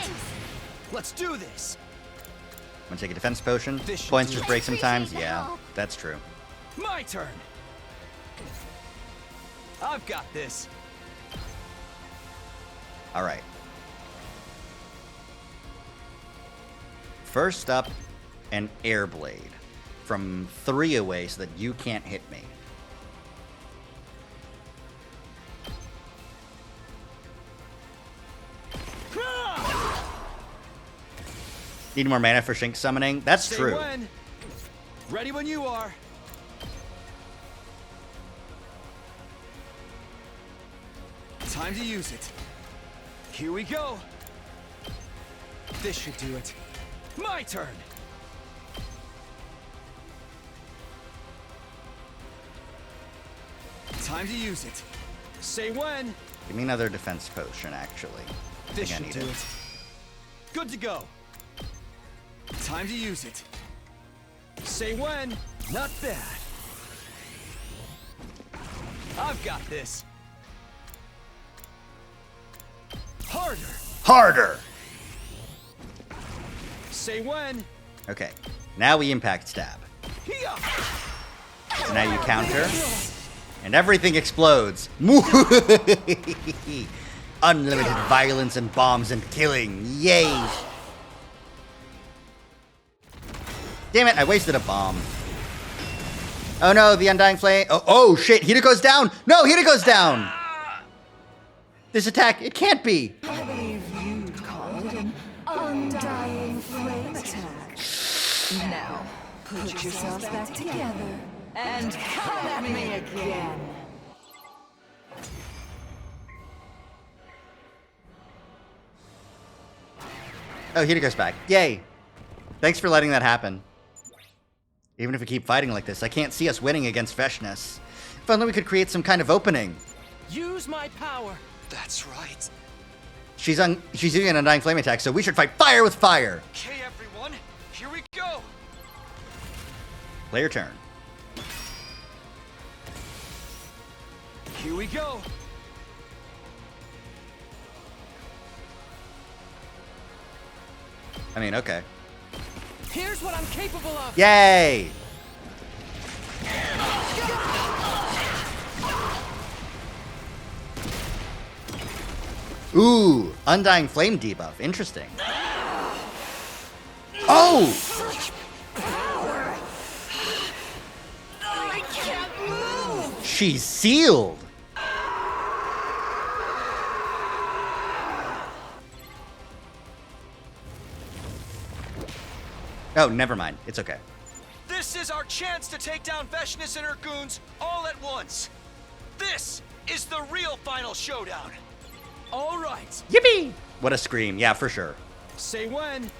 S5: Let's do this.
S1: I'm gonna take a defense potion.
S5: This should
S1: Points
S5: do
S1: just
S5: it.
S1: break sometimes.
S12: Appreciate the
S1: Yeah,
S12: help.
S1: that's true.
S5: My turn. I've got this.
S1: All right. First up, an air blade from 3 away so that you can't hit me. Need more mana for Shink summoning? That's
S5: Say
S1: true.
S5: when. Ready when you are. Time to use it. Here we go. This should do it. My turn. Time to use it. Say when.
S1: Give me another defense potion, actually.
S5: This
S1: I
S5: should
S1: need
S5: do
S1: it.
S5: it. Good to go. Time to use it. Say when. Not bad. I've got this. Harder.
S1: Harder!
S5: Say when.
S1: Okay, now we impact stab.
S5: Here.
S1: So now you counter, and everything explodes. Unlimited violence and bombs and killing. Yay! Damn it, I wasted a bomb. Oh no, the Undying Flame. Oh shit, Hidiko's down! No, Hidiko's down! This attack, it can't be!
S16: I believe you'd call it an undying flame attack. Now, put yourselves back together and come at me again.
S1: Oh, Hidiko's back. Yay! Thanks for letting that happen. Even if we keep fighting like this, I can't see us winning against Veshness. If only we could create some kind of opening.
S6: Use my power.
S5: That's right.
S1: She's using an Undying Flame attack, so we should fight fire with fire!
S5: Okay, everyone. Here we go.
S1: Play your turn.
S5: Here we go.
S1: I mean, okay.
S6: Here's what I'm capable of.
S1: Yay! Ooh, Undying Flame debuff. Interesting. Oh!
S16: I can't move!
S1: She's sealed! Oh, never mind. It's okay.
S5: This is our chance to take down Veshness and her goons all at once. This is the real final showdown. All right.
S1: Yippee! What a scream. Yeah, for sure.
S5: Say when.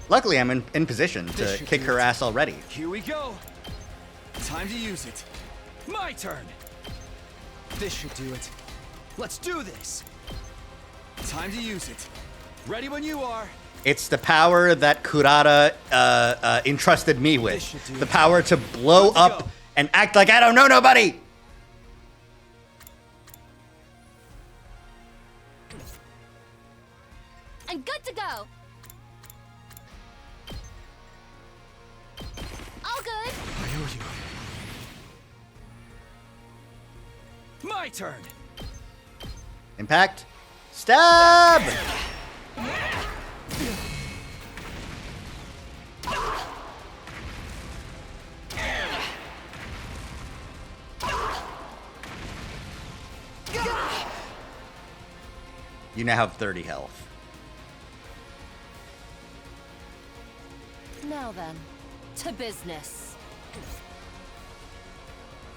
S1: Luckily, I'm in position to
S5: This should
S1: kick
S5: do
S1: her
S5: it.
S1: ass already.
S5: Here we go. Time to use it. My turn. This should do it. Let's do this. Time to use it. Ready when you are.
S1: It's the power that Kurata entrusted me with.
S5: should do
S1: The
S5: it.
S1: power to blow
S5: Good to
S1: up
S5: go.
S1: and act like I don't know nobody!
S12: I'm good to go. All good.
S5: I owe you. My turn.
S1: Impact. Stab! You now have 30 health.
S4: Now then, to business.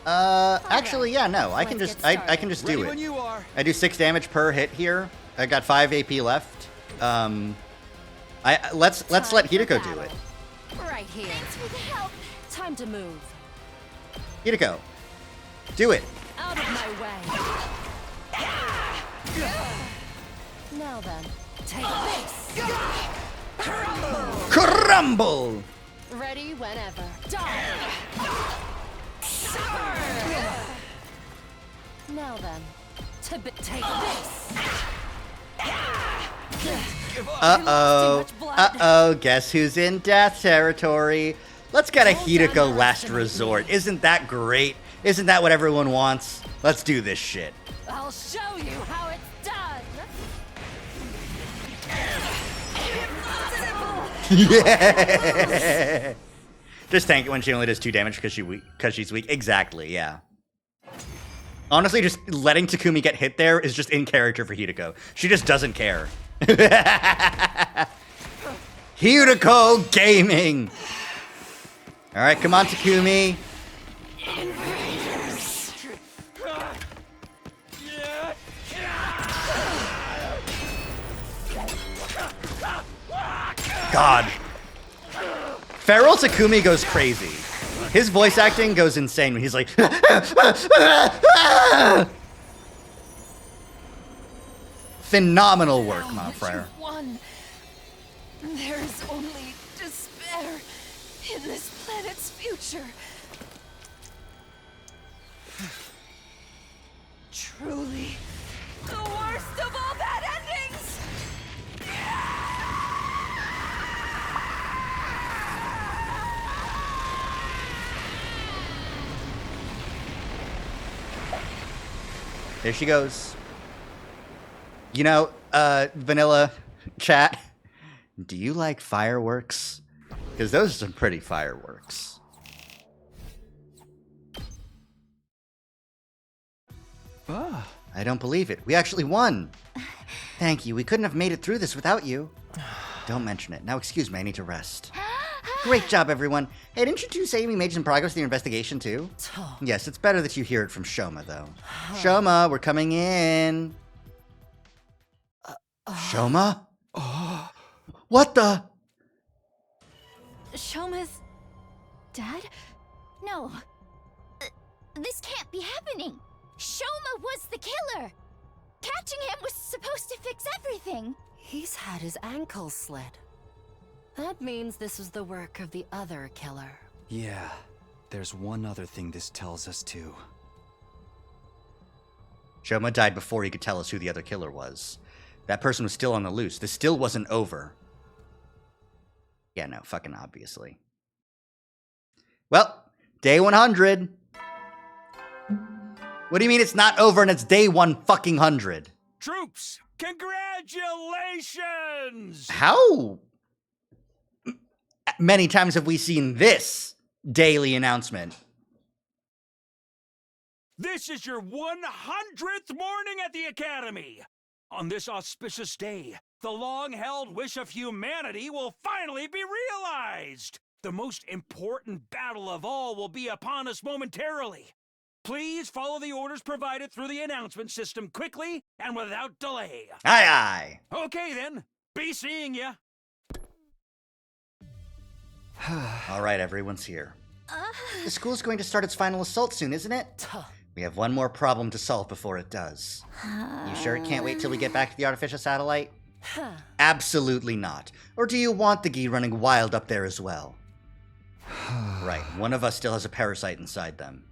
S1: Actually, yeah, no. I can
S4: Let's
S1: just,
S4: get
S1: I can just do
S5: Ready when
S1: it.
S5: you are.
S1: I do 6 damage per hit here. I got 5 AP left. Let's let
S4: Time for
S1: Hideko do
S4: battle.
S1: it.
S4: Right here.
S12: Thanks for the help.
S4: Time to move.
S1: Hideko, do it.
S4: Out of my way. Now then, take this.
S1: Crumble!
S4: Ready whenever. Die. Now then, take this!
S1: Uh-oh. Uh-oh, guess who's in death territory? Let's get a Hideko last resort. Isn't that great? Isn't that what everyone wants? Let's do this shit.
S12: I'll show you how it's done.
S1: Yeah. Just tank it when she only does 2 damage because she's weak. Exactly, yeah. Honestly, just letting Takumi get hit there is just in character for Hideko. She just doesn't care. Hideko Gaming! Alright, come on, Takumi. God. Feral Takumi goes crazy. His voice acting goes insane when he's like... Phenomenal work, my friend.
S16: Won. There is only despair in this planet's future. Truly, the worst of all bad endings!
S1: There she goes. You know, vanilla chat, do you like fireworks? Because those are some pretty fireworks.
S5: Ah.
S1: I don't believe it. We actually won. Thank you. We couldn't have made it through this without you. Don't mention it. Now, excuse me. I need to rest. Great job, everyone. Hey, didn't you two say we made some progress in your investigation, too? Yes, it's better that you hear it from Shoma, though. Shoma, we're coming in. Shoma? What the?
S3: Shoma's dad?
S12: No. This can't be happening. Shoma was the killer. Catching him was supposed to fix everything.
S4: He's had his ankle slit. That means this was the work of the other killer.
S5: Yeah, there's one other thing this tells us too.
S1: Shoma died before he could tell us who the other killer was. That person was still on the loose. This still wasn't over. Yeah, no, fucking obviously. Well, day 100. What do you mean it's not over and it's day 100?
S2: Troops, congratulations!
S1: How many times have we seen this daily announcement?
S2: This is your 100th morning at the Academy! On this auspicious day, the long-held wish of humanity will finally be realized! The most important battle of all will be upon us momentarily. Please follow the orders provided through the announcement system quickly and without delay.
S1: Aye, aye.
S2: Okay then, be seeing ya.
S1: All right, everyone's here. The school's going to start its final assault soon, isn't it? We have one more problem to solve before it does. You sure it can't wait till we get back to the artificial satellite? Absolutely not. Or do you want the Gi running wild up there as well? Right, one of us still has a parasite inside them.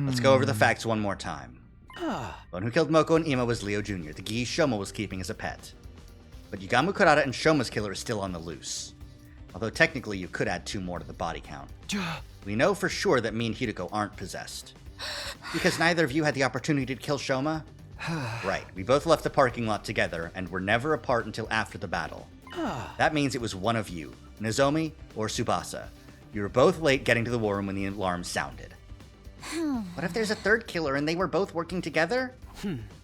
S1: Let's go over the facts one more time. The one who killed Moko and Ima was Leo Jr., the Gi Shoma was keeping as a pet. But Yugamu Kurata and Shoma's killer is still on the loose. Although technically you could add 2 more to the body count. We know for sure that me and Hideko aren't possessed. Because neither of you had the opportunity to kill Shoma? Right, we both left the parking lot together and were never apart until after the battle. That means it was one of you, Nozomi or Tsubasa. You were both late getting to the war room when the alarm sounded. What if there's a third killer and they were both working together?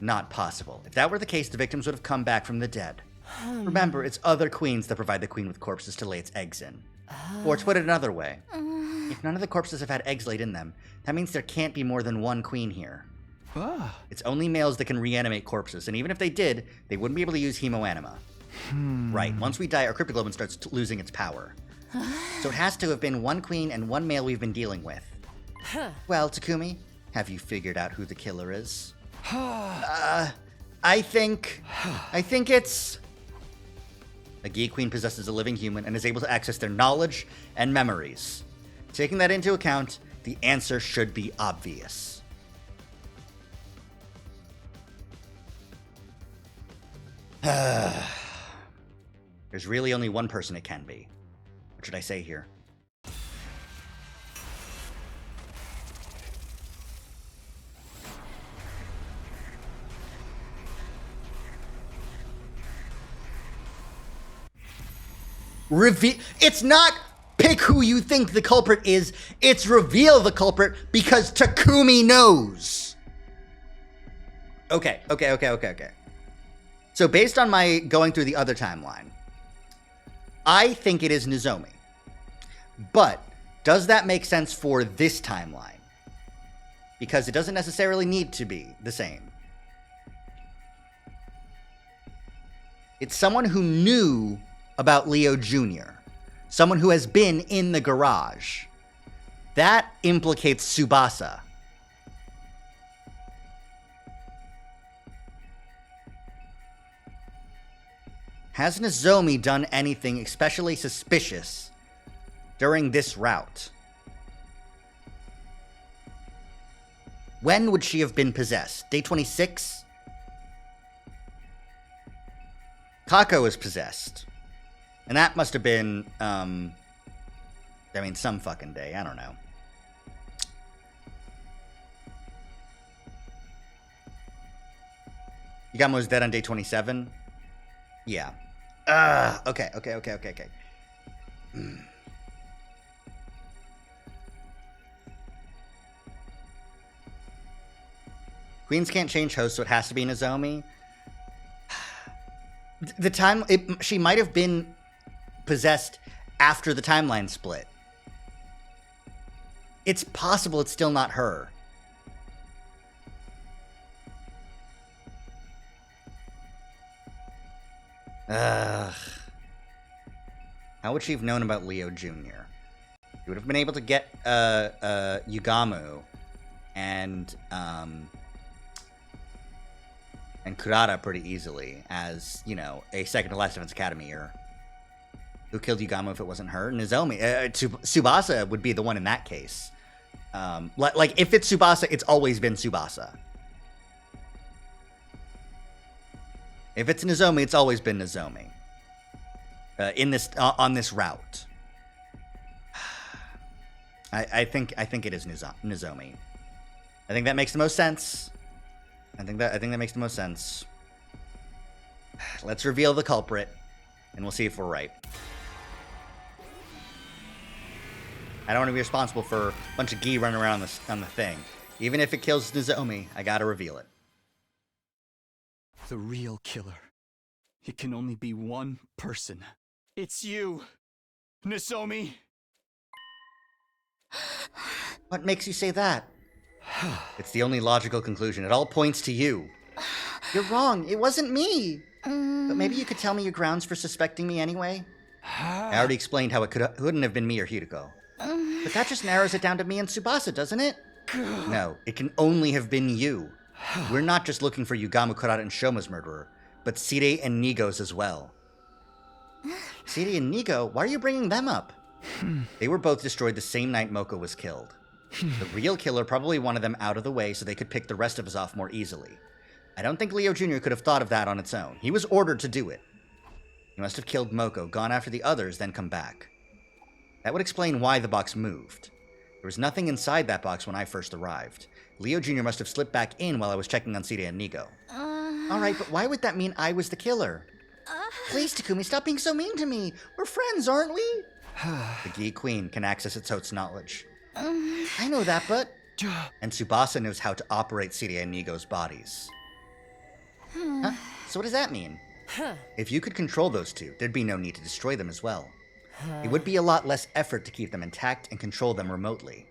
S1: Not possible. If that were the case, the victims would have come back from the dead. Remember, it's other queens that provide the queen with corpses to lay its eggs in. Or to put it another way, if none of the corpses have had eggs laid in them, that means there can't be more than one queen here. It's only males that can reanimate corpses, and even if they did, they wouldn't be able to use hemoanima. Right, once we die, our cryptoglobin starts losing its power. So it has to have been one queen and one male we've been dealing with. Well, Takumi, have you figured out who the killer is? I think it's... A Gi Queen possesses a living human and is able to access their knowledge and memories. Taking that into account, the answer should be obvious. There's really only one person it can be. What should I say here? It's not pick who you think the culprit is. It's reveal the culprit because Takumi knows. Okay. So based on my going through the other timeline, I think it is Nozomi. But does that make sense for this timeline? Because it doesn't necessarily need to be the same. It's someone who knew about Leo Jr., someone who has been in the garage. That implicates Tsubasa. Has Nozomi done anything especially suspicious during this route? When would she have been possessed? Day 26? Kako is possessed. And that must have been, some fucking day. I don't know. Yugamo's dead on day 27? Yeah. Okay. Queens can't change hosts, so it has to be Nozomi. She might have been possessed after the timeline split. It's possible it's still not her. How would she have known about Leo Jr.? She would have been able to get Yugamu and Kurata pretty easily as, a second to last Defense Academy-er. Who killed Yugamu if it wasn't her? Nozomi. Tsubasa would be the one in that case. If it's Tsubasa, it's always been Tsubasa. If it's Nozomi, it's always been Nozomi. On this route. I think it is Nozomi. I think that makes the most sense. I think that makes the most sense. Let's reveal the culprit, and we'll see if we're right. I don't want to be responsible for a bunch of gi running around on the thing. Even if it kills Nozomi, I gotta reveal it.
S5: The real killer. It can only be one person. It's you, Nozomi.
S1: What makes you say that? It's the only logical conclusion. It all points to you. You're wrong. It wasn't me. But maybe you could tell me your grounds for suspecting me anyway? I already explained how it couldn't have been me or Hideko. But that just narrows it down to me and Tsubasa, doesn't it? No, it can only have been you. We're not just looking for Yugamu, Kurata, and Shoma's murderer, but Sire and Nigo's as well. Sire and Nigo? Why are you bringing them up? They were both destroyed the same night Moko was killed. The real killer probably wanted them out of the way so they could pick the rest of us off more easily. I don't think Leo Jr. could have thought of that on its own. He was ordered to do it. He must have killed Moko, gone after the others, then come back. That would explain why the box moved. There was nothing inside that box when I first arrived. Leo Jr. must have slipped back in while I was checking on Sire and Nigo. Alright, but why would that mean I was the killer? Please, Takumi, stop being so mean to me. We're friends, aren't we? The Gi Queen can access its host knowledge. I know that, but... And Tsubasa knows how to operate Sire and Nigo's bodies. Huh? So what does that mean? If you could control those two, there'd be no need to destroy them as well. It would be a lot less effort to keep them intact and control them remotely.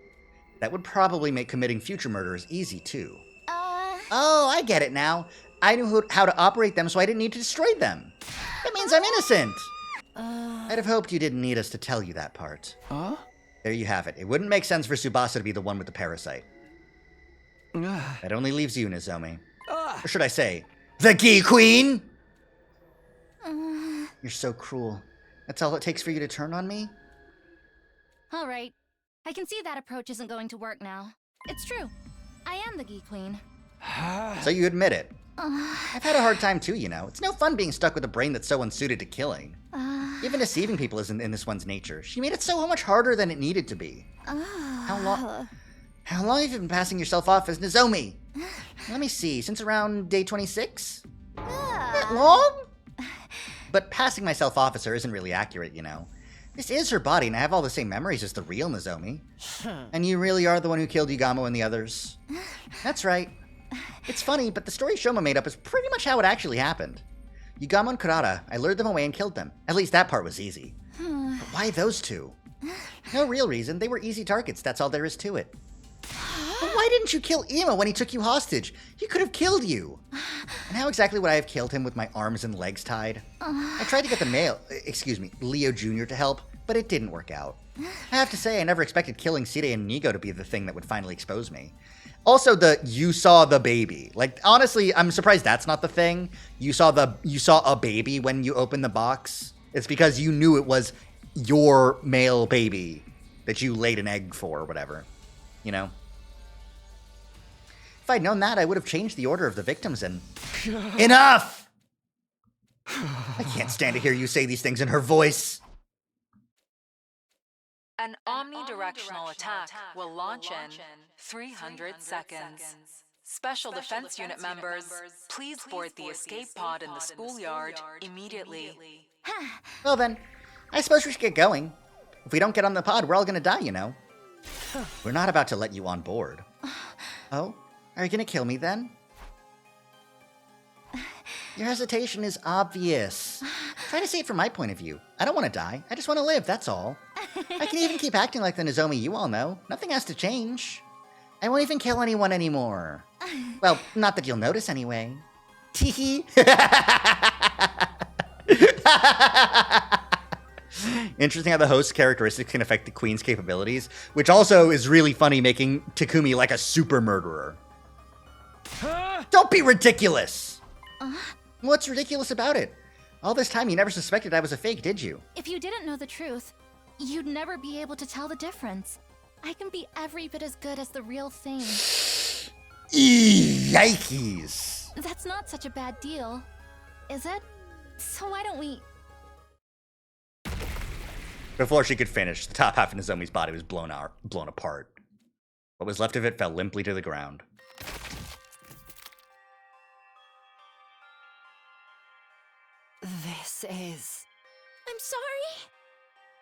S1: That would probably make committing future murders easy, too. Oh, I get it now. I knew how to operate them, so I didn't need to destroy them. That means I'm innocent! I'd have hoped you didn't need us to tell you that part. There you have it. It wouldn't make sense for Tsubasa to be the one with the parasite. That only leaves you, Nozomi. Or should I say, the Gi Queen? You're so cruel. That's all it takes for you to turn on me?
S12: All right. I can see that approach isn't going to work now. It's true. I am the Gi Queen.
S1: So you admit it. I've had a hard time too, you know. It's no fun being stuck with a brain that's so unsuited to killing. Even deceiving people isn't in this one's nature. She made it so much harder than it needed to be. How long have you been passing yourself off as Nozomi? Let me see, since around day 26? That long? But passing myself off as her isn't really accurate, you know. This is her body, and I have all the same memories as the real Nozomi. And you really are the one who killed Yugamo and the others? That's right. It's funny, but the story Shoma made up is pretty much how it actually happened. Yugamo and Kurata, I lured them away and killed them. At least that part was easy. But why those two? No real reason. They were easy targets, that's all there is to it. But why didn't you kill Imo when he took you hostage? He could have killed you. And how exactly would I have killed him with my arms and legs tied? I tried to get Leo Jr. to help, but it didn't work out. I have to say, I never expected killing Sire and Nigo to be the thing that would finally expose me. Also, you saw the baby. Like, honestly, I'm surprised that's not the thing. You saw a baby when you opened the box. It's because you knew it was your male baby that you laid an egg for or whatever. You know? If I'd known that, I would have changed the order of the victims and... Enough! I can't stand to hear you say these things in her voice.
S13: An omnidirectional attack will launch in 300 seconds. Special Defense Unit members, please board the escape pod in the schoolyard immediately.
S1: Well then, I suppose we should get going. If we don't get on the pod, we're all gonna die, you know. We're not about to let you on board. Oh? Are you gonna kill me then? Your hesitation is obvious. Try to see it from my point of view. I don't want to die. I just want to live, that's all. I can even keep acting like the Nozomi you all know. Nothing has to change. I won't even kill anyone anymore. Well, not that you'll notice anyway. Teehee. Interesting how the host's characteristics can affect the queen's capabilities, which also is really funny, making Takumi like a super murderer. Don't be ridiculous! What's ridiculous about it? All this time you never suspected I was a fake, did you?
S12: If you didn't know the truth, you'd never be able to tell the difference. I can be every bit as good as the real thing.
S1: Yikes!
S12: That's not such a bad deal, is it? So why don't we...
S1: Before she could finish, the top half of Nozomi's body was blown apart. What was left of it fell limply to the ground.
S4: This is...
S12: I'm sorry.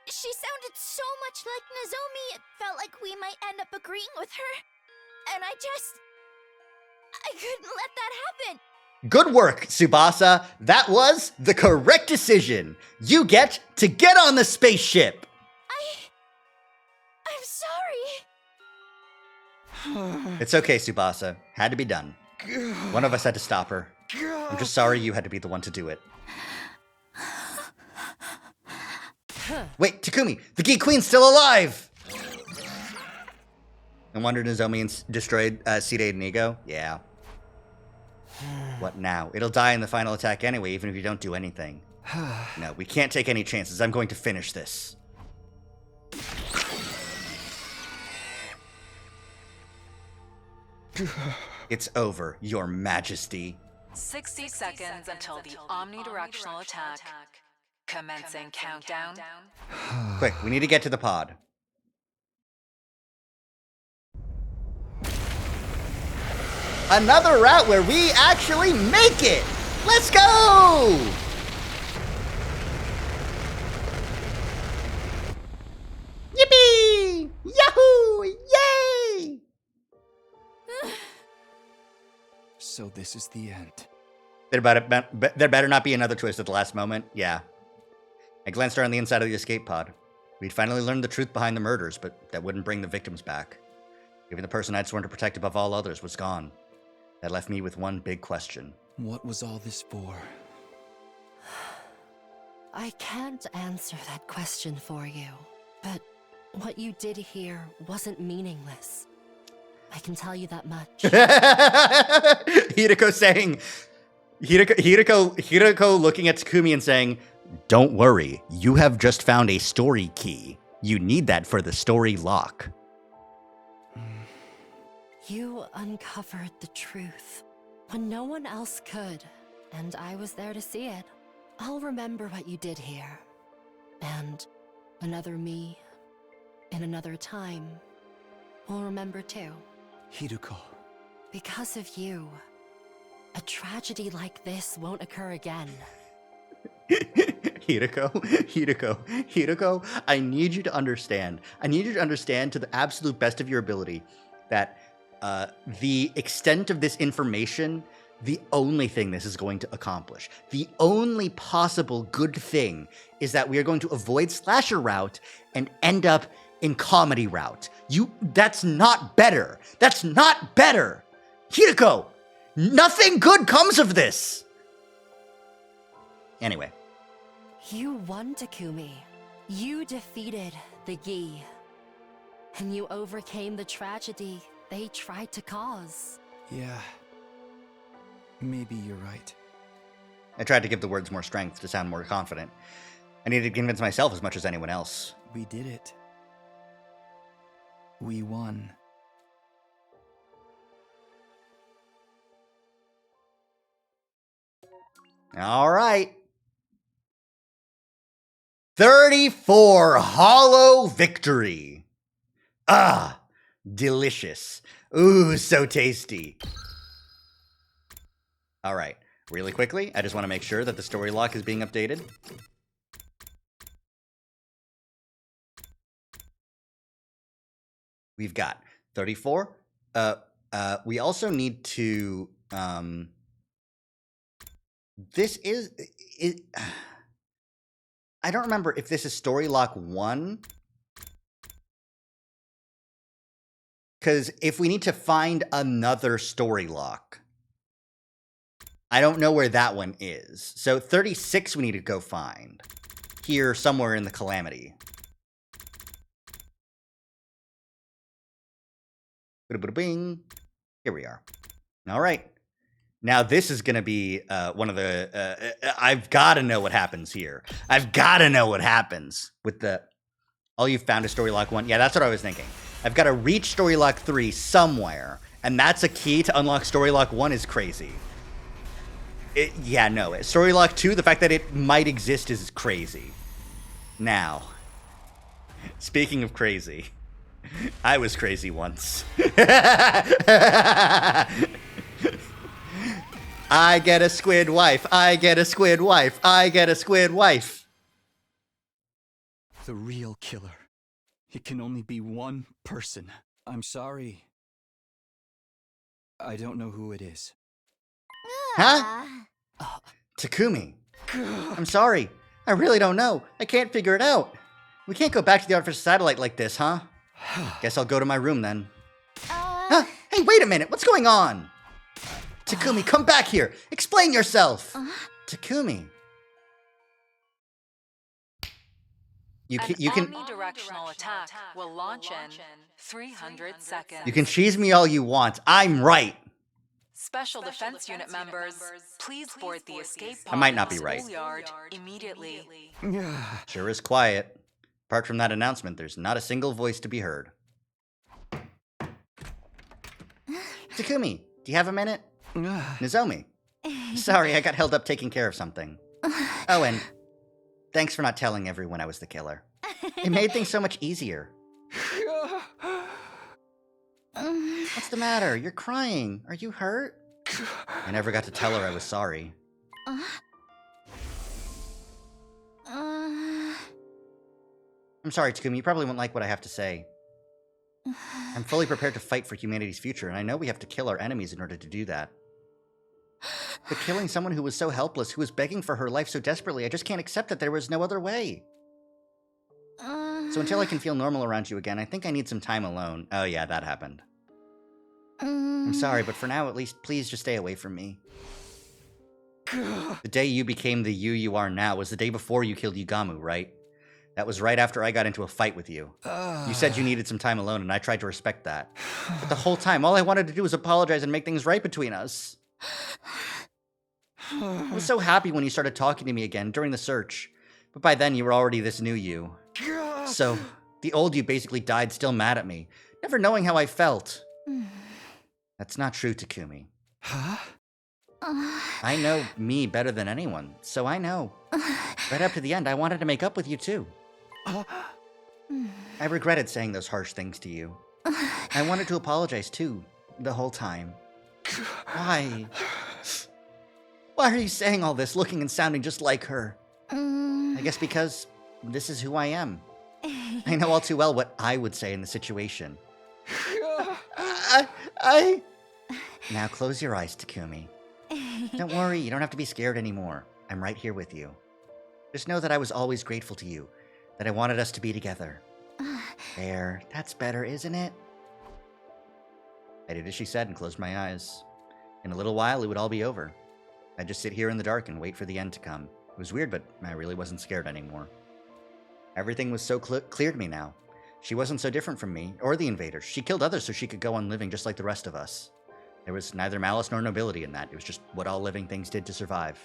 S12: She sounded so much like Nozomi, it felt like we might end up agreeing with her. And I couldn't let that happen.
S1: Good work, Tsubasa. That was the correct decision. You get to get on the spaceship.
S12: I'm sorry.
S1: It's okay, Tsubasa. Had to be done. One of us had to stop her. I'm just sorry you had to be the one to do it. Wait, Takumi, the Geek Queen's still alive! No wonder Nozomi destroyed Sire and Nigo? Yeah. What now? It'll die in the final attack anyway, even if you don't do anything. No, we can't take any chances. I'm going to finish this. It's over, Your Majesty.
S13: 60 seconds until the omnidirectional attack. Commencing countdown.
S1: Quick, we need to get to the pod. Another route where we actually make it! Let's go! Yippee! Yahoo! Yay!
S5: So this is the end.
S1: There better not be another twist at the last moment. Yeah. I glanced around the inside of the escape pod. We'd finally learned the truth behind the murders, but that wouldn't bring the victims back. Even the person I'd sworn to protect above all others was gone. That left me with one big question.
S5: What was all this for?
S4: I can't answer that question for you, but what you did here wasn't meaningless. I can tell you that much.
S1: Hiroko looking at Takumi and saying, "Don't worry, you have just found a story key. You need that for the story lock."
S4: You uncovered the truth when no one else could, and I was there to see it. I'll remember what you did here. And another me, in another time, will remember too.
S5: Hiruko.
S4: Because of you, a tragedy like this won't occur again.
S1: Hideko, I need you to understand. I need you to understand to the absolute best of your ability that the extent of this information, the only thing this is going to accomplish, the only possible good thing is that we are going to avoid slasher route and end up in comedy route. That's not better. That's not better. Hideko, nothing good comes of this. Anyway.
S4: You won, Takumi. You defeated the Gi. And you overcame the tragedy they tried to cause.
S5: Yeah. Maybe you're right.
S1: I tried to give the words more strength to sound more confident. I needed to convince myself as much as anyone else.
S5: We did it. We won.
S1: All right. 34 hollow victory. Ah, delicious. Ooh, so tasty. All right, really quickly, I just want to make sure that the story lock is being updated. We've got 34. We also need to, this is I don't remember if this is story lock 1. Because if we need to find another story lock, I don't know where that one is. So 36 we need to go find. Here, somewhere in the Calamity. Bing. Here we are. All right. Now this is going to be one of the... I've got to know what happens here. I've got to know what happens with the... Oh, you found a story lock 1? Yeah, that's what I was thinking. I've got to reach story lock 3 somewhere. And that's a key to unlock story lock 1 is crazy. Yeah, no. Story lock 2, the fact that it might exist is crazy. Now, speaking of crazy, I was crazy once. I get a squid wife. I get a squid wife. I get a squid wife.
S5: The real killer. It can only be one person. I'm sorry. I don't know who it is.
S1: Huh? Takumi. I'm sorry. I really don't know. I can't figure it out. We can't go back to the artificial satellite like this, huh? Guess I'll go to my room then. Huh? Hey, wait a minute. What's going on? Takumi, come back here. Explain yourself. Takumi. You can
S13: omnidirectional attack will launch in 300 seconds.
S1: You can cheese me all you want. I'm right.
S13: Special Defense Unit members, please board the escape pod
S1: I might not
S13: in
S1: be
S13: the
S1: right.
S13: schoolyard immediately.
S1: Sure is quiet. Apart from that announcement, there's not a single voice to be heard. Takumi, do you have a minute? Nozomi. Sorry, I got held up taking care of something. Oh, and thanks for not telling everyone I was the killer. It made things so much easier. What's the matter? You're crying. Are you hurt? I never got to tell her I was sorry. I'm sorry, Takumi. You probably won't like what I have to say. I'm fully prepared to fight for humanity's future, and I know we have to kill our enemies in order to do that. But killing someone who was so helpless, who was begging for her life so desperately, I just can't accept that there was no other way. So until I can feel normal around you again, I think I need some time alone. Oh yeah, that happened. I'm sorry, but for now, at least, please just stay away from me. The day you became the you are now was the day before you killed Yugamu, right? That was right after I got into a fight with you. You said you needed some time alone, and I tried to respect that. But the whole time, all I wanted to do was apologize and make things right between us. I was so happy when you started talking to me again during the search. But by then, you were already this new you. So, the old you basically died still mad at me, never knowing how I felt.
S11: That's not true, Takumi.
S5: Huh?
S11: I know me better than anyone, so I know. Right up to the end, I wanted to make up with you, too. I regretted saying those harsh things to you. I wanted to apologize, too, the whole time. Why? Why are you saying all this, looking and sounding just like her? I guess because this is who I am. I know all too well what I would say in the situation. Now close your eyes, Takumi. Don't worry, you don't have to be scared anymore. I'm right here with you. Just know that I was always grateful to you, that I wanted us to be together. There, that's better, isn't it? I did as she said and closed my eyes. In a little while, it would all be over. I'd just sit here in the dark and wait for the end to come. It was weird, but I really wasn't scared anymore. Everything was so clear to me now. She wasn't so different from me, or the invaders. She killed others so she could go on living just like the rest of us. There was neither malice nor nobility in that. It was just what all living things did to survive.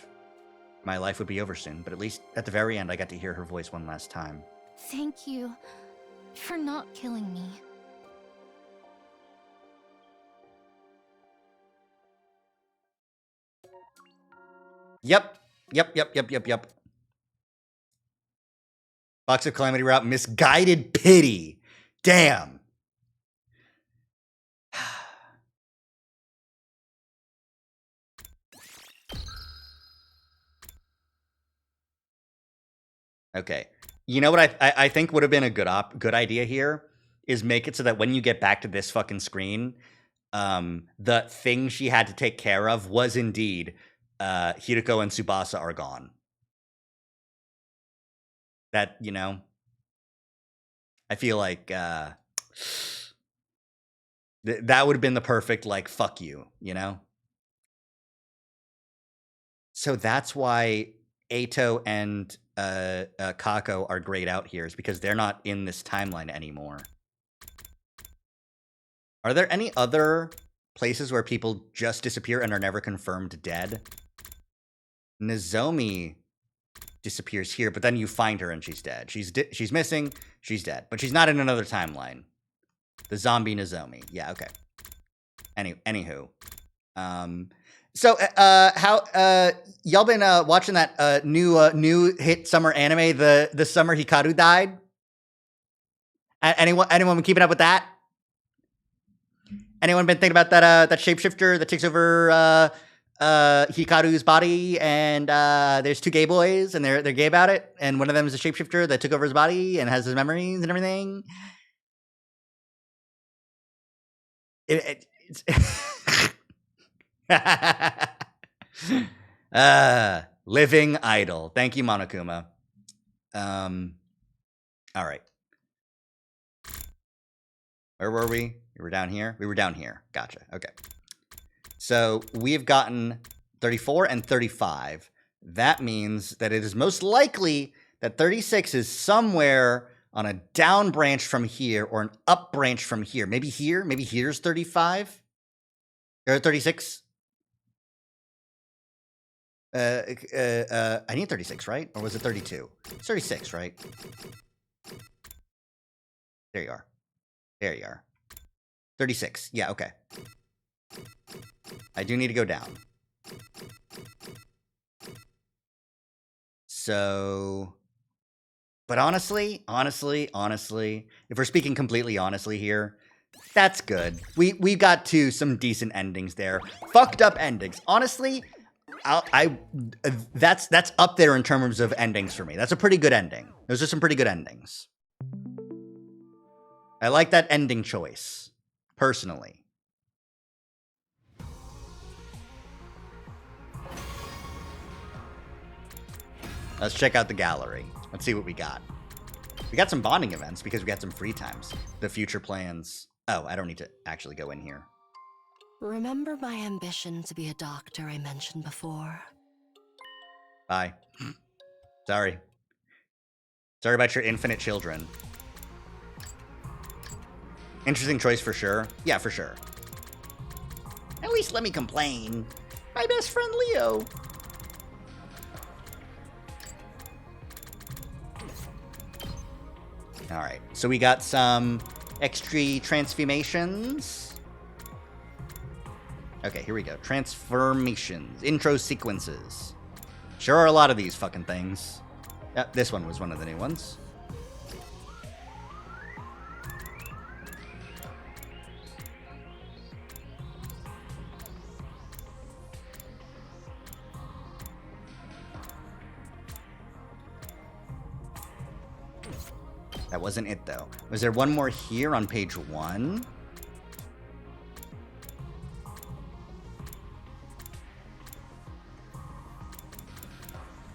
S11: My life would be over soon, but at least at the very end I got to hear her voice one last time.
S12: Thank you for not killing me.
S11: Yep. Box of Calamity route, misguided pity. Damn. Okay. You know what I think would have been a good idea here is make it so that when you get back to this fucking screen, the thing she had to take care of was indeed Hiriko and Tsubasa are gone. That, you know, I feel like that would have been the perfect, like, fuck you, you know? So that's why Eito and Kako are grayed out here, is because they're not in this timeline anymore. Are there any other places where people just disappear and are never confirmed dead? Nozomi disappears here, but then you find her and she's dead. She's missing, she's dead, but she's not in another timeline. The zombie Nozomi. Yeah, okay. Anywho. So, how y'all been watching that new hit summer anime, the summer Hikaru died? Anyone been keeping up with that? Anyone been thinking about that shapeshifter that takes over Hikaru's body, and there's two gay boys and they're gay about it, and one of them is a shapeshifter that took over his body and has his memories and everything? It's Living Idol. Thank you, Monokuma. All right. Where were we? We were down here? We were down here. Gotcha. Okay. So we've gotten 34 and 35. That means that it is most likely that 36 is somewhere on a down branch from here or an up branch from here. Maybe here? Maybe here's 35? Or 36? I need 36, right? Or was it 32? It's 36, right? There you are. There you are. 36. Yeah, okay. I do need to go down. So, but honestly, if we're speaking completely honestly here, that's good. We got to some decent endings there. Fucked up endings. Honestly, that's up there in terms of endings for me. That's a pretty good ending. Those are some pretty good endings. I like that ending choice, personally. Let's check out the gallery. Let's see what we got. We got some bonding events because we got some free times. The future plans. Oh, I don't need to actually go in here.
S4: Remember my ambition to be a doctor I mentioned before?
S11: Bye. Sorry. Sorry about your infinite children. Interesting choice for sure. Yeah, for sure. At least let me complain. My best friend Leo. Alright, so we got some extra transformations.
S1: Okay, here we go. Transformations. Intro sequences. Sure are a lot of these fucking things. Yep, this one was one of the new ones. That wasn't it, though. Was there one more here on page 1?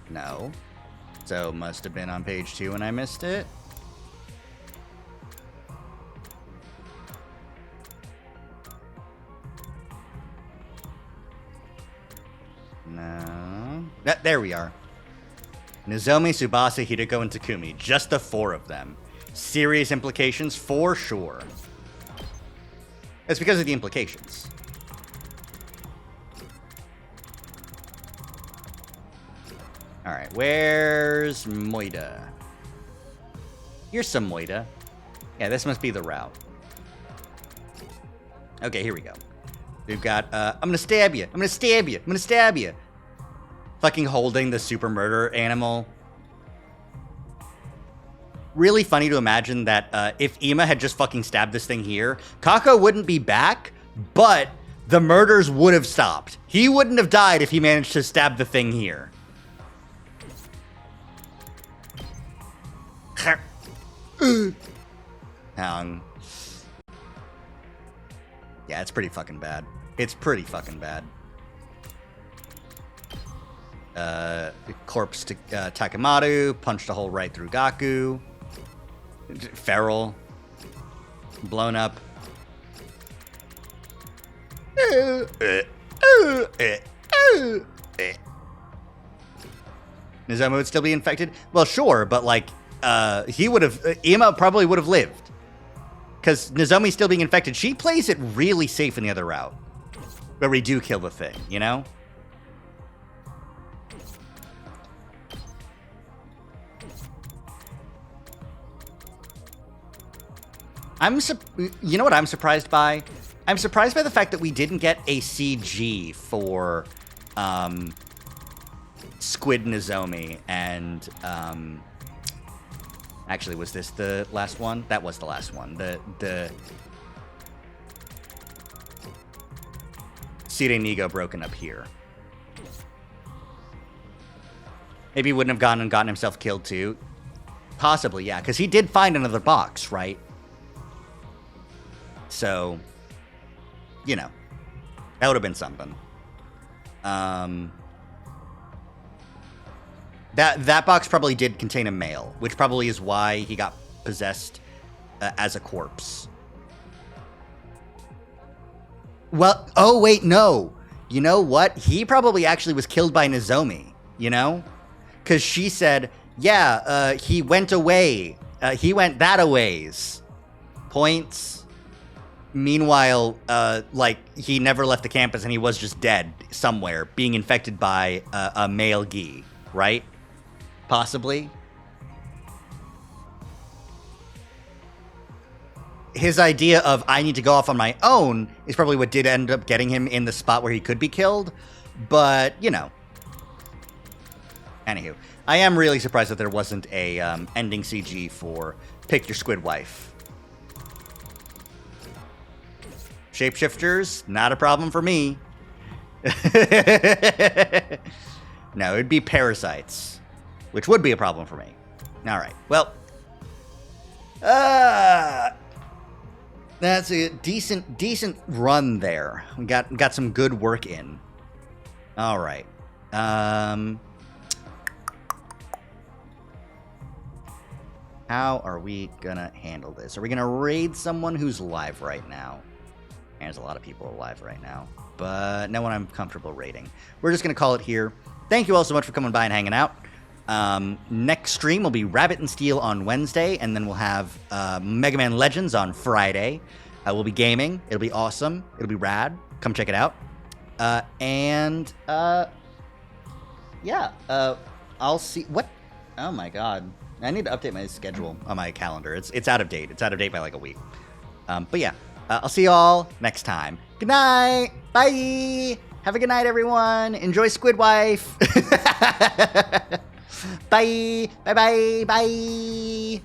S1: No. So must have been on page 2 and I missed it. No. There we are. Nozomi, Tsubasa, Hideko, and Takumi. Just the 4 of them. Serious implications for sure. It's because of the implications. Alright, where's Moida? Here's some Moida. Yeah, this must be the route. Okay, here we go. We've got, I'm gonna stab you. I'm gonna stab you. I'm gonna stab you. Fucking holding the super murder animal. Really funny to imagine that if Ima had just fucking stabbed this thing here, Kako wouldn't be back, but the murders would have stopped. He wouldn't have died if he managed to stab the thing here. Yeah, it's pretty fucking bad. It's pretty fucking bad. Corpse to Takemaru, punched a hole right through Gaku. Feral. Blown up. Nozomu would still be infected? Well, sure, but like, he would have, Ima probably would have lived. Because Nozomi still being infected, she plays it really safe in the other route. Where we do kill the thing, you know? You know what I'm surprised by? I'm surprised by the fact that we didn't get a CG for, Squid Nozomi and, actually, was this the last one? That was the last one. The Sire Nigo broken up here. Maybe he wouldn't have gone and gotten himself killed too. Possibly, yeah, because he did find another box, right? So, you know, that would have been something. That box probably did contain a male, which probably is why he got possessed as a corpse. Well, oh wait, no. You know what? He probably actually was killed by Nozomi, you know? Because she said, yeah, he went away. He went that-a-ways. Points. Meanwhile, like, he never left the campus and he was just dead somewhere, being infected by a male Gi, right? Possibly. His idea of, I need to go off on my own, is probably what did end up getting him in the spot where he could be killed. But, you know. Anywho, I am really surprised that there wasn't a ending CG for Pick Your Squid Wife. Shapeshifters, not a problem for me. No, it'd be parasites, which would be a problem for me. All right, well, that's a decent run there. We got some good work in. All right. How are we gonna handle this? Are we gonna raid someone who's live right now? There's a lot of people alive right now, but no one I'm comfortable rating. We're just going to call it here. Thank you all so much for coming by and hanging out. Next stream will be Rabbit and Steel on Wednesday, and then we'll have Mega Man Legends on Friday. We'll be gaming. It'll be awesome. It'll be rad. Come check it out. Yeah, I'll see. What? Oh my god. I need to update my schedule on my calendar. It's out of date. It's out of date by like a week. But yeah. I'll see you all next time. Good night! Bye. Have a good night, everyone. Enjoy Squid Wife. Bye. Bye. Bye. Bye.